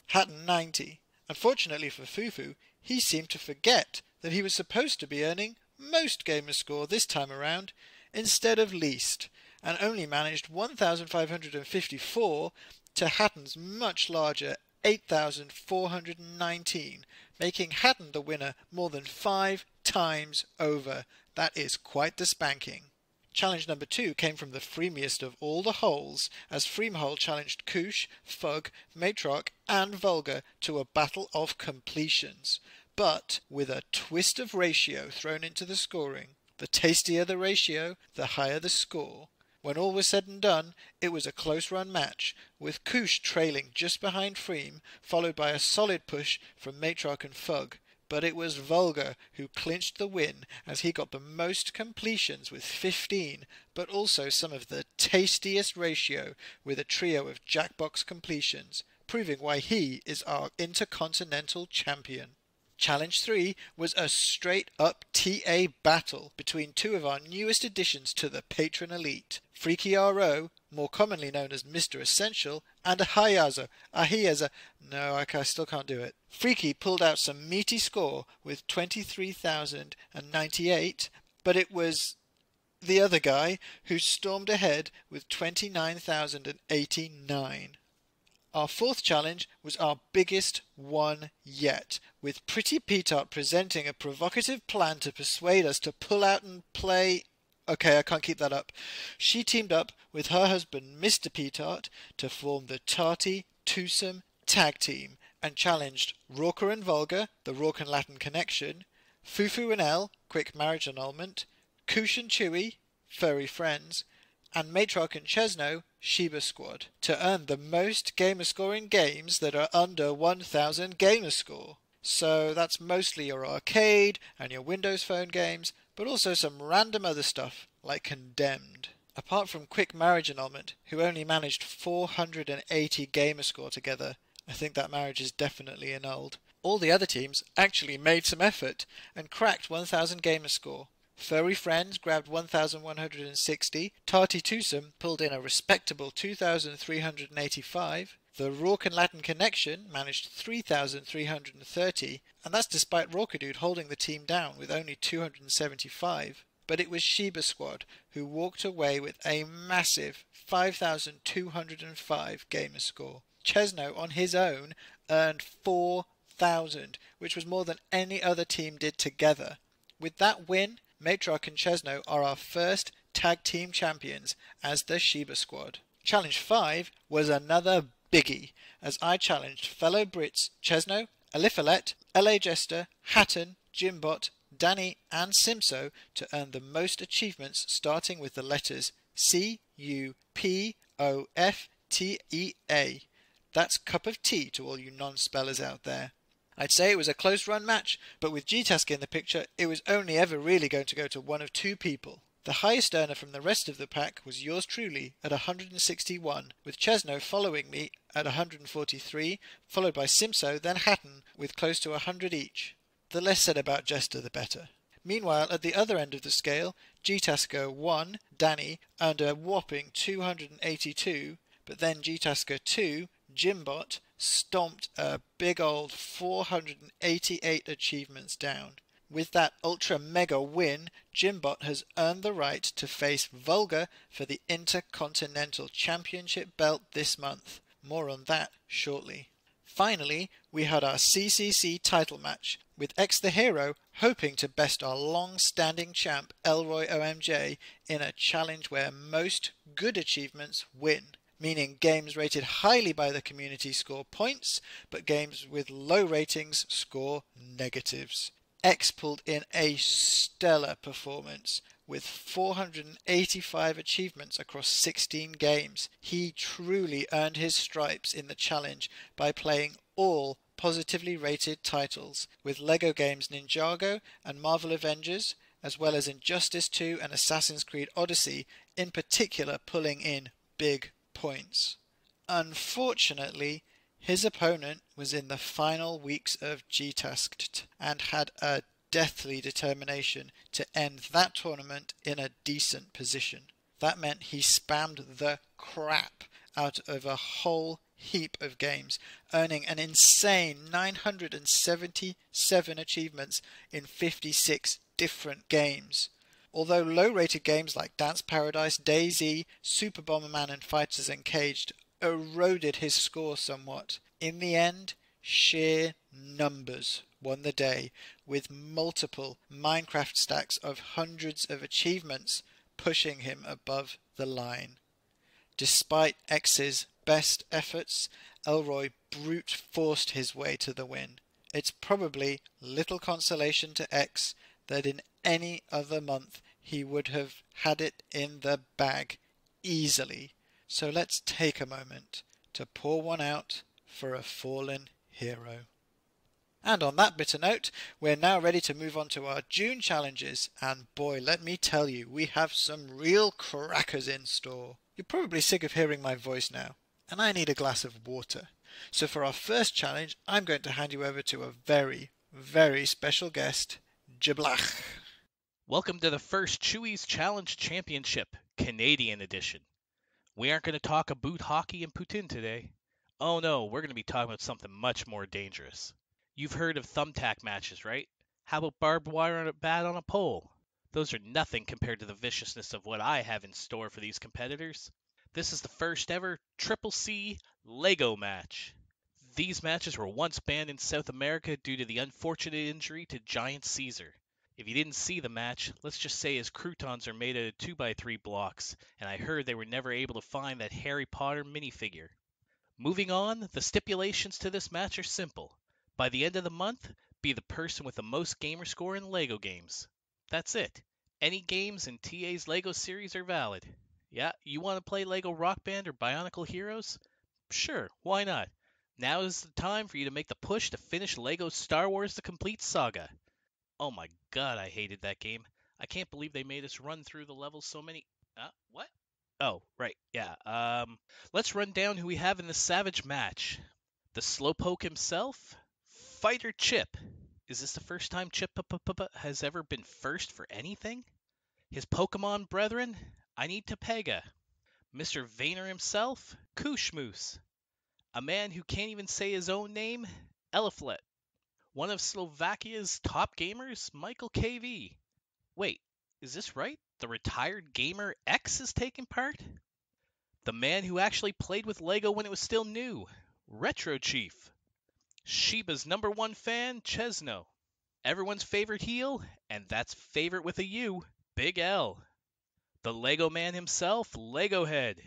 Hatton 90. Unfortunately for Fufu, he seemed to forget that he was supposed to be earning most gamer score this time around instead of least, and only managed 1,554 to Hatton's much larger 8,419, making Hatton the winner more than 5 times over. That is quite the spanking. Challenge number 2 came from the freemiest of all the holes, as Freemhole challenged Koosh, Fug, Matrock and Vulgar to a battle of completions, but with a twist of ratio thrown into the scoring. The tastier the ratio, the higher the score. When all was said and done, it was a close run match, with Koosh trailing just behind Freem, followed by a solid push from Matrock and Fug. But it was Vulgar who clinched the win, as he got the most completions with 15, but also some of the tastiest ratio with a trio of Jackbox completions, proving why he is our Intercontinental Champion. Challenge 3 was a straight-up TA battle between 2 of our newest additions to the Patron Elite, Freaky RO, more commonly known as Mr. Essential, and Ahiaza. No, I still can't do it. Freaky pulled out some meaty score with 23,098, but it was the other guy who stormed ahead with 29,089. Our 4th challenge was our biggest one yet, with Pretty Petart presenting a provocative plan to persuade us to pull out and play... Okay, I can't keep that up. She teamed up with her husband Mr. Petart to form the Tarty Twosome Tag Team and challenged Rorker and Vulgar, the Vulgar Latin Connection, Fufu and El, Quick Marriage Annulment, Koosh and Chewie, Furry Friends, and Matrock and Chesno, Sheba Squad, to earn the most gamer score in games that are under 1,000 gamer score. So that's mostly your arcade and your Windows Phone games, but also some random other stuff, like Condemned. Apart from Quick Marriage Annulment, who only managed 480 gamer score together, I think that marriage is definitely annulled. All the other teams actually made some effort and cracked 1,000 gamer score. Furry Friends grabbed 1,160, Tarty Twosome pulled in a respectable 2,385, The Vulgar Latin connection managed 3,330, and that's despite Rockadude holding the team down with only 275. But it was Sheba Squad who walked away with a massive 5,205 gamer score. Chesno on his own earned 4,000, which was more than any other team did together. With that win, Matriarch and Chesno are our first tag team champions as the Sheba Squad. Challenge 5 was another biggie, as I challenged fellow Brits Chesno, Alifalet, LA Jester, Hatton, Jimbot, Danny and Simso to earn the most achievements, starting with the letters CUPOFTEA. That's cup of tea to all you non-spellers out there. I'd say it was a close run match, but with gtasc in the picture, it was only ever really going to go to one of two people. The highest earner from the rest of the pack was yours truly at 161, with Chesno following me at 143, followed by Simso, then Hatton with close to 100 each. The less said about Jester, the better. Meanwhile, at the other end of the scale, gtasker 1, Danny, earned a whopping 282, but then gtasker 2, Jimbot, stomped a big old 488 achievements down. With that ultra mega win, Jimbot has earned the right to face Vulgar for the Intercontinental Championship belt this month. More on that shortly. Finally, we had our CCC title match, with Exe the Hero hoping to best our long-standing champ ElroyOMJ in a challenge where most good achievements win, meaning games rated highly by the community score points, but games with low ratings score negatives. Exe pulled in a stellar performance, with 485 achievements across 16 games. He truly earned his stripes in the challenge by playing all positively rated titles, with LEGO games Ninjago and Marvel Avengers, as well as Injustice 2 and Assassin's Creed Odyssey, in particular pulling in big points. Unfortunately, his opponent was in the final weeks of gtasc and had a deathly determination to end that tournament in a decent position. That meant he spammed the crap out of a whole heap of games, earning an insane 977 achievements in 56 different games. Although low-rated games like Dance Paradise, DayZ, Super Bomberman and Fighters Uncaged eroded his score somewhat, in the end, sheer numbers won the day, with multiple Minecraft stacks of hundreds of achievements pushing him above the line. Despite Exe's best efforts, Elroy brute forced his way to the win. It's probably little consolation to Exe that in any other month he would have had it in the bag easily. So let's take a moment to pour one out for a fallen hero. And on that bitter note, we're now ready to move on to our June challenges, and boy, let me tell you, we have some real crackers in store. You're probably sick of hearing my voice now, and I need a glass of water. So for our first challenge, I'm going to hand you over to a very, very special guest, Jiblach. Welcome to the first Chewie's Challenge Championship, Canadian edition. We aren't going to talk about hockey and Putin today. Oh no, we're going to be talking about something much more dangerous. You've heard of thumbtack matches, right? How about barbed wire on a bat on a pole? Those are nothing compared to the viciousness of what I have in store for these competitors. This is the first ever Triple C Lego match. These matches were once banned in South America due to the unfortunate injury to Giant Caesar. If you didn't see the match, let's just say his croutons are made out of 2x3 blocks, and I heard they were never able to find that Harry Potter minifigure. Moving on, the stipulations to this match are simple. By the end of the month, be the person with the most gamer score in LEGO games. That's it. Any games in TA's LEGO series are valid. Yeah, you want to play LEGO Rock Band or Bionicle Heroes? Sure, why not? Now is the time for you to make the push to finish LEGO Star Wars The Complete Saga. Oh my god, I hated that game. I can't believe they made us run through the levels so many... What? Oh, right, yeah. Let's run down who we have in the Savage match. The Slowpoke himself? Fighter Chip. Is this the first time Chip has ever been first for anything? His Pokemon brethren? I need Topega. Mr. Vayner himself? Kooshmoose. A man who can't even say his own name, Eliflet. One of Slovakia's top gamers, Michael KV. Wait, is this right? The retired gamer X is taking part? The man who actually played with Lego when it was still new, Retro Chief. Shiba's #1 fan, Chesno. Everyone's favorite heel, and that's favorite with a U, Big L. The Lego man himself, Lego Head.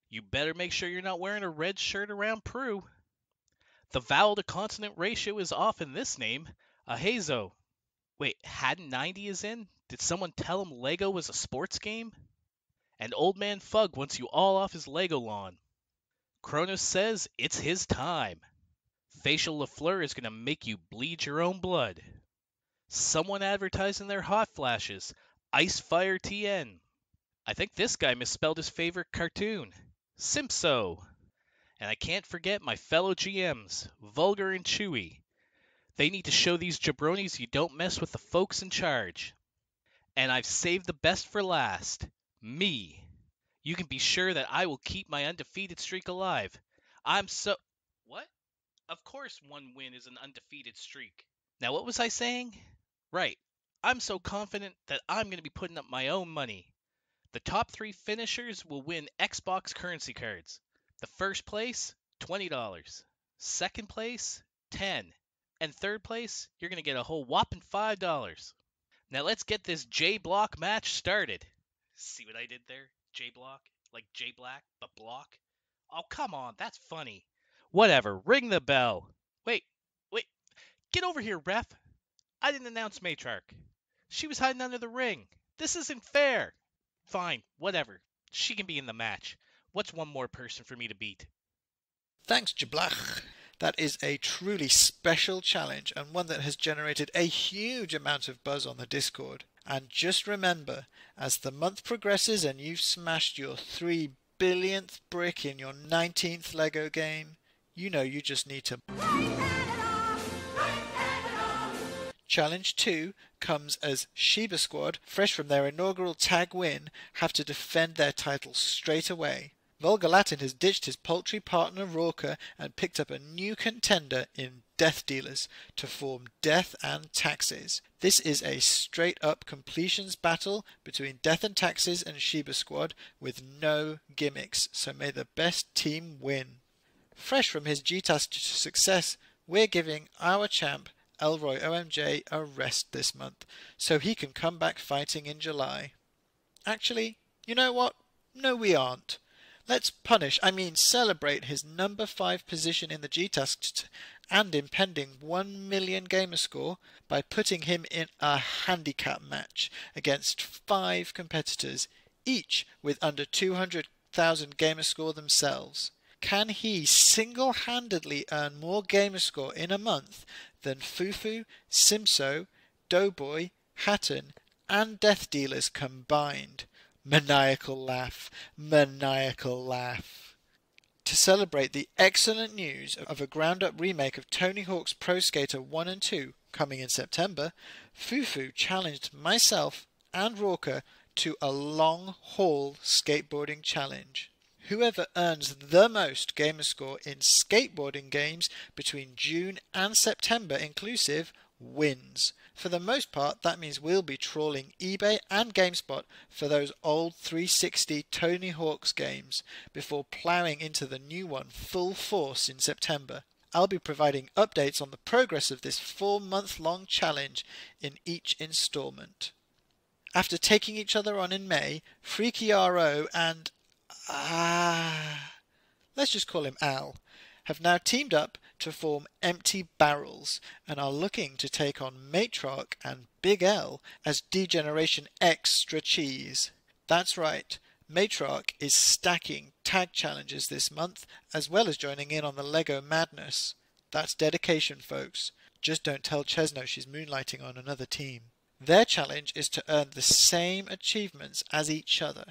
You better make sure you're not wearing a red shirt around Prue. The vowel to consonant ratio is off in this name, Ahazo. Wait, Hadden 90 is in? Did someone tell him Lego was a sports game? And Old Man Fug wants you all off his Lego lawn. Kronos says it's his time. Facial LaFleur is going to make you bleed your own blood. Someone advertising their hot flashes, Icefire TN. I think this guy misspelled his favorite cartoon, Simpso. And I can't forget my fellow GMs, Vulgar and Chewie. They need to show these jabronis you don't mess with the folks in charge. And I've saved the best for last, me. You can be sure that I will keep my undefeated streak alive. What? Of course one win is an undefeated streak. Now what was I saying? Right. I'm so confident that I'm going to be putting up my own money. The top 3 finishers will win Xbox currency cards. The first place, $20. Second place, $10. And third place, you're going to get a whole whopping $5. Now let's get this J-Block match started. See what I did there? J-Block? Like J-Black, but block? Oh, come on, that's funny. Whatever, ring the bell. Wait. Get over here, ref. I didn't announce Matriarch. She was hiding under the ring. This isn't fair. Fine, whatever. She can be in the match. What's one more person for me to beat? Thanks, Jablach. That is a truly special challenge and one that has generated a huge amount of buzz on the Discord. And just remember, as the month progresses and you've smashed your 3 billionth brick in your 19th Lego game, you know you just need to... Challenge 2 comes as Shiba Squad, fresh from their inaugural tag win, have to defend their title straight away. Vulgar Latin has ditched his poultry partner Rorker and picked up a new contender in Death Dealers to form Death and Taxes. This is a straight-up completions battle between Death and Taxes and Shiba Squad with no gimmicks, so may the best team win. Fresh from his gtasc success, we're giving our champ ElroyOMJ a rest this month, so he can come back fighting in July. Actually, you know what? No, we aren't. Let's celebrate his number 5 position in the gtasc and impending 1 million gamer score by putting him in a handicap match against 5 competitors, each with under 200,000 gamer score themselves. Can he single-handedly earn more gamer score in a month than Fufu, Simpso, Doughboy, Hatton, and Death Dealers combined? Maniacal laugh, maniacal laugh. To celebrate the excellent news of a ground-up remake of Tony Hawk's Pro Skater 1 and 2 coming in September, Fufu challenged myself and Rorker to a long-haul skateboarding challenge. Whoever earns the most gamer score in skateboarding games between June and September inclusive wins. For the most part, that means we'll be trawling eBay and GameSpot for those old 360 Tony Hawk's games before ploughing into the new one full force in September. I'll be providing updates on the progress of this 4-month-long challenge in each installment. After taking each other on in May, Freaky RO and let's just call him Al, have now teamed up to form Empty Barrels and are looking to take on Matriarch and Big L as D-Generation Extra Cheese. That's right, Matriarch is stacking tag challenges this month as well as joining in on the Lego madness. That's dedication, folks. Just don't tell Chesno she's moonlighting on another team. Their challenge is to earn the same achievements as each other.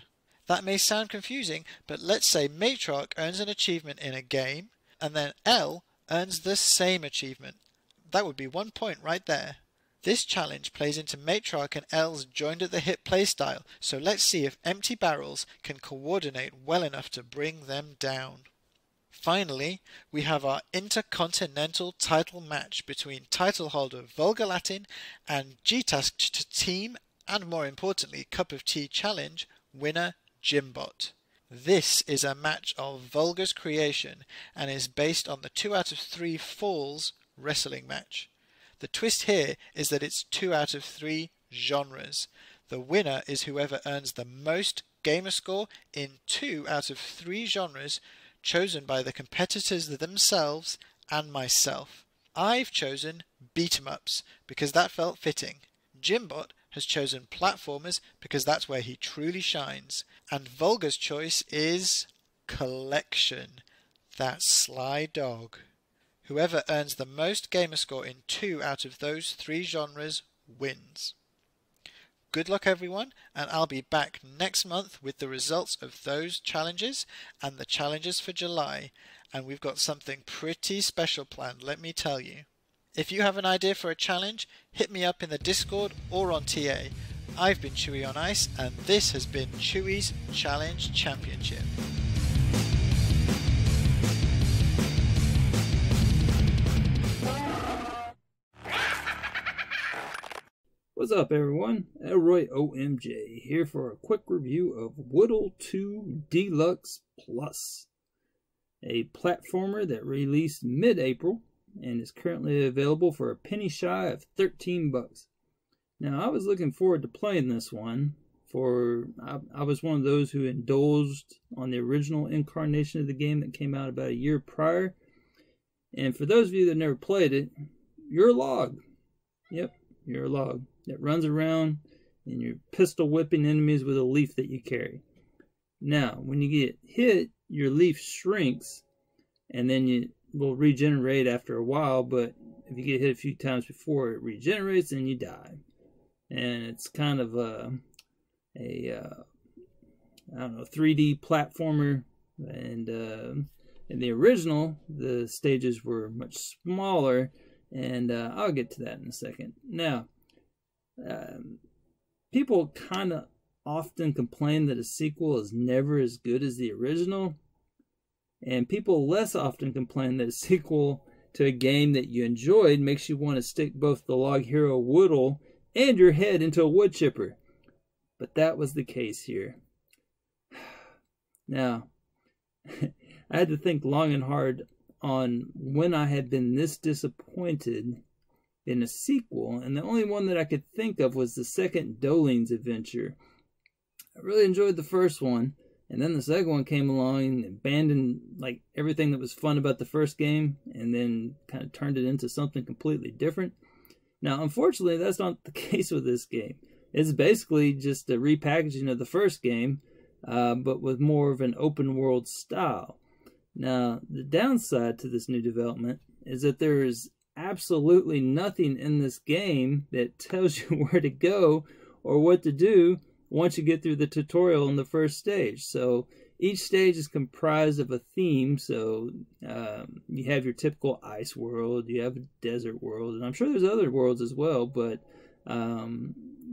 That may sound confusing, but let's say Matriarch earns an achievement in a game, and then L earns the same achievement. That would be 1 point right there. This challenge plays into Matriarch and L's joined at the hip playstyle, so let's see if Empty Barrels can coordinate well enough to bring them down. Finally, we have our intercontinental title match between title holder Vulgar Latin and gtasc team, and more importantly, Cup of Tea Challenge winner Jimbot. This is a match of Vulgar's creation and is based on the 2 out of 3 falls wrestling match. The twist here is that it's 2 out of 3 genres. The winner is whoever earns the most gamer score in 2 out of 3 genres chosen by the competitors themselves and myself. I've chosen beat-em-ups because that felt fitting. Jimbot has chosen platformers because that's where he truly shines. And Vulgar's choice is collection. That sly dog. Whoever earns the most gamer score in 2 out of those 3 genres wins. Good luck everyone, and I'll be back next month with the results of those challenges and the challenges for July, and we've got something pretty special planned, let me tell you. If you have an idea for a challenge, hit me up in the Discord or on TA. I've been ChewieOnIce, and this has been Chewie's Challenge Championship. What's up everyone, ElroyOMJ here for a quick review of Woodle 2 Deluxe Plus, a platformer that released mid-April and is currently available for a penny shy of $13. Now I was looking forward to playing this one, I was one of those who indulged on the original incarnation of the game that came out about a year prior, and for those of you that never played it, you're a log. Yep, you're a log that runs around and you're pistol whipping enemies with a leaf that you carry. Now, when you get hit, your leaf shrinks and then you will regenerate after a while, but if you get hit a few times before it regenerates, then you die. And it's kind of a I don't know, 3D platformer, and in the original, the stages were much smaller, and I'll get to that in a second. Now, people kind of often complain that a sequel is never as good as the original, and people less often complain that a sequel to a game that you enjoyed makes you want to stick both the log hero Woodle and your head into a wood chipper. But that was the case here. Now, I had to think long and hard on when I had been this disappointed in a sequel, and the only one that I could think of was the second Dolean's adventure. I really enjoyed the first one, and then the second one came along and abandoned like everything that was fun about the first game, and then kind of turned it into something completely different. Now, unfortunately, that's not the case with this game. It's basically just a repackaging of the first game, but with more of an open world style. Now, the downside to this new development is that there is absolutely nothing in this game that tells you where to go or what to do once you get through the tutorial in the first stage. So each stage is comprised of a theme. So you have your typical ice world, you have a desert world, and I'm sure there's other worlds as well, but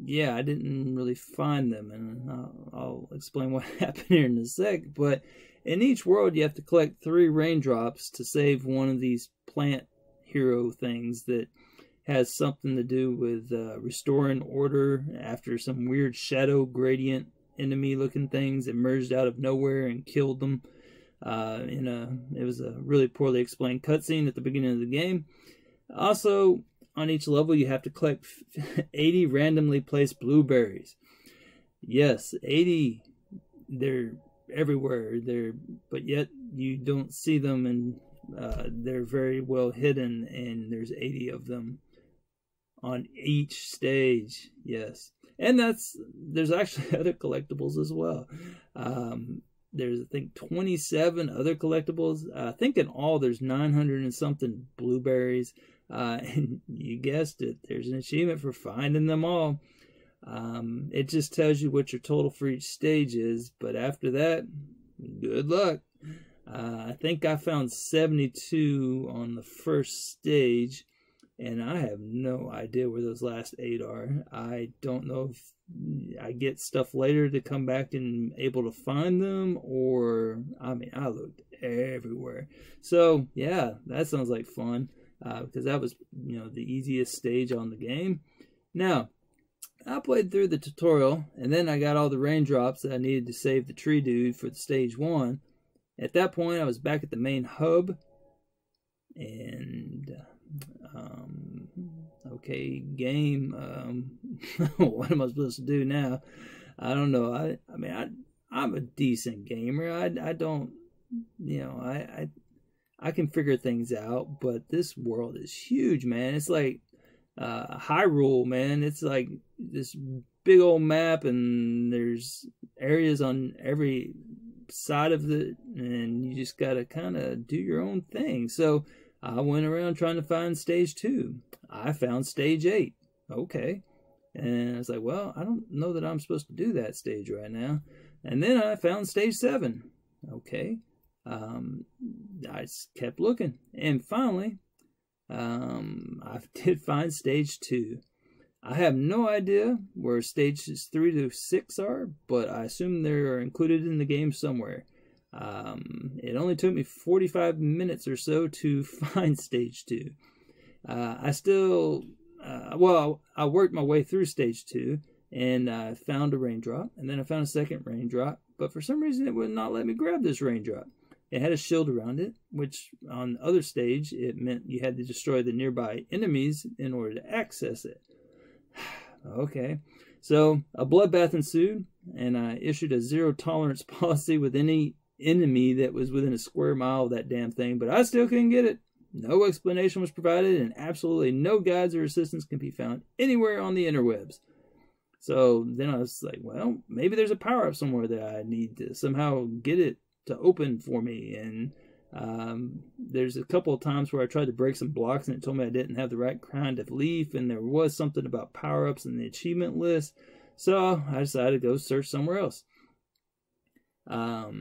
yeah, I didn't really find them, and I'll explain what happened here in a sec. But in each world, you have to collect 3 raindrops to save one of these plant hero things that has something to do with restoring order after some weird shadow gradient enemy looking things emerged out of nowhere and killed them. It was a really poorly explained cutscene at the beginning of the game. Also, on each level, you have to collect 80 randomly placed blueberries. Yes, 80. They're everywhere. But yet you don't see them, and they're very well hidden. And there's 80 of them on each stage. Yes, and there's actually other collectibles as well. There's, I think, 27 other collectibles. I think in all there's 900 and something blueberries. And you guessed it, there's an achievement for finding them all. It just tells you what your total for each stage is, but after that, good luck. I think I found 72 on the first stage, and I have no idea where those last 8 are. I don't know if I get stuff later to come back and able to find them, or I looked everywhere. So yeah, that sounds like fun, because that was the easiest stage on the game. Now I played through the tutorial, and then I got all the raindrops that I needed to save the tree dude for the stage 1. At that point, I was back at the main hub, and okay, game. What am I supposed to do now? I don't know. I'm a decent gamer. I don't, I can figure things out, but this world is huge, man. It's like Hyrule, man. It's like this big old map, and there's areas on every side of it, and you just gotta kind of do your own thing. So I went around trying to find stage 2. I found stage 8. Okay. And I was like, well, I don't know that I'm supposed to do that stage right now. And then I found stage 7. Okay. I just kept looking. And finally, I did find stage 2. I have no idea where stages 3 to 6 are, but I assume they're included in the game somewhere. It only took me 45 minutes or so to find stage 2. I still, I worked my way through stage 2, and I found a raindrop, and then I found a second raindrop, but for some reason it would not let me grab this raindrop. It had a shield around it, which on the other stage, it meant you had to destroy the nearby enemies in order to access it. Okay, so a bloodbath ensued, and I issued a zero tolerance policy with any enemy that was within a square mile of that damn thing, but I still couldn't get it. No explanation was provided, and absolutely no guides or assistance can be found anywhere on the interwebs. So then I was like, well, maybe there's a power-up somewhere that I need to somehow get it to open for me. And there's a couple of times where I tried to break some blocks, and it told me I didn't have the right kind of leaf, and there was something about power-ups in the achievement list. So I decided to go search somewhere else. I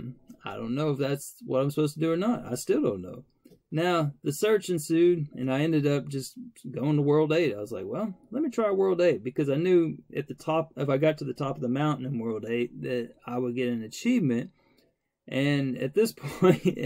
don't know if that's what I'm supposed to do or not. I still don't know. Now, the search ensued, and I ended up just going to World 8. I was like, well, let me try World 8, because I knew at the top, if I got to the top of the mountain in World 8, that I would get an achievement. And at this point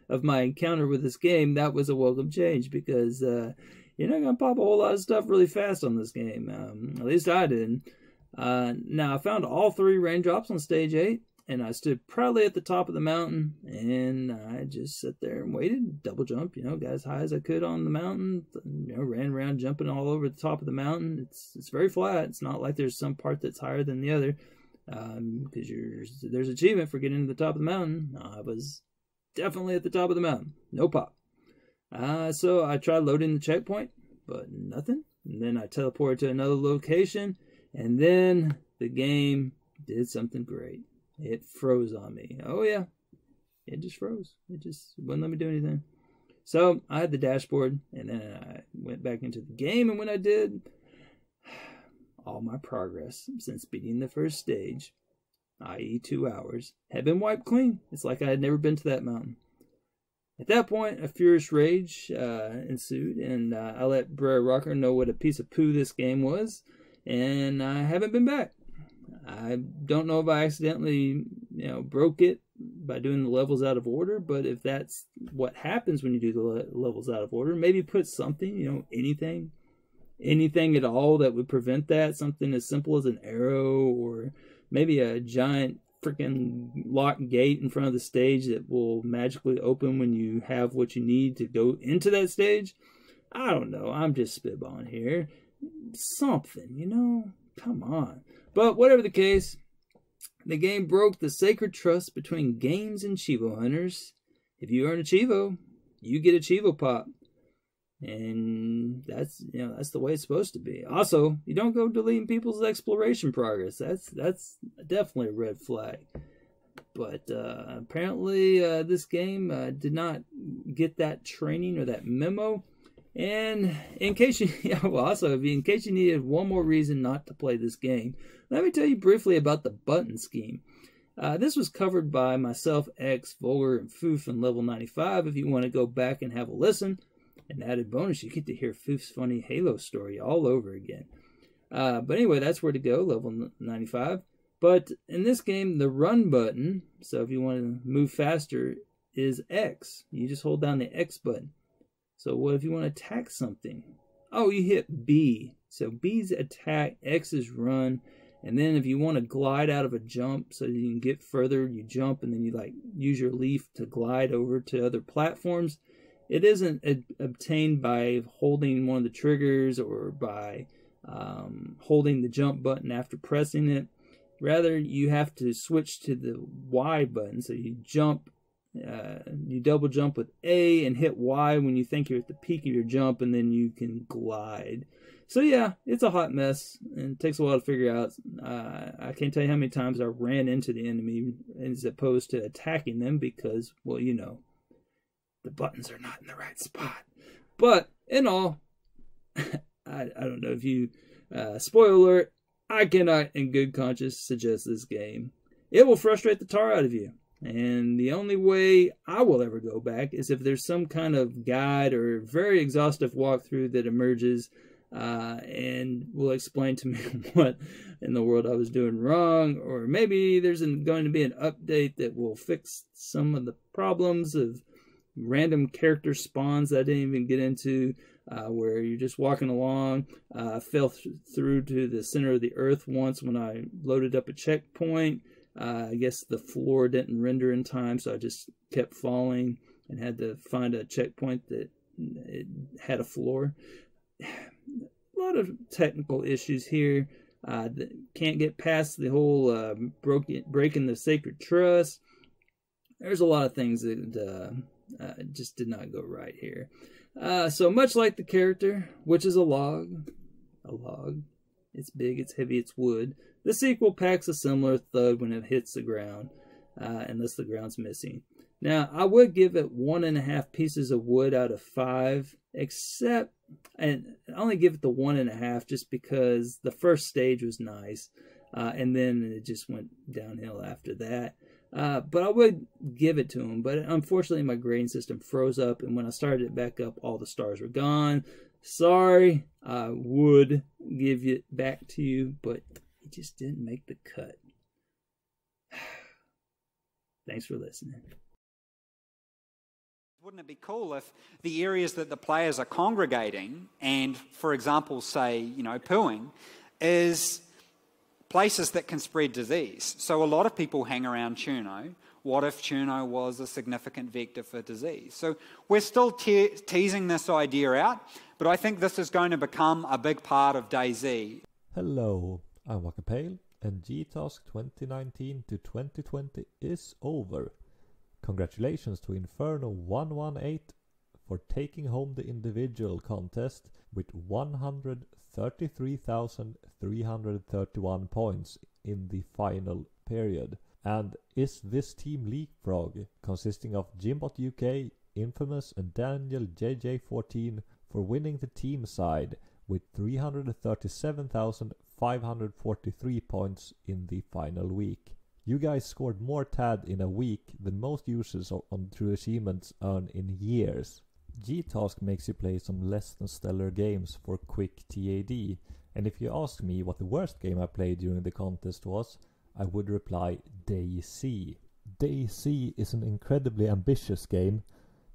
of my encounter with this game, that was a welcome change, because you're not going to pop a whole lot of stuff really fast on this game. At least I didn't. Now, I found all 3 raindrops on stage 8. And I stood proudly at the top of the mountain, and I just sat there and waited, double jump, got as high as I could on the mountain, ran around jumping all over the top of the mountain. It's very flat. It's not like there's some part that's higher than the other, because there's achievement for getting to the top of the mountain. I was definitely at the top of the mountain. No pop. So I tried loading the checkpoint, but nothing. And then I teleported to another location, and then the game did something great. It froze on me. Oh, yeah. It just froze. It just wouldn't let me do anything. So I had the dashboard, and then I went back into the game, and when I did, all my progress since beating the first stage, i.e. 2 hours, had been wiped clean. It's like I had never been to that mountain. At that point, a furious rage ensued, and I let Brer Rocker know what a piece of poo this game was, and I haven't been back. I don't know if I accidentally, broke it by doing the levels out of order, but if that's what happens when you do the levels out of order, maybe put something, anything at all that would prevent that, something as simple as an arrow, or maybe a giant freaking locked gate in front of the stage that will magically open when you have what you need to go into that stage. I don't know. I'm just spitballing here. Something, come on. But whatever the case, the game broke the sacred trust between games and Cheevo hunters. If you earn a Cheevo, you get a Cheevo pop. And that's the way it's supposed to be. Also, you don't go deleting people's exploration progress. That's definitely a red flag. But apparently this game did not get that training or that memo. And in case you needed one more reason not to play this game, let me tell you briefly about the button scheme. This was covered by myself, Exe, Vulgar, and Foof in level 95 if you want to go back and have a listen. An added bonus, you get to hear Foof's funny Halo story all over again. But anyway, that's where to go, level 95. But in this game, the run button, so if you want to move faster, is X. You just hold down the X button. So what if you want to attack something? Oh, you hit B. So B's attack, X is run. And then if you want to glide out of a jump so you can get further, you jump and then you like use your leaf to glide over to other platforms. It isn't obtained by holding one of the triggers or by holding the jump button after pressing it. Rather, you have to switch to the Y button. So you jump, you double jump with A and hit Y when you think you're at the peak of your jump, and then you can glide. So yeah, it's a hot mess, and it takes a while to figure out. I can't tell you how many times I ran into the enemy as opposed to attacking them because, well, you know, the buttons are not in the right spot. But in all, I don't know if you, spoiler alert, I cannot in good conscience suggest this game. It will frustrate the tar out of you. And the only way I will ever go back is if there's some kind of guide or very exhaustive walkthrough that emerges and will explain to me what in the world I was doing wrong, or maybe there's going to be an update that will fix some of the problems of random character spawns that I didn't even get into, where you're just walking along. I fell through to the center of the earth once when I loaded up a checkpoint. I guess the floor didn't render in time, so I just kept falling and had to find a checkpoint that it had a floor. A lot of technical issues here. Can't get past the whole breaking the sacred trust. There's a lot of things that just did not go right here. So much like the character, which is a log. It's big, it's heavy, it's wood. The sequel packs a similar thud when it hits the ground, unless the ground's missing. Now, I would give it 1.5 pieces of wood out of 5, except, and I only give it the 1.5 just because the first stage was nice, and then it just went downhill after that. But I would give it to him, but unfortunately my grading system froze up, and when I started it back up, all the stars were gone. Sorry, I would give it back to you, but it just didn't make the cut. Thanks for listening. Wouldn't it be cool if the areas that the players are congregating and, for example, say, pooing, is places that can spread disease? So a lot of people hang around Chuno. What if Chuno was a significant vector for disease? So we're still teasing this idea out, but I think this is going to become a big part of DayZ. Hello, I'm Wakapeil, and gtasc 2019 to 2020 is over. Congratulations to Inferno118 for taking home the individual contest with 133,331 points in the final period. And is this team Leapfrog, consisting of Jimbot UK, Infamous and Daniel JJ14, for winning the team side with 337,543 points in the final week. You guys scored more TAD in a week than most users on True Achievements earn in years. gtasc makes you play some less than stellar games for quick TAD, and if you ask me what the worst game I played during the contest was, I would reply DayZ. DayZ is an incredibly ambitious game.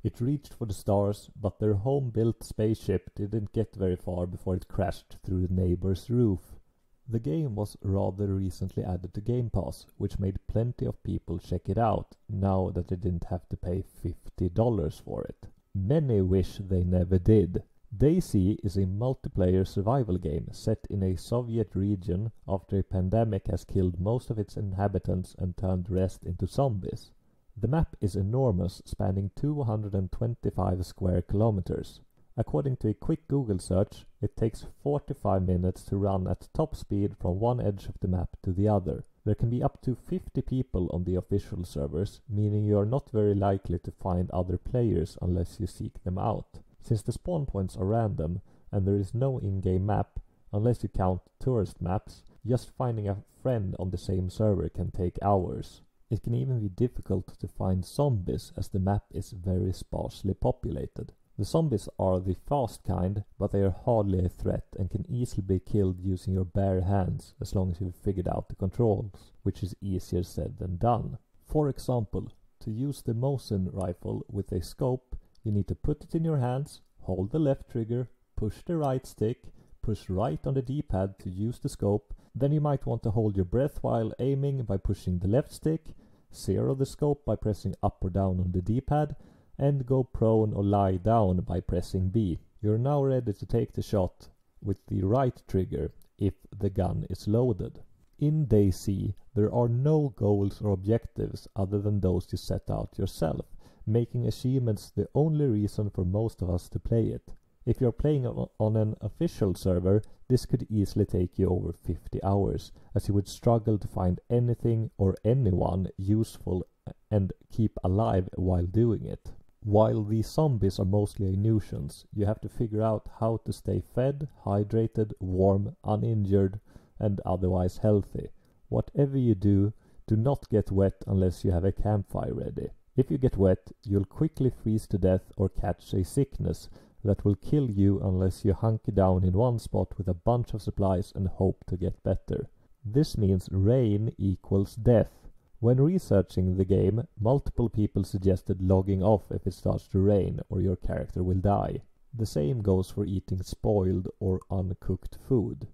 It reached for the stars, but their home-built spaceship didn't get very far before it crashed through the neighbor's roof. The game was rather recently added to Game Pass, which made plenty of people check it out, now that they didn't have to pay $50 for it. Many wish they never did. DayZ is a multiplayer survival game set in a Soviet region after a pandemic has killed most of its inhabitants and turned the rest into zombies. The map is enormous, spanning 225 square kilometers. According to a quick Google search, it takes 45 minutes to run at top speed from one edge of the map to the other. There can be up to 50 people on the official servers, meaning you are not very likely to find other players unless you seek them out. Since the spawn points are random, and there is no in-game map, unless you count tourist maps, just finding a friend on the same server can take hours. It can even be difficult to find zombies, as the map is very sparsely populated. The zombies are the fast kind, but they are hardly a threat and can easily be killed using your bare hands as long as you've figured out the controls, which is easier said than done. For example, to use the Mosin rifle with a scope, you need to put it in your hands, hold the left trigger, push the right stick, push right on the D-pad to use the scope, then you might want to hold your breath while aiming by pushing the left stick, zero the scope by pressing up or down on the D-pad, and go prone or lie down by pressing B. You're now ready to take the shot with the right trigger if the gun is loaded. In DayZ, there are no goals or objectives other than those you set out yourself, making achievements the only reason for most of us to play it. If you're playing on an official server, this could easily take you over 50 hours, as you would struggle to find anything or anyone useful and keep alive while doing it. While the zombies are mostly a nuisance, you have to figure out how to stay fed, hydrated, warm, uninjured, and otherwise healthy. Whatever you do, do not get wet unless you have a campfire ready. If you get wet, you'll quickly freeze to death or catch a sickness that will kill you unless you hunker down in one spot with a bunch of supplies and hope to get better. This means rain equals death. When researching the game, multiple people suggested logging off if it starts to rain or your character will die. The same goes for eating spoiled or uncooked food.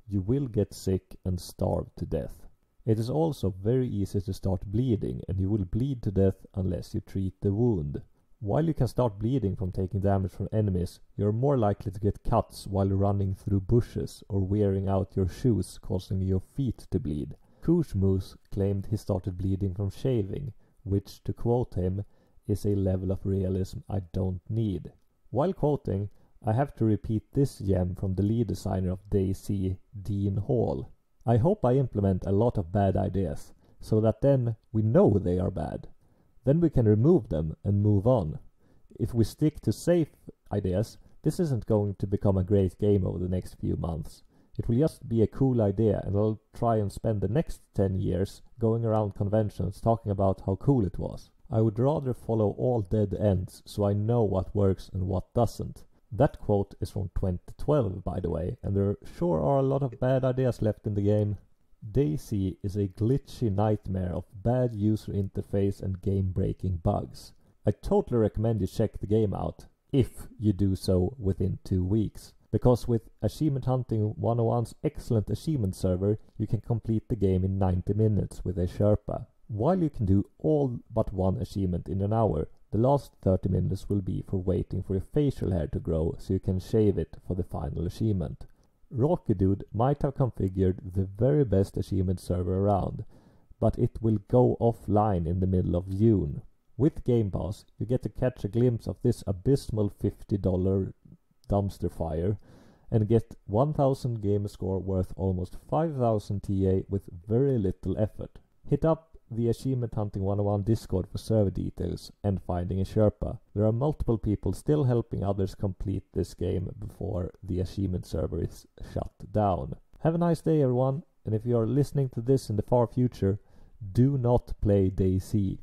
You will get sick and starve to death. It is also very easy to start bleeding, and you will bleed to death unless you treat the wound. While you can start bleeding from taking damage from enemies, you are more likely to get cuts while running through bushes or wearing out your shoes, causing your feet to bleed. Kushmoose claimed he started bleeding from shaving, which, to quote him, is a level of realism I don't need. While quoting, I have to repeat this gem from the lead designer of DayZ, Dean Hall. I hope I implement a lot of bad ideas, so that then we know they are bad. Then we can remove them and move on. If we stick to safe ideas, this isn't going to become a great game over the next few months. It will just be a cool idea, and I'll try and spend the next 10 years going around conventions talking about how cool it was. I would rather follow all dead ends so I know what works and what doesn't. That quote is from 2012, by the way, and there sure are a lot of bad ideas left in the game. DayZ is a glitchy nightmare of bad user interface and game-breaking bugs. I totally recommend you check the game out, if you do so within 2 weeks. Because with Achievement Hunting 101's excellent achievement server, you can complete the game in 90 minutes with a Sherpa. While you can do all but one achievement in an hour, the last 30 minutes will be for waiting for your facial hair to grow so you can shave it for the final achievement. Rocky Dude might have configured the very best achievement server around, but it will go offline in the middle of June. With Game Pass, you get to catch a glimpse of this abysmal $50 dumpster fire and get 1000 gamer score worth almost 5000 TA with very little effort. Hit up the Achievement Hunting 101 Discord for server details and finding a Sherpa. There are multiple people still helping others complete this game before the achievement server is shut down. Have a nice day, everyone, and if you are listening to this in the far future, do not play DayZ.